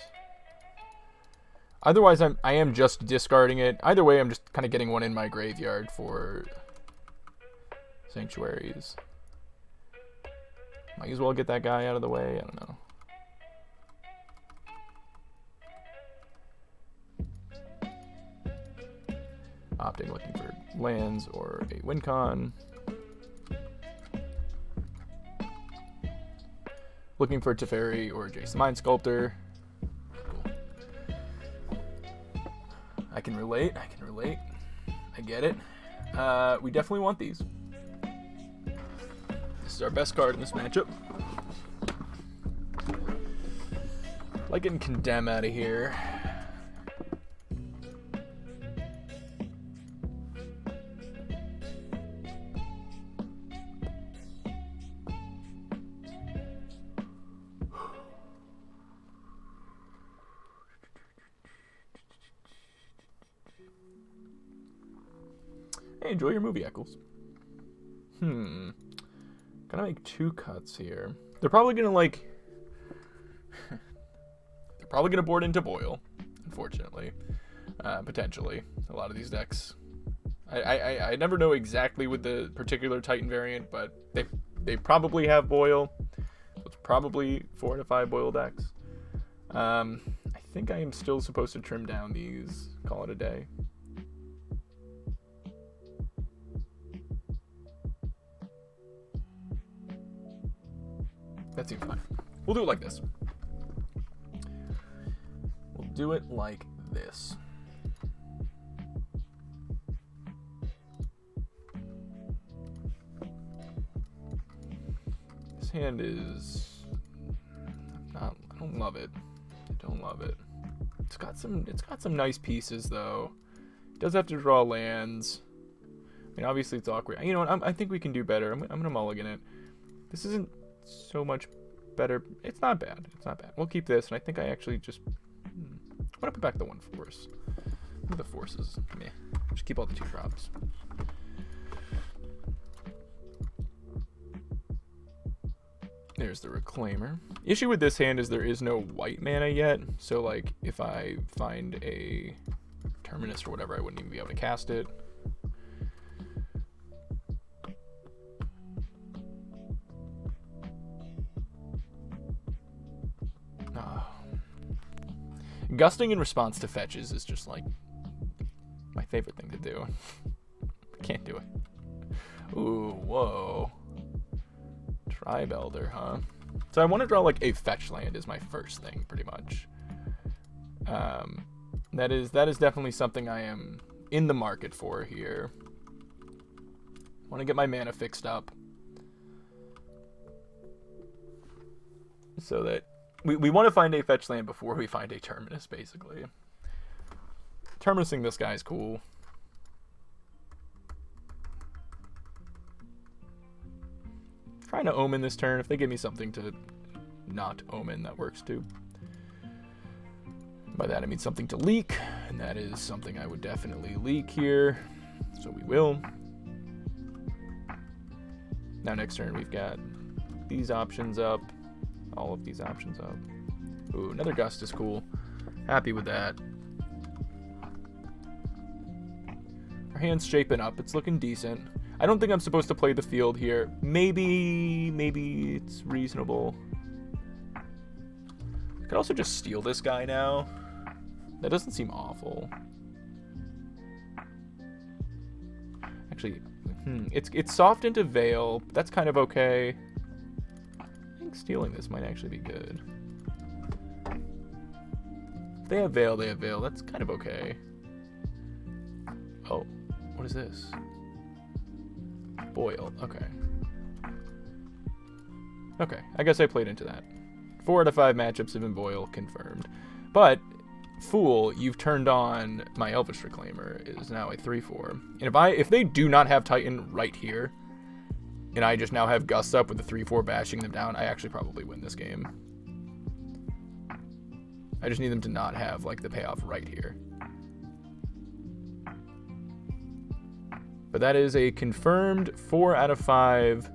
Otherwise, I am just discarding it. Either way, I'm just kind of getting one in my graveyard for sanctuaries. Might as well get that guy out of the way. I don't know. Opting, looking for lands or a win con. Looking for Teferi or Jace the Mind Sculptor. Cool. I can relate. I get it. We definitely want these. This is our best card in this matchup. Like getting Condemn out of here. Hey, enjoy your movie, Eccles. Gotta make 2 cuts here. They're probably gonna like... they're probably gonna board into Boil, unfortunately. Potentially. A lot of these decks... I never know exactly with the particular Titan variant, but they probably have Boil. So it's probably 4 to 5 Boil decks. I think I am still supposed to trim down these, call it a day. That seems fine. We'll do it like this. We'll do it like this. This hand is not, I don't love it. I don't love it. It's got some nice pieces though. It does have to draw lands. I mean, obviously it's awkward. You know what? I think we can do better. I'm gonna mulligan it. This isn't so much better. It's not bad. It's not bad. We'll keep this, and I think I actually just I'm gonna put back the one force. The forces, meh. Just keep all the 2 drops. There's the Reclaimer. Issue with this hand is there is no white mana yet, so like if I find a Terminus or whatever, I wouldn't even be able to cast it. Gusting in response to fetches is just like my favorite thing to do. Can't do it. Ooh, whoa. Tribe Elder, huh? So I want to draw like a fetch land is my first thing, pretty much. That is definitely something I am in the market for here. Want to get my mana fixed up so that we want to find a fetch land before we find a Terminus, basically. Terminusing this guy is cool. Trying to Omen this turn. If they give me something to not Omen, that works too. By that I mean something to leak, and that is something I would definitely leak here. So we will. Now next turn we've got these options up. All of these options up. Ooh, another Gust is cool. Happy with that. Our hand's shaping up. It's looking decent. I don't think I'm supposed to play the field here. Maybe it's reasonable. I could also just steal this guy now. That doesn't seem awful. Actually, it's soft into Veil. That's kind of okay. I think stealing this might actually be good. If they have Veil, they have Veil. That's kind of okay. Oh, what is this? Boil. Okay. Okay, I guess I played into that. 4 out of 5 matchups have been Boil confirmed. But, Fool, you've turned on my Elvish Reclaimer is now a 3/4. And if they do not have Titan right here, and I just now have Gust up with the 3/4 bashing them down, I actually probably win this game. I just need them to not have like the payoff right here. But that is a confirmed 4 out of 5.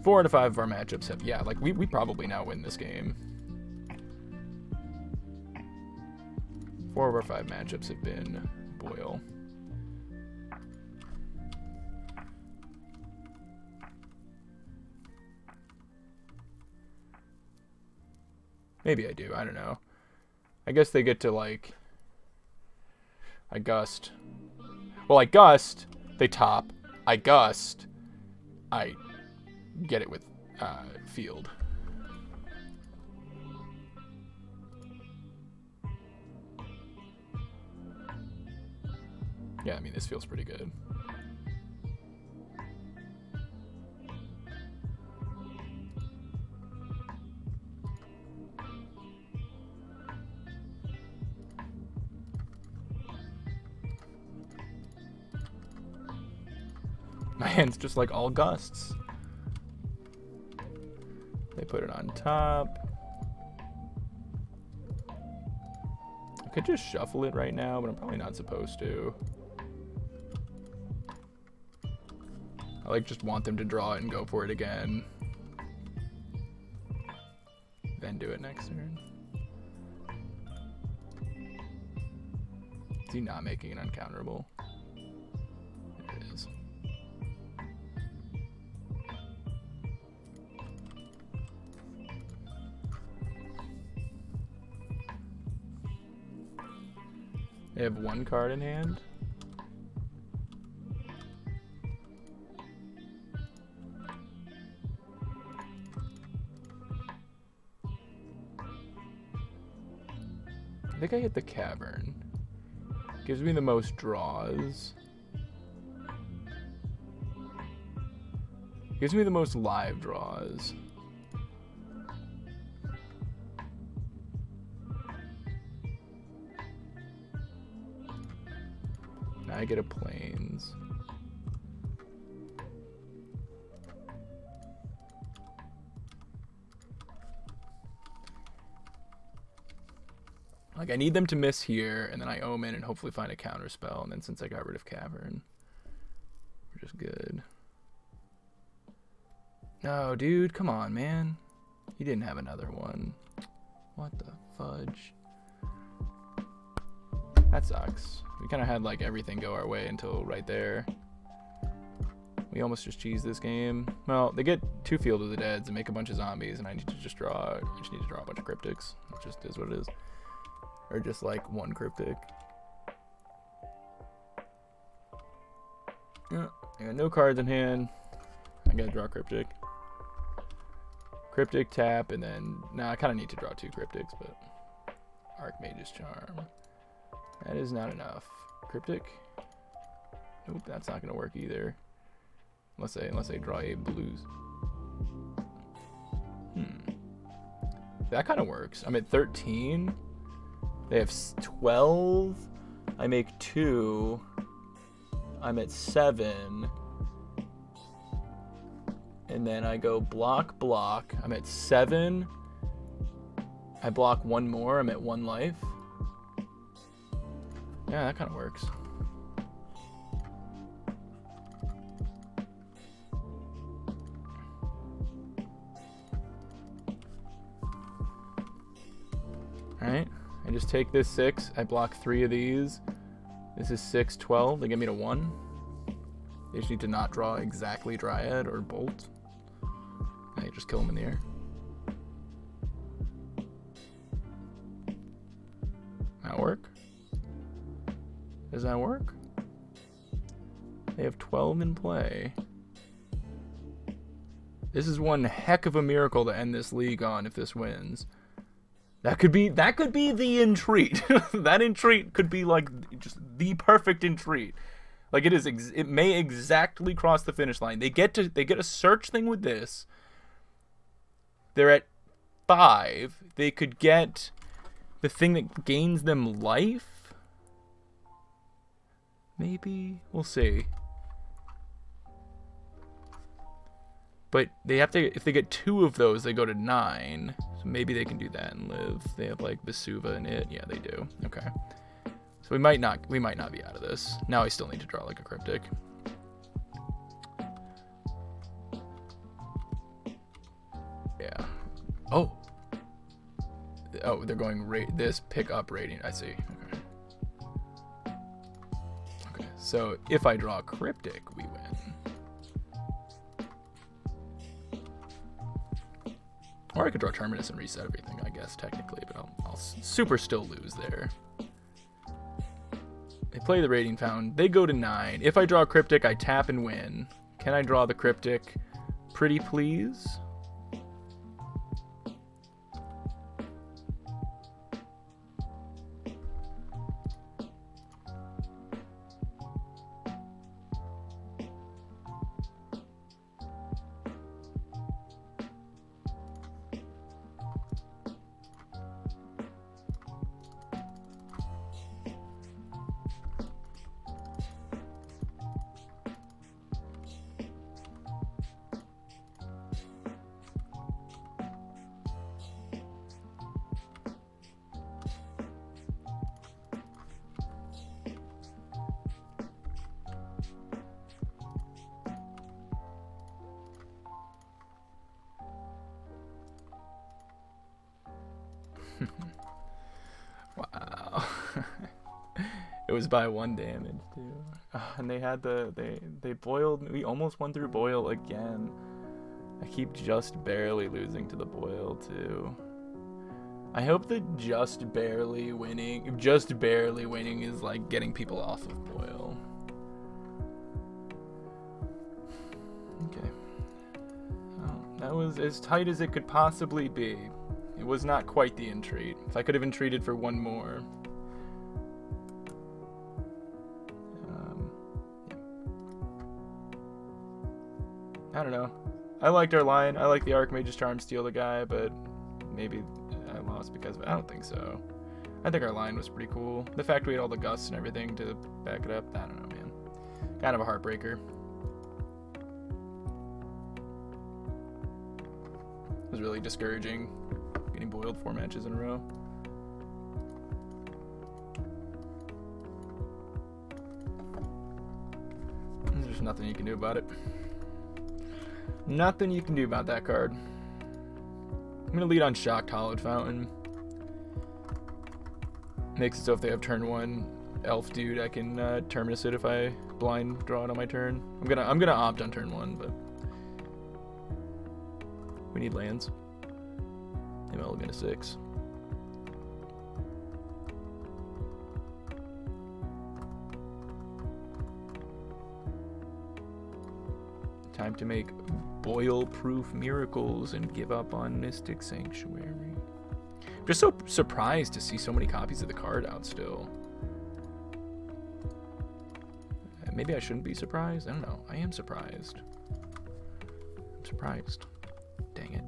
4 out of 5 of our matchups have, yeah, like we probably now win this game. 4 of our 5 matchups have been Boil. Maybe I do, I don't know. I guess they get to like, I Gust. Well, I Gust, they top. I Gust, I get it with Field. Yeah, I mean, this feels pretty good. My hand's just like all Gusts. They put it on top. I could just shuffle it right now, but I'm probably not supposed to. I like just want them to draw it and go for it again. Then do it next turn. Is he not making it uncounterable? There it is. They have one card in hand. I think I hit the Cavern. Gives me the most draws. Gives me the most live draws. Now I get a Plains. Like, I need them to miss here, and then I Omen and hopefully find a counter spell, and then since I got rid of Cavern, we're just good. No, dude, come on, man. You didn't have another one. What the fudge? That sucks. We kind of had, like, everything go our way until right there. We almost just cheesed this game. Well, they get 2 Field of the Deads and make a bunch of zombies, and I need to just draw. I just need to draw a bunch of cryptics. It just is what it is. Or just like 1 cryptic. Yeah, I got no cards in hand. I gotta draw cryptic. Cryptic, tap, and then... Nah, I kind of need to draw 2 cryptics, but... Archmage's Charm. That is not enough. Cryptic? Nope, that's not gonna work either. Unless I draw a blues. That kind of works. I'm at 13. They have 12. I make 2. I'm at 7. And then I go block, block. I'm at 7. I block 1 more. I'm at 1 life. Yeah, that kind of works. Alright. I just take this 6. I block 3 of these. This is 6, 12. They get me to 1. They just need to not draw exactly Dryad or Bolt. And you just kill them in the air. That work? Does that work? They have 12 in play. This is one heck of a miracle to end this league on if this wins. That could be the entreat. That entreat could be like just the perfect entreat. Like it is. It may exactly cross the finish line. They get a search thing with this. They're at 5. They could get the thing that gains them life. Maybe we'll see. But they have to. If they get 2 of those, they go to 9. So maybe they can do that and live. They have like Vesuva and it. Yeah, they do. Okay. So we might not be out of this. Now I still need to draw like a cryptic. Yeah. Oh. Oh, they're going this pick up rating. I see. Okay. Okay. So if I draw a cryptic, we win. Or I could draw Terminus and reset everything, I guess, technically, but I'll super still lose there. They play the Rating Fountain. They go to 9. If I draw a Cryptic, I tap and win. Can I draw the Cryptic? Pretty please? Wow. It was by 1 damage too. And they had they boiled. We almost won through boil again. I keep just barely losing to the boil too. I hope that just barely winning is like getting people off of Boyle. Okay. Well, that was as tight as it could possibly be. It was not quite the entreat. If I could have entreated for one more. Yeah. I don't know. I liked our line. I like the Archmage's Charm steal the guy, but maybe I lost because of it. I don't think so. I think our line was pretty cool. The fact we had all the gusts and everything to back it up, I don't know, man. Kind of a heartbreaker. It was really discouraging getting boiled 4 matches in a row. There's nothing you can do about it. Nothing you can do about that card. I'm going to lead on Shocked Hollowed Fountain. Makes it so if they have turn 1 elf dude, I can Terminus it if I blind draw it on my turn. I'm gonna opt on turn 1, but we need lands. ML going to 6. Time to make Boyle-proof miracles and give up on Mystic Sanctuary. I'm just so surprised to see so many copies of the card out still. Maybe I shouldn't be surprised. I don't know. I am surprised. I'm surprised. Dang it.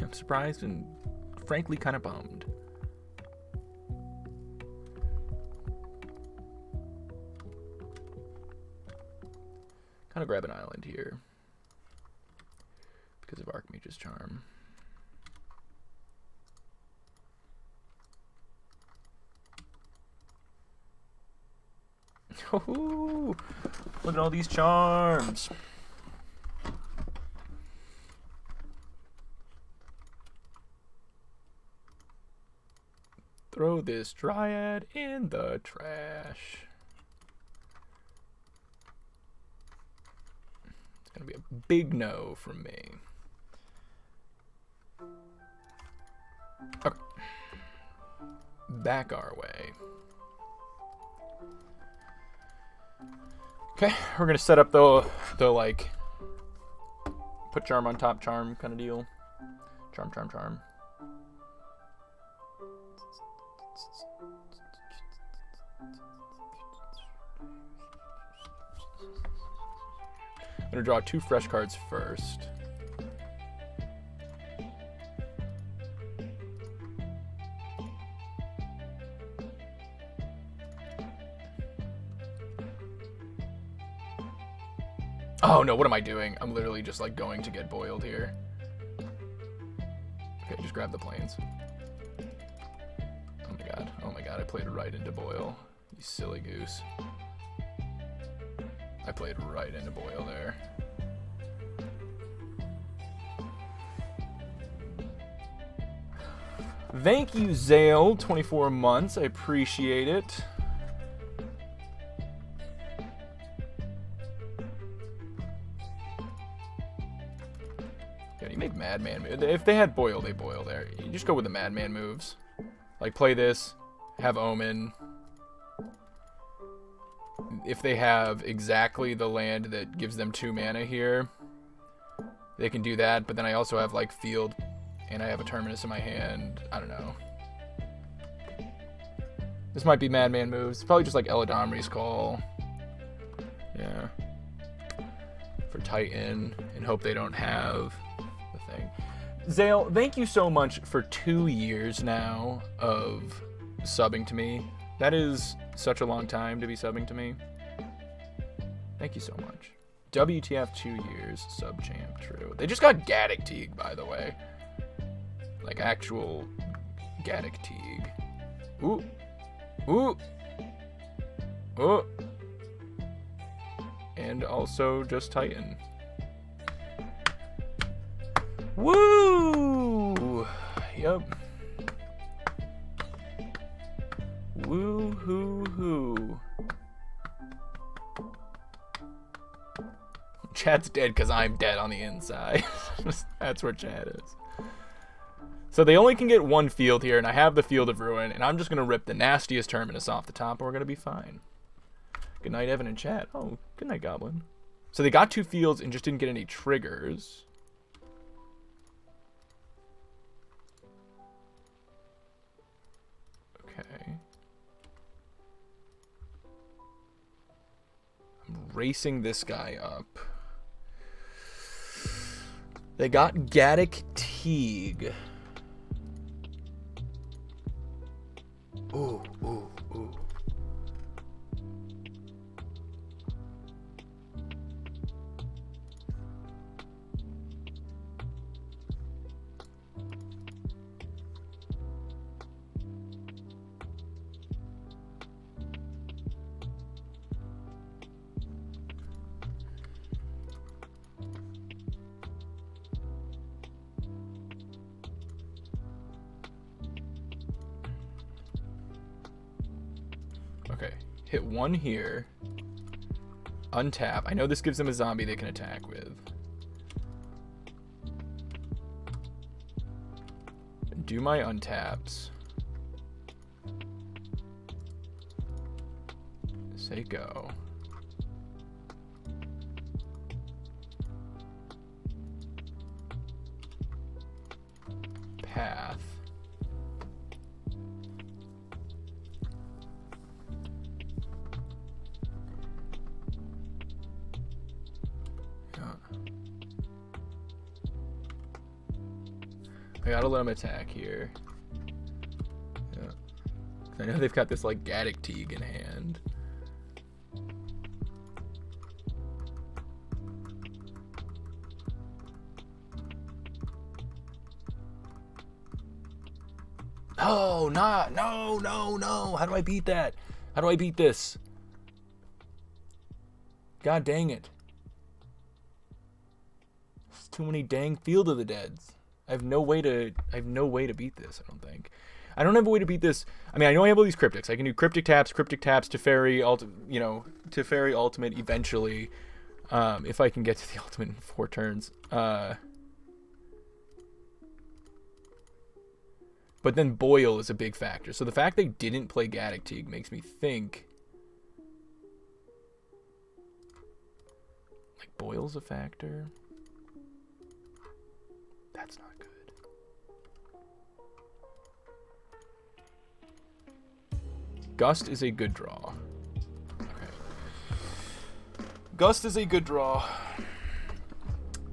I'm surprised and frankly kind of bummed. Kind of grab an island here because of Archmage's Charm. Oh, look at all these charms. Throw this Dryad in the trash. It's gonna be a big no from me. Okay. Back our way. Okay, we're gonna set up the like put charm on top charm kind of deal. Charm, charm, charm. I'm gonna draw 2 fresh cards first. Oh no, what am I doing? I'm literally just like going to get boiled here. Okay, just grab the planes. Oh my god, I played right into Boyle. You silly goose. I played right into Boyle there. Thank you, Zale, 24 months. I appreciate it. God, you make Madman moves. If they had Boyle, they Boyle there. You just go with the Madman moves. Like, play this, have Omen. If they have exactly the land that gives them 2 mana here, they can do that. But then I also have, like, Field, and I have a Terminus in my hand. I don't know. This might be Madman moves. Probably just like Eladamri's Call. Yeah. For Titan, and hope they don't have the thing. Zale, thank you so much for 2 years now of subbing to me. That is such a long time to be subbing to me. Thank you so much. WTF 2 years, sub champ, true. They just got Gaddock Teague, by the way. Like actual Gaddock Teague. Ooh. Ooh. Oh. And also just Titan. Woo! Yep. Woo hoo hoo. Chat's dead because I'm dead on the inside. That's where chat is. So they only can get one field here, and I have the Field of Ruin, and I'm just going to rip the nastiest Terminus off the top, and we're going to be fine. Good night, Evan and chat. Oh, good night, Goblin. So they got 2 fields and just didn't get any triggers. Okay. I'm racing this guy up. They got Gaddock Teague. Ooh, ooh, ooh. Okay, hit 1 here. Untap. I know this gives them a zombie they can attack with. Do my untaps. Say go. Path. I gotta let him attack here. Yeah. I know they've got this like Gaddock Teague in hand. Oh, not, no, no, no. How do I beat that? How do I beat this? God dang it. It's too many dang Field of the Deads. I have no way to beat this, I don't think. I don't have a way to beat this. I mean, I know I have all these cryptics. I can do cryptic taps, Teferi, Teferi ultimate eventually. If I can get to the ultimate in 4 turns. But then Boil is a big factor. So the fact they didn't play Gaddock Teague makes me think like Boil's a factor. That's not good. Gust is a good draw. Okay. Gust is a good draw.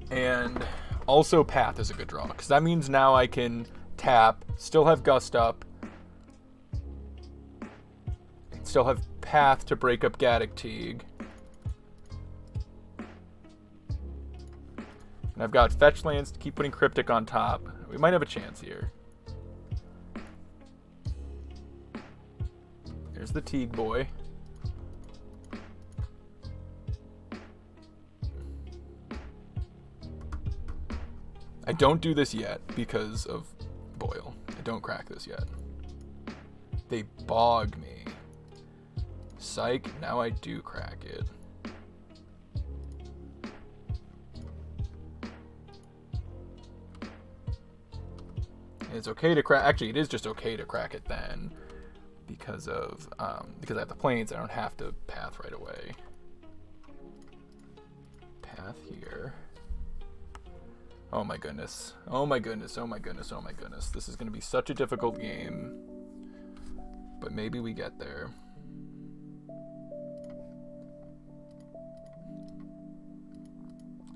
And also Path is a good draw. Because that means now I can tap, still have Gust up, and still have Path to break up Gaddock Teague. And I've got fetch lands to keep putting Cryptic on top. We might have a chance here. There's the Teague boy. I don't do this yet because of Boil. I don't crack this yet. They bog me. Psych, now I do crack it. It's okay to crack. Actually, it is just okay to crack it then, because I have the planes. I don't have to path right away. Path here. Oh my goodness. Oh my goodness. Oh my goodness. Oh my goodness. This is going to be such a difficult game, but maybe we get there.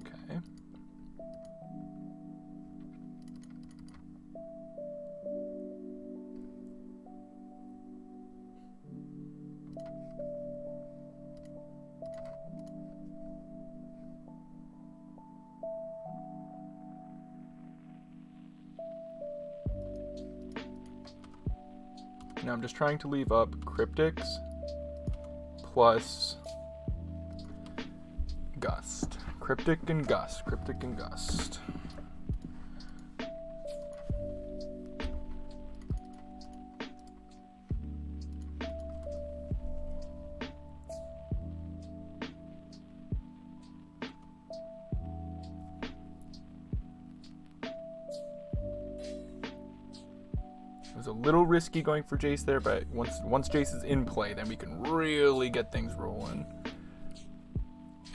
Okay. Now I'm just trying to leave up Cryptics plus Gust. Cryptic and Gust. Cryptic and Gust. a little risky going for Jace there, but once Jace is in play, then we can really get things rolling.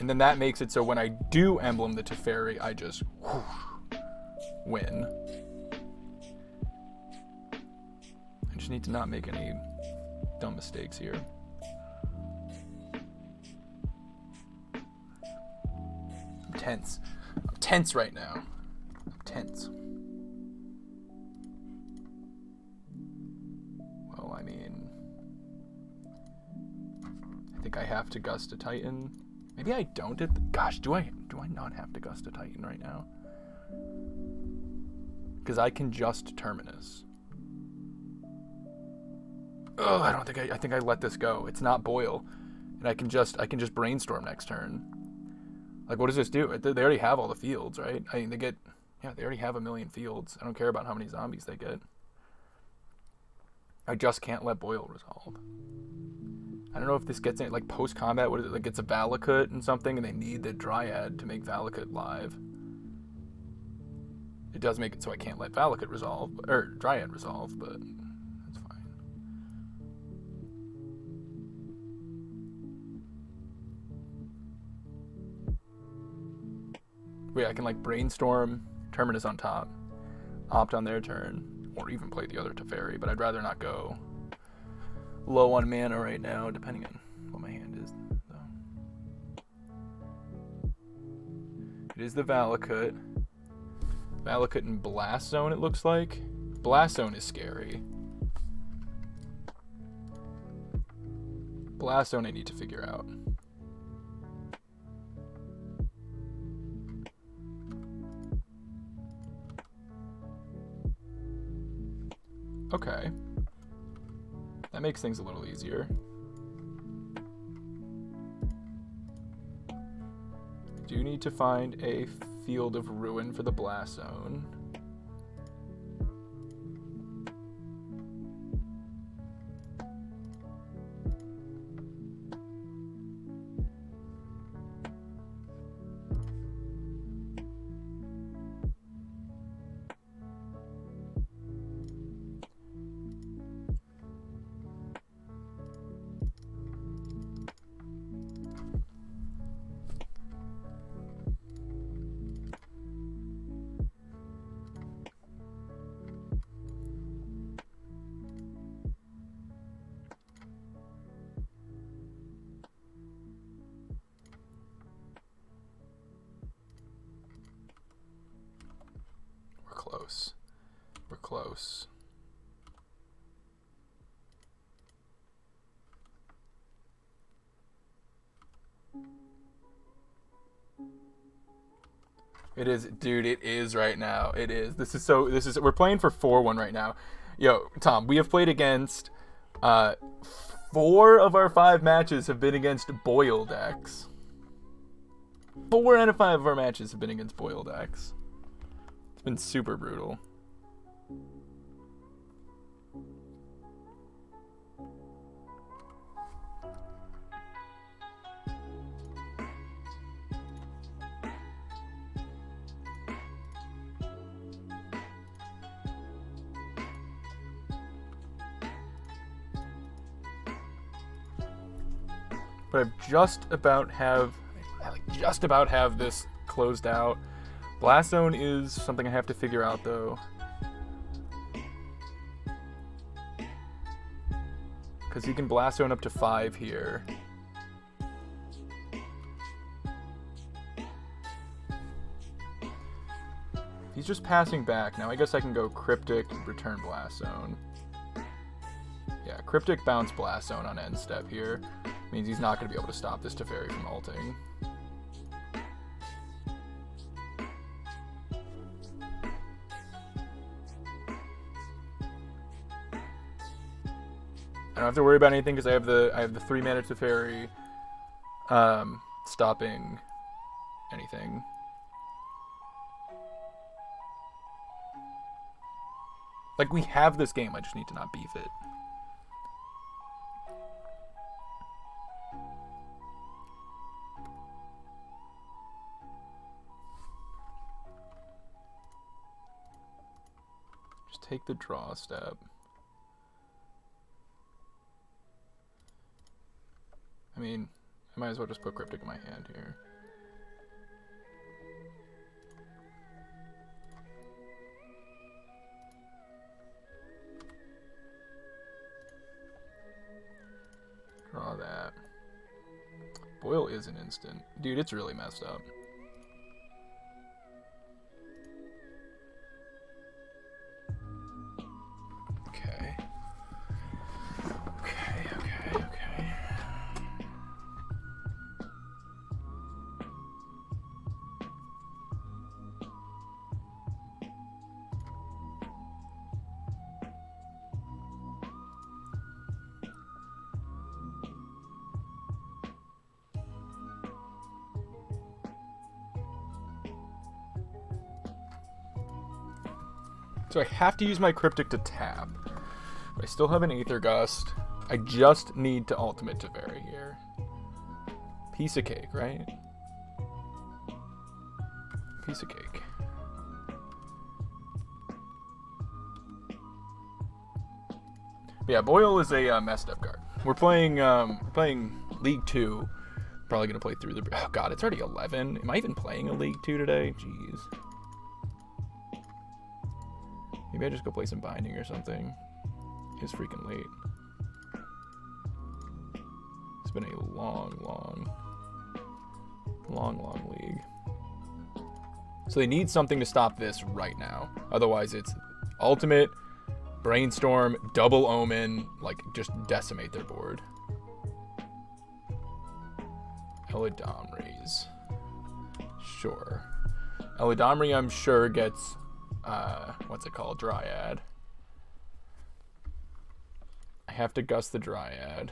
And then that makes it so when I do emblem the Teferi, I just win. I just need to not make any dumb mistakes here. I'm tense. I'm tense right now. I'm tense. Well, I mean, I think I have to Gust a Titan. Maybe I don't. Gosh, do I not have to Gust a Titan right now? Because I can just Terminus. Oh, I think I let this go. It's not Boil, and I can just Brainstorm next turn. Like, what does this do? They already have all the fields, right? I mean, they already have 1 million fields. I don't care about how many zombies they get. I just can't let Boil resolve. I don't know if this gets in, like, post-combat, what is it, like, it's a Valakut and something, and they need the Dryad to make Valakut live. It does make it so I can't let Valakut resolve, or Dryad resolve, but that's fine. Wait, I can, like, Brainstorm, Terminus on top, opt on their turn, or even play the other Teferi, but I'd rather not go low on mana right now, depending on what my hand is, though. It is the Valakut. Valakut and Blast Zone, it looks like. Blast Zone is scary. Blast Zone I need to figure out. Okay. That makes things a little easier. Do need to find a Field of Ruin for the Blast Zone. We're close. It is, dude, it is right now. It is. We're playing for 4-1 right now. Yo, Tom, we have played against 4 of our 5 matches have been against Boil decks. 4 out of 5 of our matches have been against Boil decks. It's been super brutal. But I just about have this closed out. Blast Zone is something I have to figure out, though. Because he can Blast Zone up to 5 here. He's just passing back. Now I guess I can go Cryptic, return Blast Zone. Yeah, Cryptic bounce Blast Zone on end step here. Means he's not going to be able to stop this Teferi from ulting. I don't have to worry about anything because I have the 3 mana Teferi stopping anything. Like, we have this game, I just need to not beef it. Just take the draw step. mean, I might as well just put Cryptic in my hand here. Draw that. Boil is an instant. Dude, it's really messed up. Okay. So I have to use my Cryptic to tap. But I still have an Aether Gust. I just need to ultimate Teferi here. Piece of cake, right? Piece of cake. But yeah, Boil is a messed up card. We're playing League 2. Probably gonna play through the... Oh god, it's already 11. Am I even playing a League 2 today? Jeez. Maybe I just go play some Binding or something. It's freaking late. It's been a long league. So they need something to stop this right now. Otherwise it's ultimate, brainstorm, double omen, like just decimate their board. Eladamri's. Sure. Eladamri, I'm sure, gets what's it called? Dryad. I have to gust the Dryad.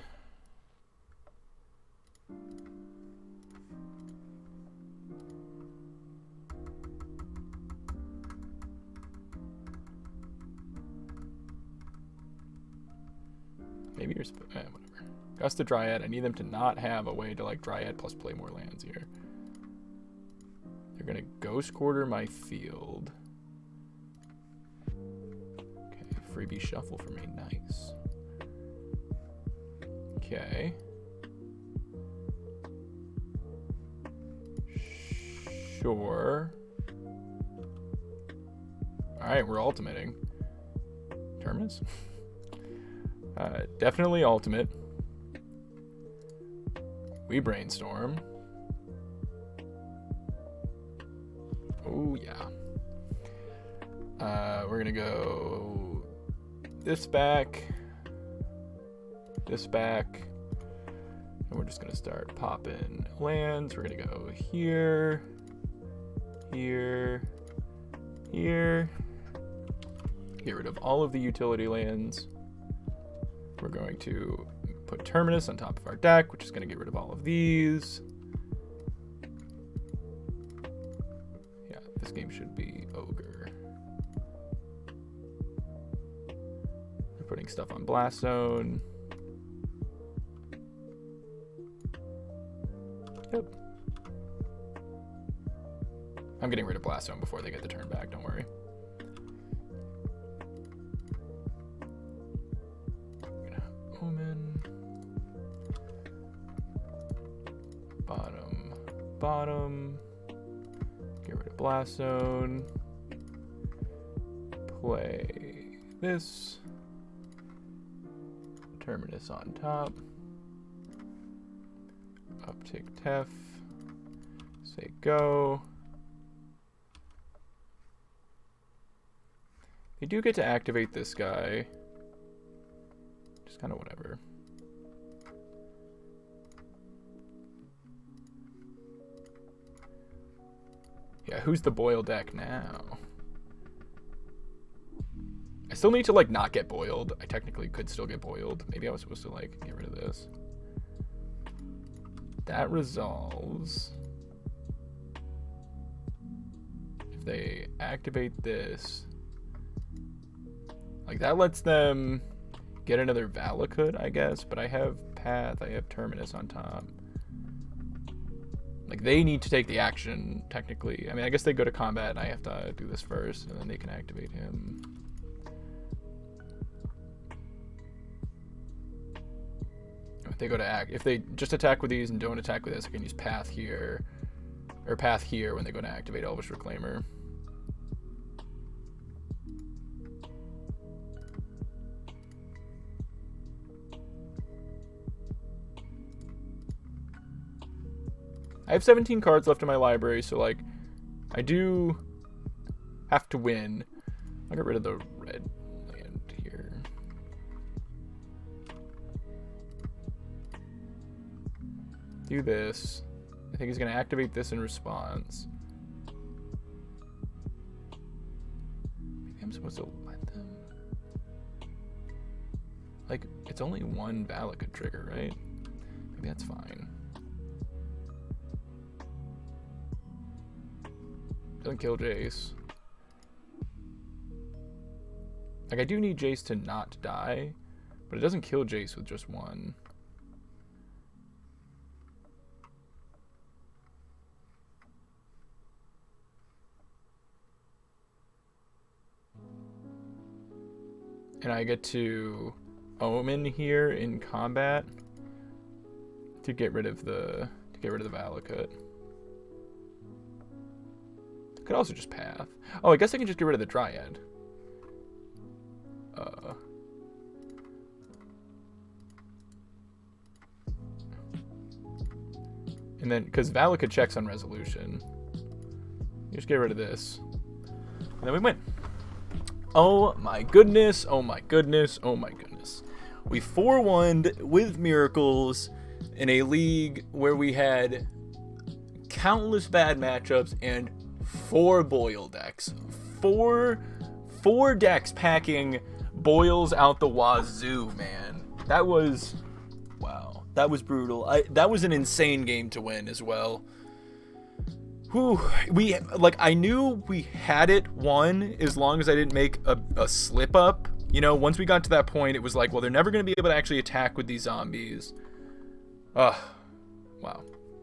Maybe you're whatever. Gust the Dryad. I need them to not have a way to like Dryad plus play more lands here. They're gonna Ghost Quarter my field. Okay, freebie shuffle for me. Nice. Okay. Sure. Alright, we're ultimating. Terminus? Definitely ultimate. We brainstorm. Oh, yeah. We're gonna go this back, and we're just gonna start popping lands. We're gonna go here, here, here. Get rid of all of the utility lands. We're going to put Terminus on top of our deck, which is going to get rid of all of these. Yeah, this game should be Ogre. We're putting stuff on Blast Zone. Yep. I'm getting rid of Blast Zone before they get the turn back, don't worry. Omen. Bottom. Get rid of Blast Zone. Play this. Terminus on top. Uptick Tef. Say go. They do get to activate this guy. Just kind of whatever. Yeah, who's the Boil deck now? I still need to like not get boiled. I technically could still get boiled. Maybe I was supposed to like get rid of this. That resolves. If they activate this, like that lets them get another Valakut, I guess, but I have Path, I have Terminus on top. Like, they need to take the action, technically. I mean, I guess they go to combat, and I have to do this first, and then they can activate him. If they go to act, if they just attack with these and don't attack with this, I can use path here, or path here when they go to activate Elvish Reclaimer. I have 17 cards left in my library, so like, I do have to win. I'll get rid of the red land here. Do this. I think he's going to activate this in response. Maybe I'm supposed to let them... Like, it's only one Valakut trigger, right? Maybe that's fine. Doesn't kill Jace. Like, I do need Jace to not die, but it doesn't kill Jace with just one. And I get to Omen here in combat to get rid of the Valakut. Could also just path. Oh, I guess I can just get rid of the Dryad. And then, because Valakut checks on resolution. You just get rid of this. And then we win. Oh my goodness, oh my goodness, oh my goodness. We 4-1'd with miracles in a league where we had countless bad matchups and 4 Boyle decks. Four decks packing Boyles out the wazoo, man. That was, wow, that was brutal. That was an insane game to win as well. Whew, I knew we had it won as long as I didn't make a slip up. You know, once we got to that point, it was like, well, they're never going to be able to actually attack with these zombies. Wow.